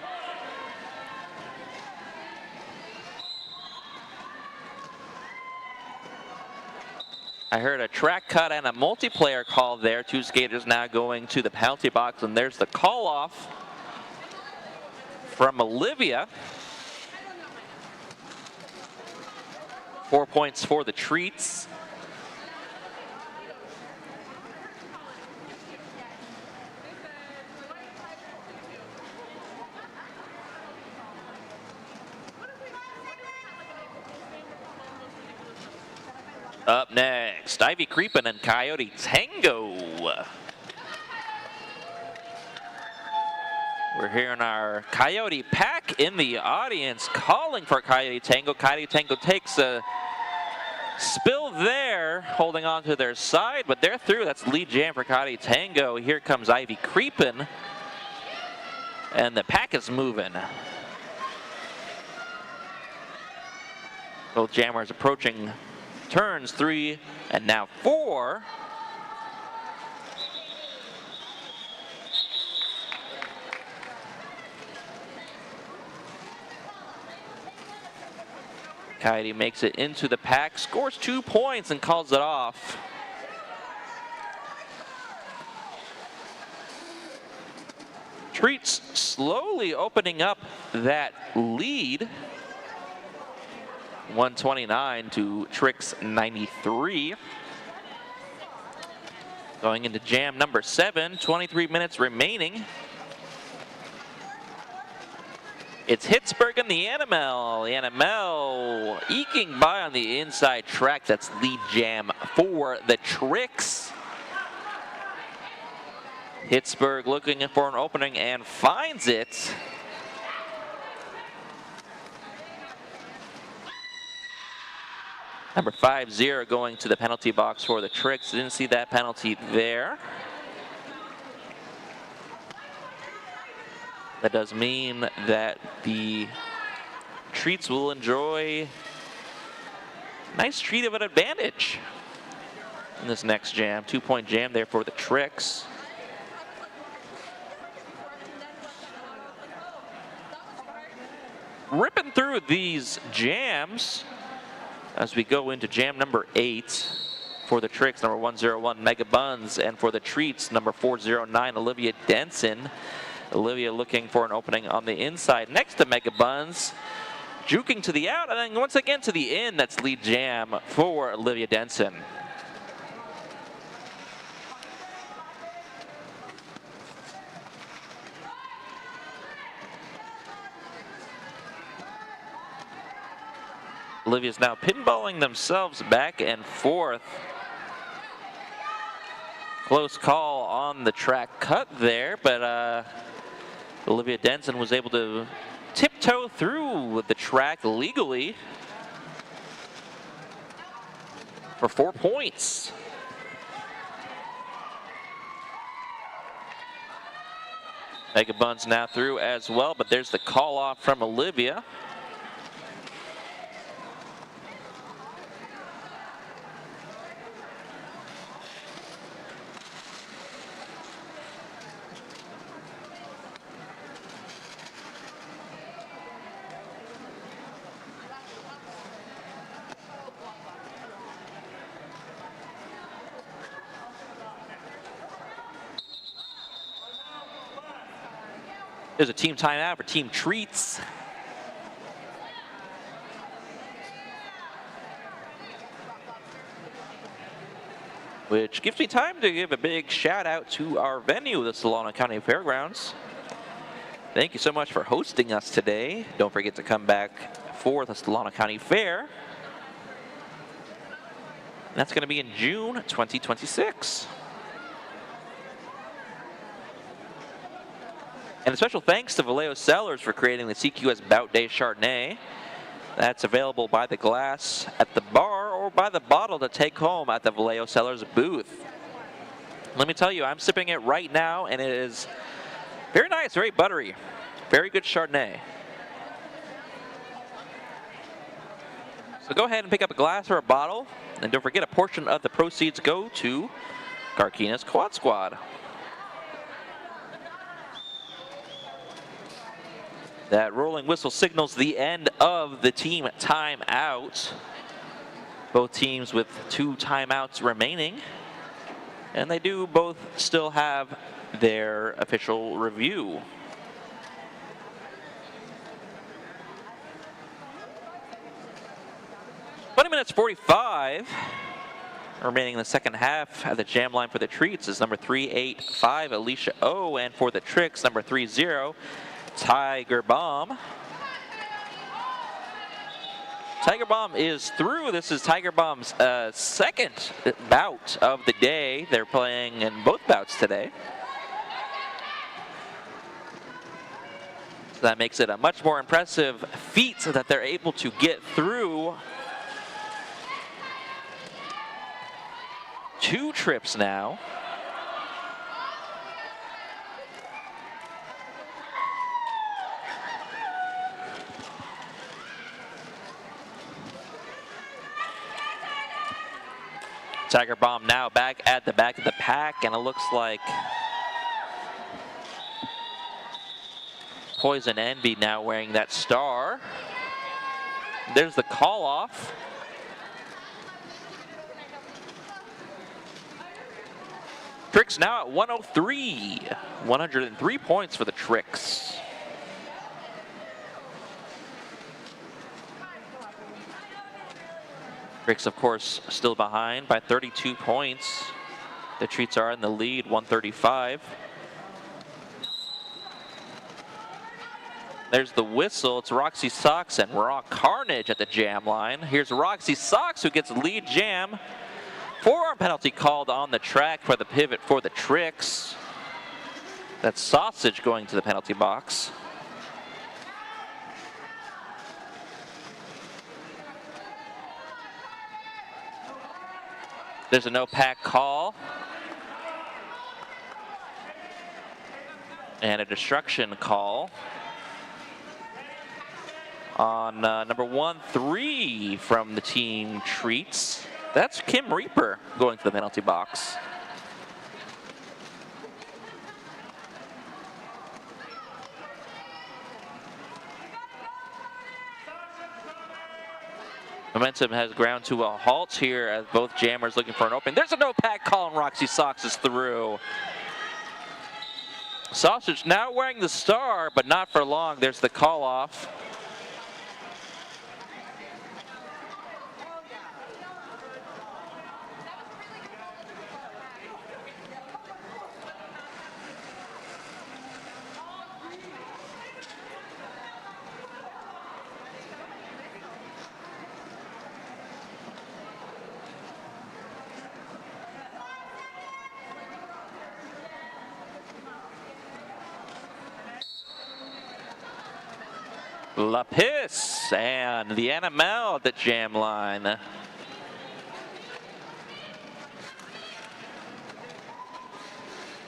I heard a track cut and a multiplayer call there. 2 skaters now going to the penalty box, and there's the call off from Olivia. 4 points for the Treats. Up next, Ivy Creepin' and Coyote Tango. We're hearing our Coyote pack in the audience calling for Coyote Tango. Coyote Tango takes a spill there, holding on to their side, but they're through. That's lead jam for Coyote Tango. Here comes Ivy Creepin', and the pack is moving. Both jammers approaching turns 3 and now 4. Coyote makes it into the pack, scores 2 points and calls it off. Treats slowly opening up that lead. 129 to Tricks 93. Going into jam number 7, 23 minutes remaining. It's Pittsburgh and the Animal. The Animal eking by on the inside track. That's lead jam for the Tricks. Pittsburgh looking for an opening and finds it. Number 5-0 going to the penalty box for the Tricks. Didn't see that penalty there. That does mean that the Treats will enjoy a nice treat of an advantage in this next jam. 2-point jam there for the Tricks. Ripping through these jams as we go into jam number 8 for the Tricks, number 101, Mega Buns, and for the Treats, number 409, Olivia Denson. Olivia looking for an opening on the inside next to Mega Buns, juking to the out, and then once again to the in. That's lead jam for Olivia Denson. Olivia's now pinballing themselves back and forth. Close call on the track cut there, but Olivia Denson was able to tiptoe through the track legally for 4 points. Mega Buns now through as well, but there's the call off from Olivia. There's a team timeout for Team Treats. which gives me time to give a big shout out to our venue, the Solano County Fairgrounds. Thank you so much for hosting us today. Don't forget to come back for the Solano County Fair. That's going to be in June 2026. And a special thanks to Vallejo Cellars for creating the CQS Bout Day Chardonnay. That's available by the glass at the bar or by the bottle to take home at the Vallejo Cellars booth. Let me tell you, I'm sipping it right now, and it is very nice, very buttery, very good Chardonnay. So go ahead and pick up a glass or a bottle, and don't forget a portion of the proceeds go to Carquinez Quad Squad. That rolling whistle signals the end of the team timeout. Both teams with 2 timeouts remaining. And they do both still have their official review. Minutes 45 remaining in the second half. At the jam line for the treats is number 385 Alicia O, and for the tricks number 30 Tiger Bomb. Tiger Bomb is through. This is Tiger Bomb's second bout of the day. They're playing in both bouts today. So that makes it a much more impressive feat that they're able to get through 2 trips now. Tiger Bomb now back at the back of the pack, and it looks like Poison Envy now wearing that star. There's the call off. Tricks now at 103. 103 points for the Tricks. Tricks, of course, still behind by 32 points. The Treats are in the lead, 135. There's the whistle. It's Roxy Sox and Raw Carnage at the jam line. Here's Roxy Sox, who gets lead jam. Forearm penalty called on the track for the pivot for the Tricks. That's Sausage going to the penalty box. There's a no-pack call. And a destruction call on number 1-3 from the team Treats. That's Kim Reaper going to the penalty box. Momentum has ground to a halt here as both jammers looking for an opening. There's a no-pack call, and Roxy Sox is through. Sausage now wearing the star, but not for long. There's the call off. Lapis and the Animal at the jam line. It's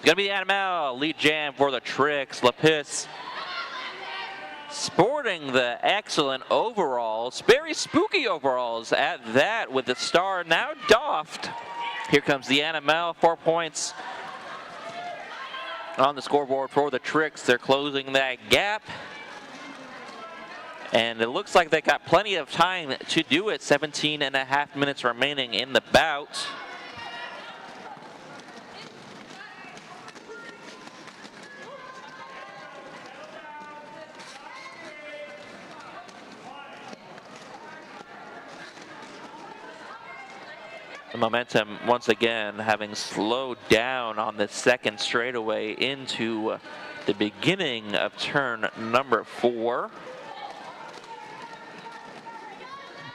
gonna be the Animal lead jam for the Tricks. Lapis sporting the excellent overalls, very spooky overalls at that, with the star now doffed. Here comes the Animal, 4 points on the scoreboard for the Tricks. They're closing that gap. And it looks like they got plenty of time to do it. 17.5 minutes remaining in the bout. The momentum once again having slowed down on the second straightaway into the beginning of turn number 4.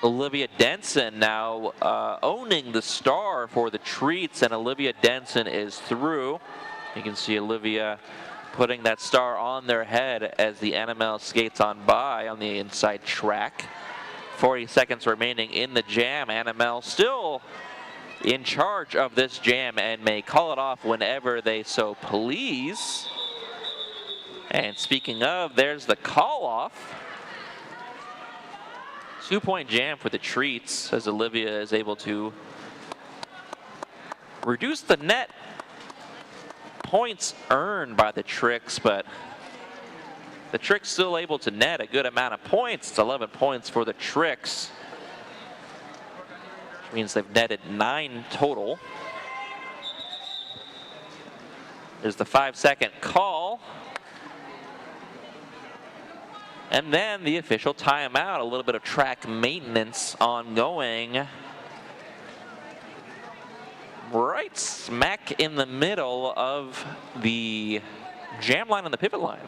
Olivia Denson now owning the star for the treats, and Olivia Denson is through. You can see Olivia putting that star on their head as the NML skates on by on the inside track. 40 seconds remaining in the jam. NML still in charge of this jam and may call it off whenever they so please. And speaking of, there's the call off. 2-point jam for the treats as Olivia is able to reduce the net points earned by the Tricks, but the Tricks still able to net a good amount of points. It's 11 points for the Tricks, which means they've netted 9 total. There's the 5-second call. And then the official timeout, a little bit of track maintenance ongoing. Right smack in the middle of the jam line and the pivot line.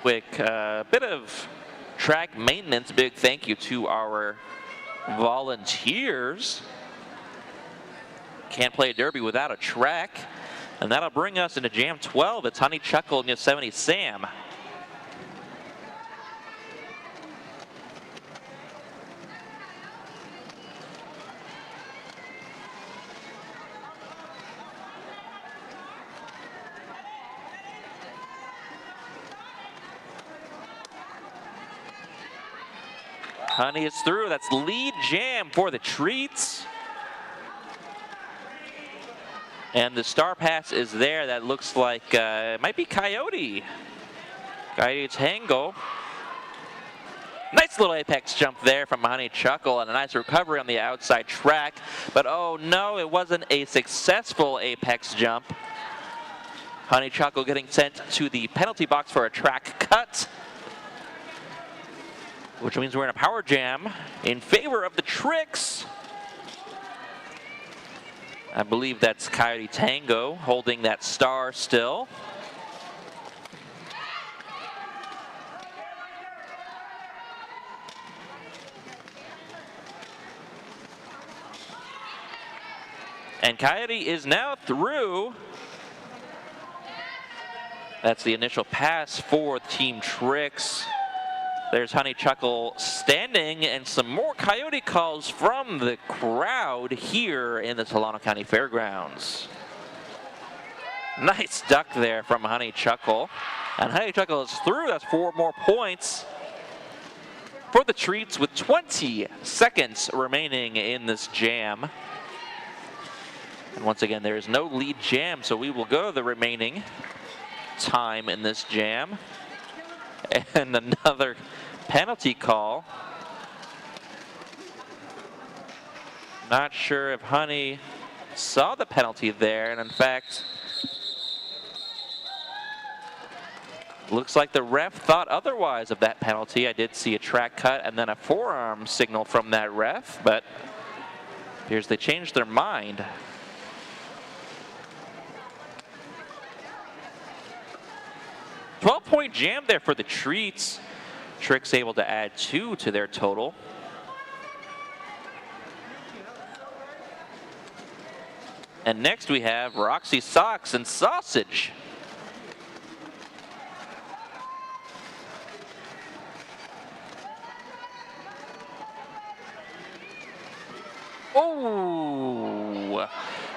Quick bit of track maintenance. Big thank you to our volunteers. Can't play a derby without a track. And that'll bring us into Jam 12. It's Honeychuckle and Yosemite Sam. Honey is through. That's lead jam for the treats. And the star pass is there. That looks like it might be Coyote. Coyote Tango. Nice little apex jump there from Honeychuckle and a nice recovery on the outside track. But oh no, it wasn't a successful apex jump. Honeychuckle getting sent to the penalty box for a track cut, which means we're in a power jam in favor of the Tricks. I believe that's Coyote Tango holding that star still. And Coyote is now through. That's the initial pass for Team Tricks. There's Honeychuckle standing, and some more Coyote calls from the crowd here in the Solano County Fairgrounds. Nice duck there from Honeychuckle. And Honeychuckle is through. That's 4 more points for the treats with 20 seconds remaining in this jam. And once again, there is no lead jam, so we will go to the remaining time in this jam. And another penalty call. Not sure if Honey saw the penalty there, and in fact, looks like the ref thought otherwise of that penalty. I did see a track cut and then a forearm signal from that ref, but appears they changed their mind. .12-point jam there for the treats. Tricks able to add 2 to their total. And next we have Roxy Socks and Sausage. Oh!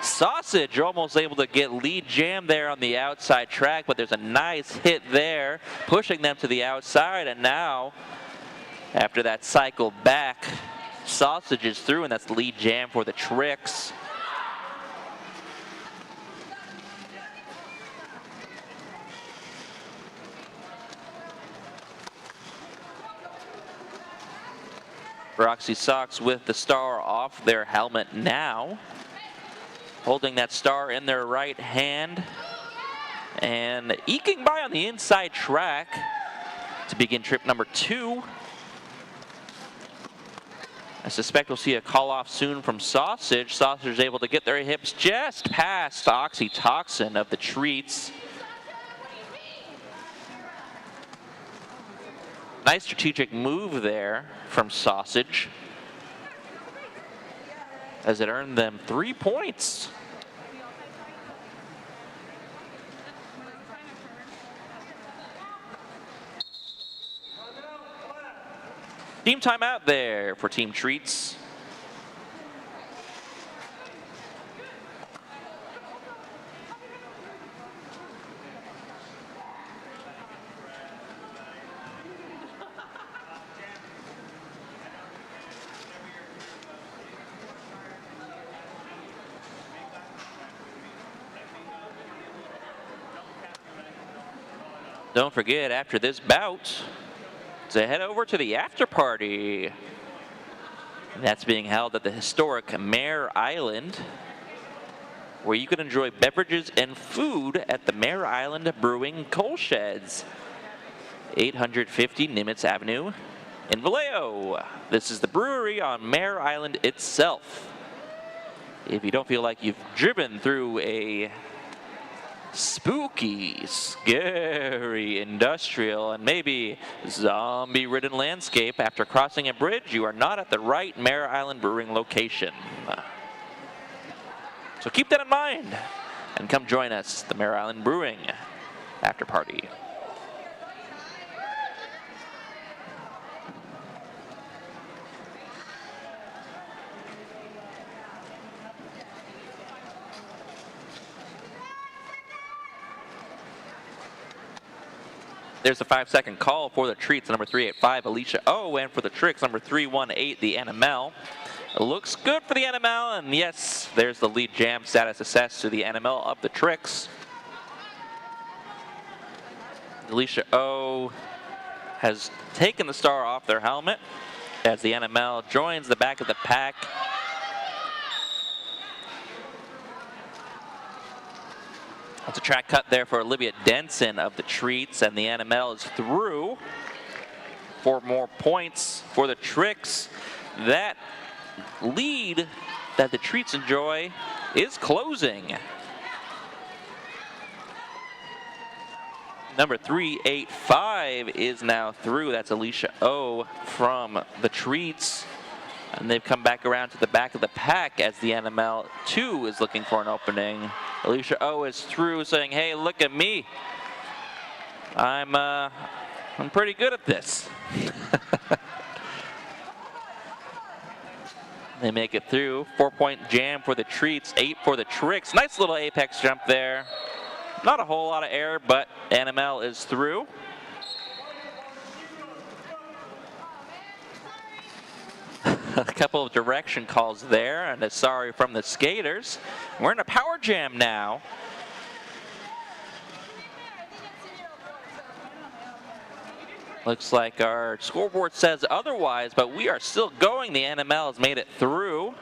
Sausage almost able to get lead jam there on the outside track, but there's a nice hit there, pushing them to the outside, and now, after that cycle back, Sausage is through, and that's lead jam for the Tricks. Roxy Socks with the star off their helmet now, holding that star in their right hand and eking by on the inside track. to begin trip number 2. I suspect we'll see a call-off soon from Sausage. Sausage is able to get their hips just past Oxytocin of the Treats. Nice strategic move there from Sausage, as it earned them 3 points. Team timeout there for Team Treats. Don't forget, after this bout, to head over to the after party. That's being held at the historic Mare Island, where you can enjoy beverages and food at the Mare Island Brewing Coal Sheds, 850 Nimitz Avenue in Vallejo. This is the brewery on Mare Island itself. If you don't feel like you've driven through a spooky, scary, industrial, and maybe zombie-ridden landscape after crossing a bridge, you are not at the right Mare Island Brewing location. So keep that in mind and come join us, the Mare Island Brewing after party. There's a 5-second call for the Treats, number 385, Alicia O, and for the Tricks, number 318, the NML. It looks good for the NML, and yes, there's the lead jam status assessed to the NML of the Tricks. Alicia O has taken the star off their helmet as the NML joins the back of the pack. That's a track cut there for Olivia Denson of the Treats, and the NML is through. 4 more points for the Tricks. That lead that the Treats enjoy is closing. Number 385 is now through. That's Alicia O from the Treats. And they've come back around to the back of the pack as the NML 2 is looking for an opening. Alicia O is through, saying, hey, look at me. I'm pretty good at this. They make it through. 4-point jam for the Treats, 8 for the Tricks. Nice little apex jump there. Not a whole lot of air, but NML is through. A couple of direction calls there, and a sorry from the skaters. We're in a power jam now. Looks like our scoreboard says otherwise, but we are still going. The NML has made it through.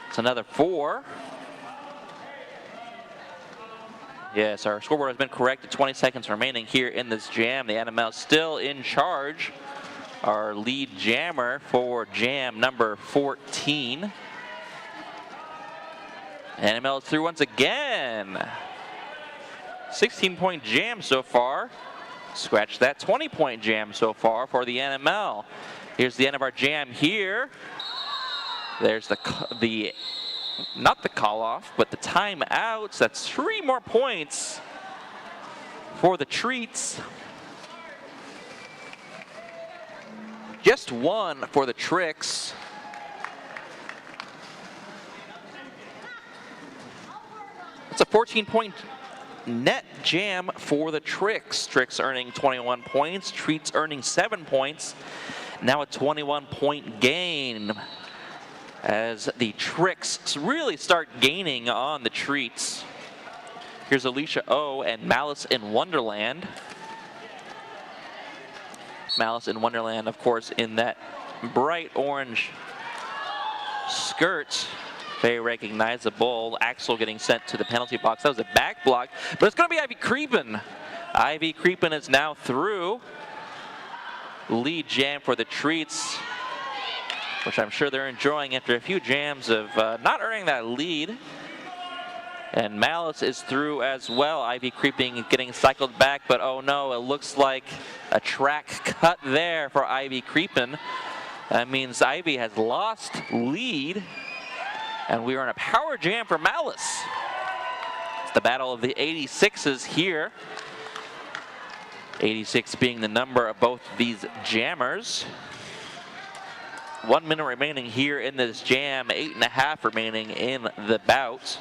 It's another 4. Yes, our scoreboard has been corrected. 20 seconds remaining here in this jam. The NML still in charge. Our lead jammer for jam number 14. NML is through once again. 16-point jam so far. Scratch that, 20-point jam so far for the NML. Here's the end of our jam here. There's not the call-off, but the timeouts. That's 3 more points for the Treats. Just 1 for the Tricks. It's a 14-point net jam for the Tricks. Tricks earning 21 points, Treats earning 7 points. Now a 21-point gain as the Tricks really start gaining on the Treats. Here's Alicia O and Malice in Wonderland. Malice in Wonderland, of course, in that bright orange skirt. Very recognizable. Axel getting sent to the penalty box. That was a back block, but it's going to be Ivy Creepin. Ivy Creepin is now through. lead jam for the Treats, which I'm sure they're enjoying after a few jams of not earning that lead. And Malice is through as well. Ivy creeping, getting cycled back, but oh no, it looks like a track cut there for Ivy creeping. That means Ivy has lost lead, and we are in a power jam for Malice. It's the battle of the 86s here. 86 being the number of both these jammers. 1 minute remaining here in this jam, 8.5 remaining in the bout.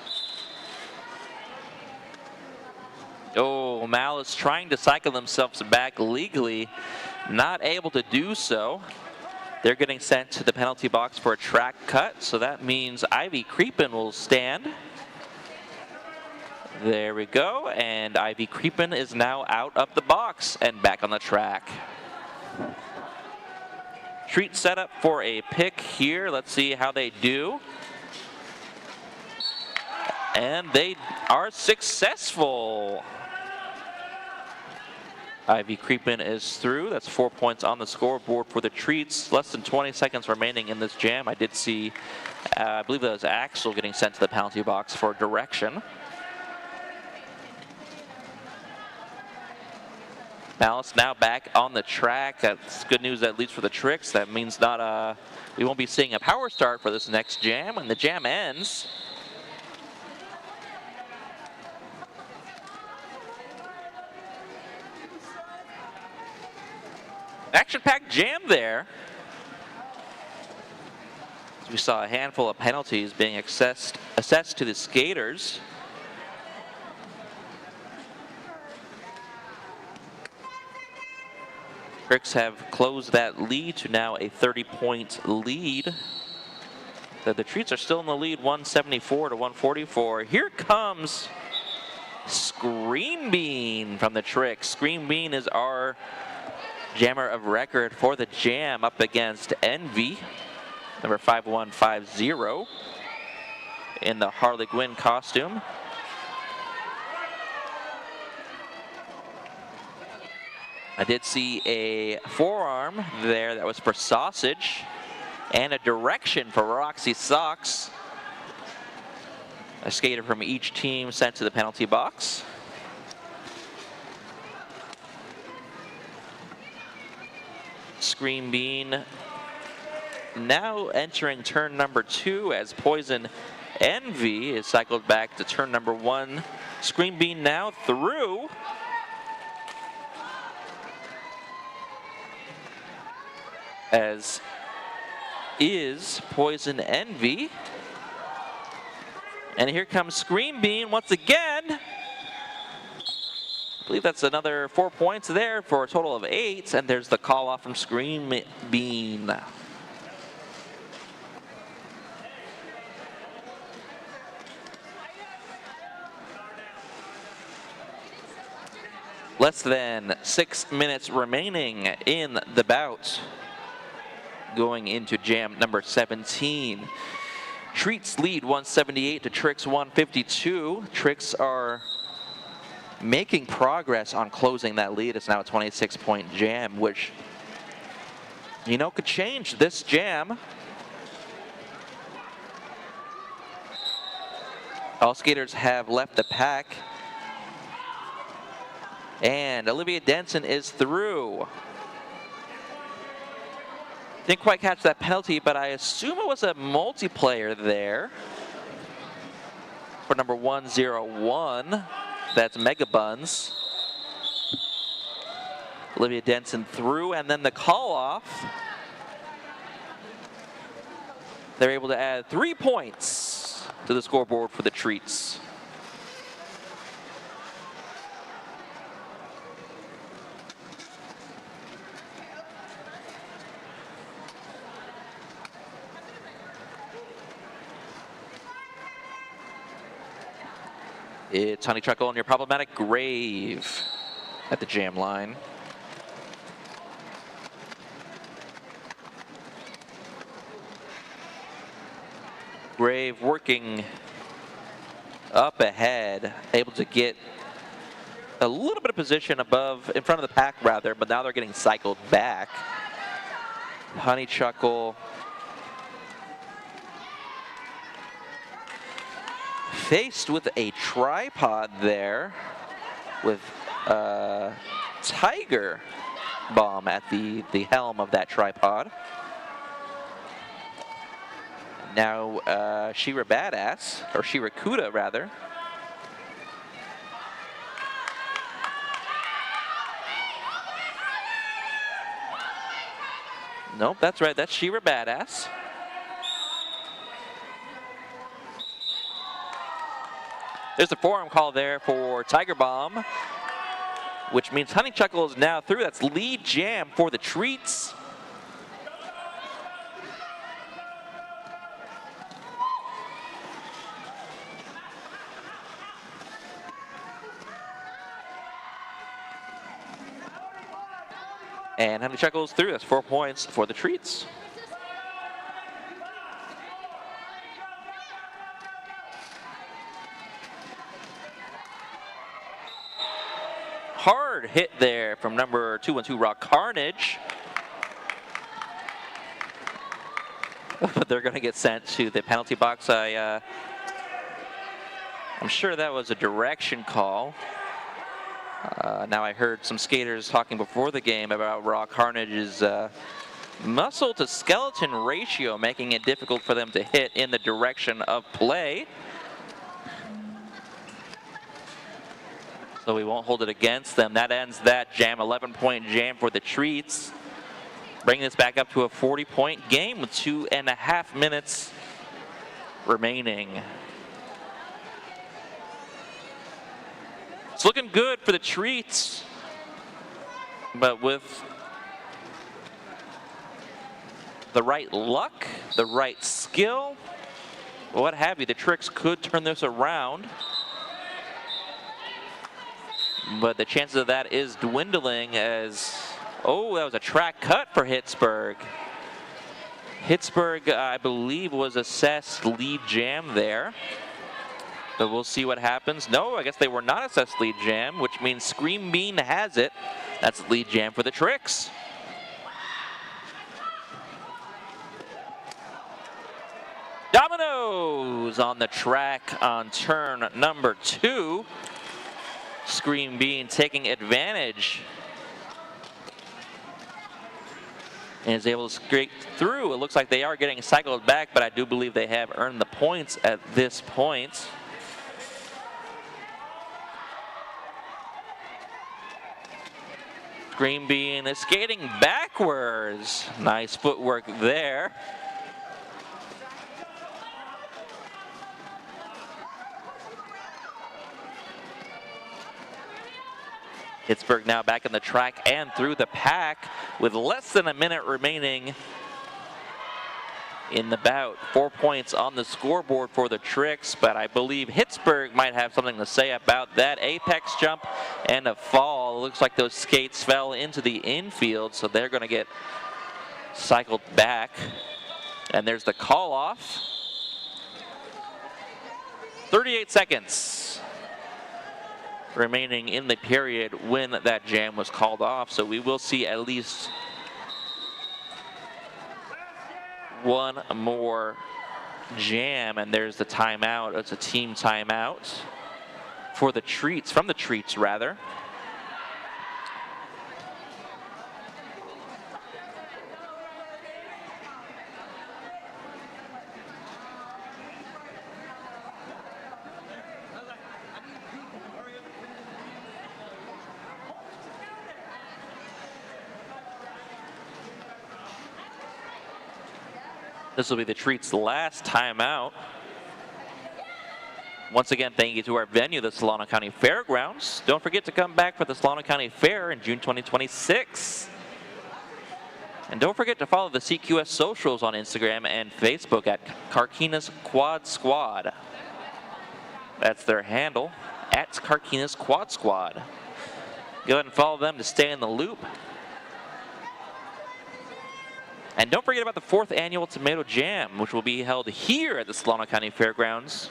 Oh, Malice trying to cycle themselves back legally, not able to do so. They're getting sent to the penalty box for a track cut, so that means Ivy Creepin will stand. There we go, and Ivy Creepin is now out of the box and back on the track. Treat set up for a pick here. Let's see how they do. And they are successful. Ivy Creepin is through. That's 4 points on the scoreboard for the Treats. Less than 20 seconds remaining in this jam. I did see, I believe that was Axel getting sent to the penalty box for direction. Malice now back on the track. That's good news, at least for the Tricks. That means not we won't be seeing a power start for this next jam, and the jam ends. Action-packed jam there. We saw a handful of penalties being assessed to the skaters. Tricks have closed that lead to now a 30-point lead. The Treats are still in the lead, 174 to 144. Here comes Scream Bean from the Tricks. Scream Bean is our jammer of record for the jam up against Envy, number 5150, in the Harley Quinn costume. I did see a forearm there that was for Sausage, and a direction for Roxy Socks. A skater from each team sent to the penalty box. Scream Bean now entering turn number 2 as Poison Envy is cycled back to turn number 1. Scream Bean now through. As is Poison Envy. And here comes Scream Bean once again. I believe that's another 4 points there for a total of 8. And there's the call off from Scream Bean. Less than 6 minutes remaining in the bout. Going into jam number 17. Treats lead 178 to Tricks 152. Tricks are making progress on closing that lead. It's now a 26-point jam, which, you know, could change this jam. All skaters have left the pack. And Olivia Denson is through. Didn't quite catch that penalty, but I assume it was a multiplayer there for number 101. That's Mega Buns. Olivia Denson through, and then the call off. They're able to add 3 points to the scoreboard for the Treats. It's Honey Truckle and your problematic Grave at the jam line. Grave working up ahead, able to get a little bit of position in front of the pack rather, but now they're getting cycled back. Honeychuckle faced with a tripod there with Tiger Bomb at the helm of that tripod. Now Shira Badass, or Shira Kuda rather. Nope, that's right, that's Shira Badass. There's a forearm call there for Tiger Bomb, which means Honeychuckle is now through. That's lead jam for the Treats. And Honeychuckle is through. That's 4 points for the Treats. Hard hit there from number 212, Rock Carnage. But they're going to get sent to the penalty box. I'm sure that was a direction call. Now I heard some skaters talking before the game about Raw Carnage's muscle to skeleton ratio, making it difficult for them to hit in the direction of play. So we won't hold it against them. That ends that jam, 11-point jam for the Treats. Bringing this back up to a 40-point game with 2.5 minutes remaining. It's looking good for the Treats, but with the right luck, the right skill, what have you, the Tricks could turn this around. But the chances of that is dwindling as, oh, that was a track cut for Pittsburgh. Pittsburgh, I believe, was assessed lead jam there. But we'll see what happens. No, I guess they were not assessed lead jam, which means Scream Bean has it. That's lead jam for the Tricks. Dominoes on the track on turn number 2. Scream Bean taking advantage and is able to scrape through. It looks like they are getting cycled back, but I do believe they have earned the points at this point. Scream Bean is skating backwards. Nice footwork there. Pittsburgh now back in the track and through the pack with less than a minute remaining in the bout. 4 points on the scoreboard for the Tricks, but I believe Pittsburgh might have something to say about that apex jump and a fall. It looks like those skates fell into the infield, so they're going to get cycled back. And there's the call off. 38 seconds remaining in the period when that jam was called off. So we will see at least one more jam, and there's the timeout. It's a team timeout for the Treats, from the Treats rather. This will be the Treats' last timeout. Once again, thank you to our venue, the Solano County Fairgrounds. Don't forget to come back for the Solano County Fair in June 2026. And don't forget to follow the CQS socials on Instagram and Facebook at Carquinez Quad Squad. That's their handle, at Carquinez Quad Squad. Go ahead and follow them to stay in the loop. And don't forget about the 4th annual Tomato Jam, which will be held here at the Solano County Fairgrounds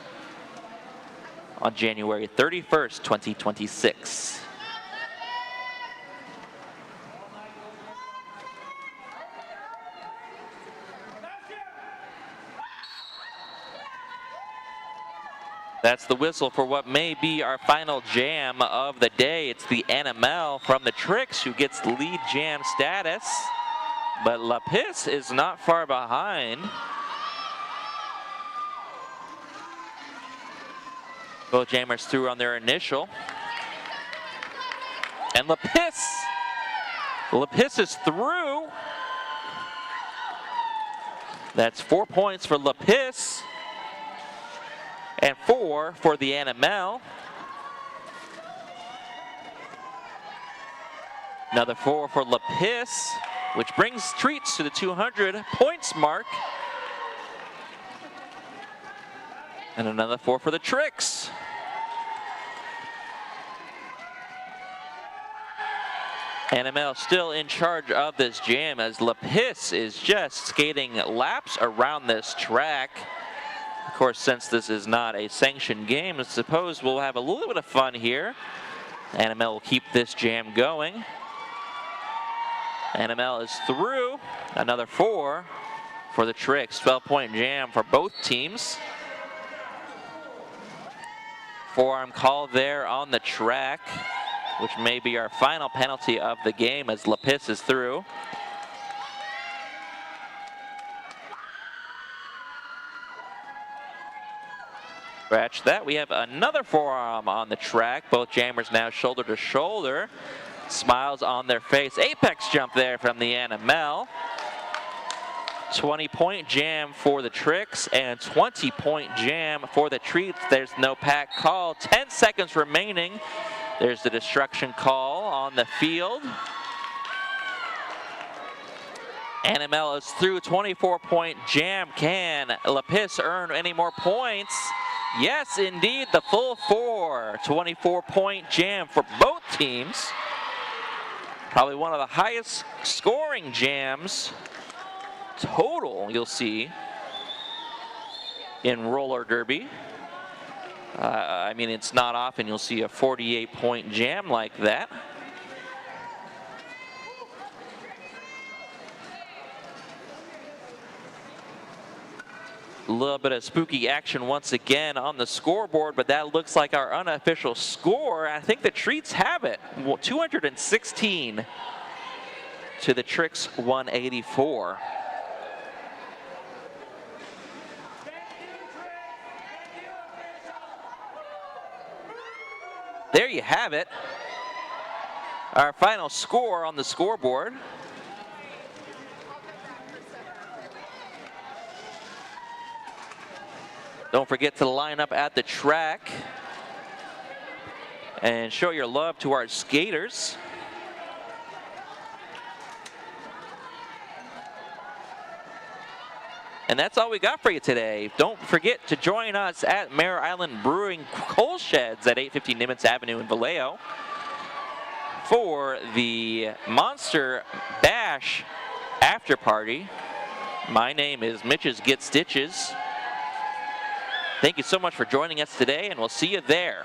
on January 31st, 2026. That's the whistle for what may be our final jam of the day. It's the NML from the Tricks who gets lead jam status, but La Pisse is not far behind. Both jammers through on their initial. And La Pisse is through. That's 4 points for La Pisse. And 4 for the NML. Another 4 for La Pisse, which brings Treats to the 200 points mark. And another 4 for the Tricks. NML still in charge of this jam as La Pisse is just skating laps around this track. Of course, since this is not a sanctioned game, I suppose we'll have a little bit of fun here. NML will keep this jam going. NML is through. Another 4 for the Tricks. 12-point jam for both teams. Forearm call there on the track, which may be our final penalty of the game as La Pisse is through. Scratch that. We have another forearm on the track. Both jammers now shoulder to shoulder. Smiles on their face. Apex jump there from the NML. 20-point jam for the Tricks and 20-point jam for the Treats. There's no pack call. 10 seconds remaining. There's the destruction call on the field. NML is through. 24-point jam. Can La Pisse earn any more points? Yes, indeed, the full 4. 24-point jam for both teams. Probably one of the highest scoring jams total you'll see in roller derby. I mean, it's not often you'll see a 48-point jam like that. A little bit of spooky action once again on the scoreboard, but that looks like our unofficial score. I think the Treats have it. 216 to the Tricks 184. There you have it. Our final score on the scoreboard. Don't forget to line up at the track and show your love to our skaters. And that's all we got for you today. Don't forget to join us at Mare Island Brewing Coal Sheds at 850 Nimitz Avenue in Vallejo for the Monster Bash after party. My name is Mitch's Get Stitches. Thank you so much for joining us today, and we'll see you there.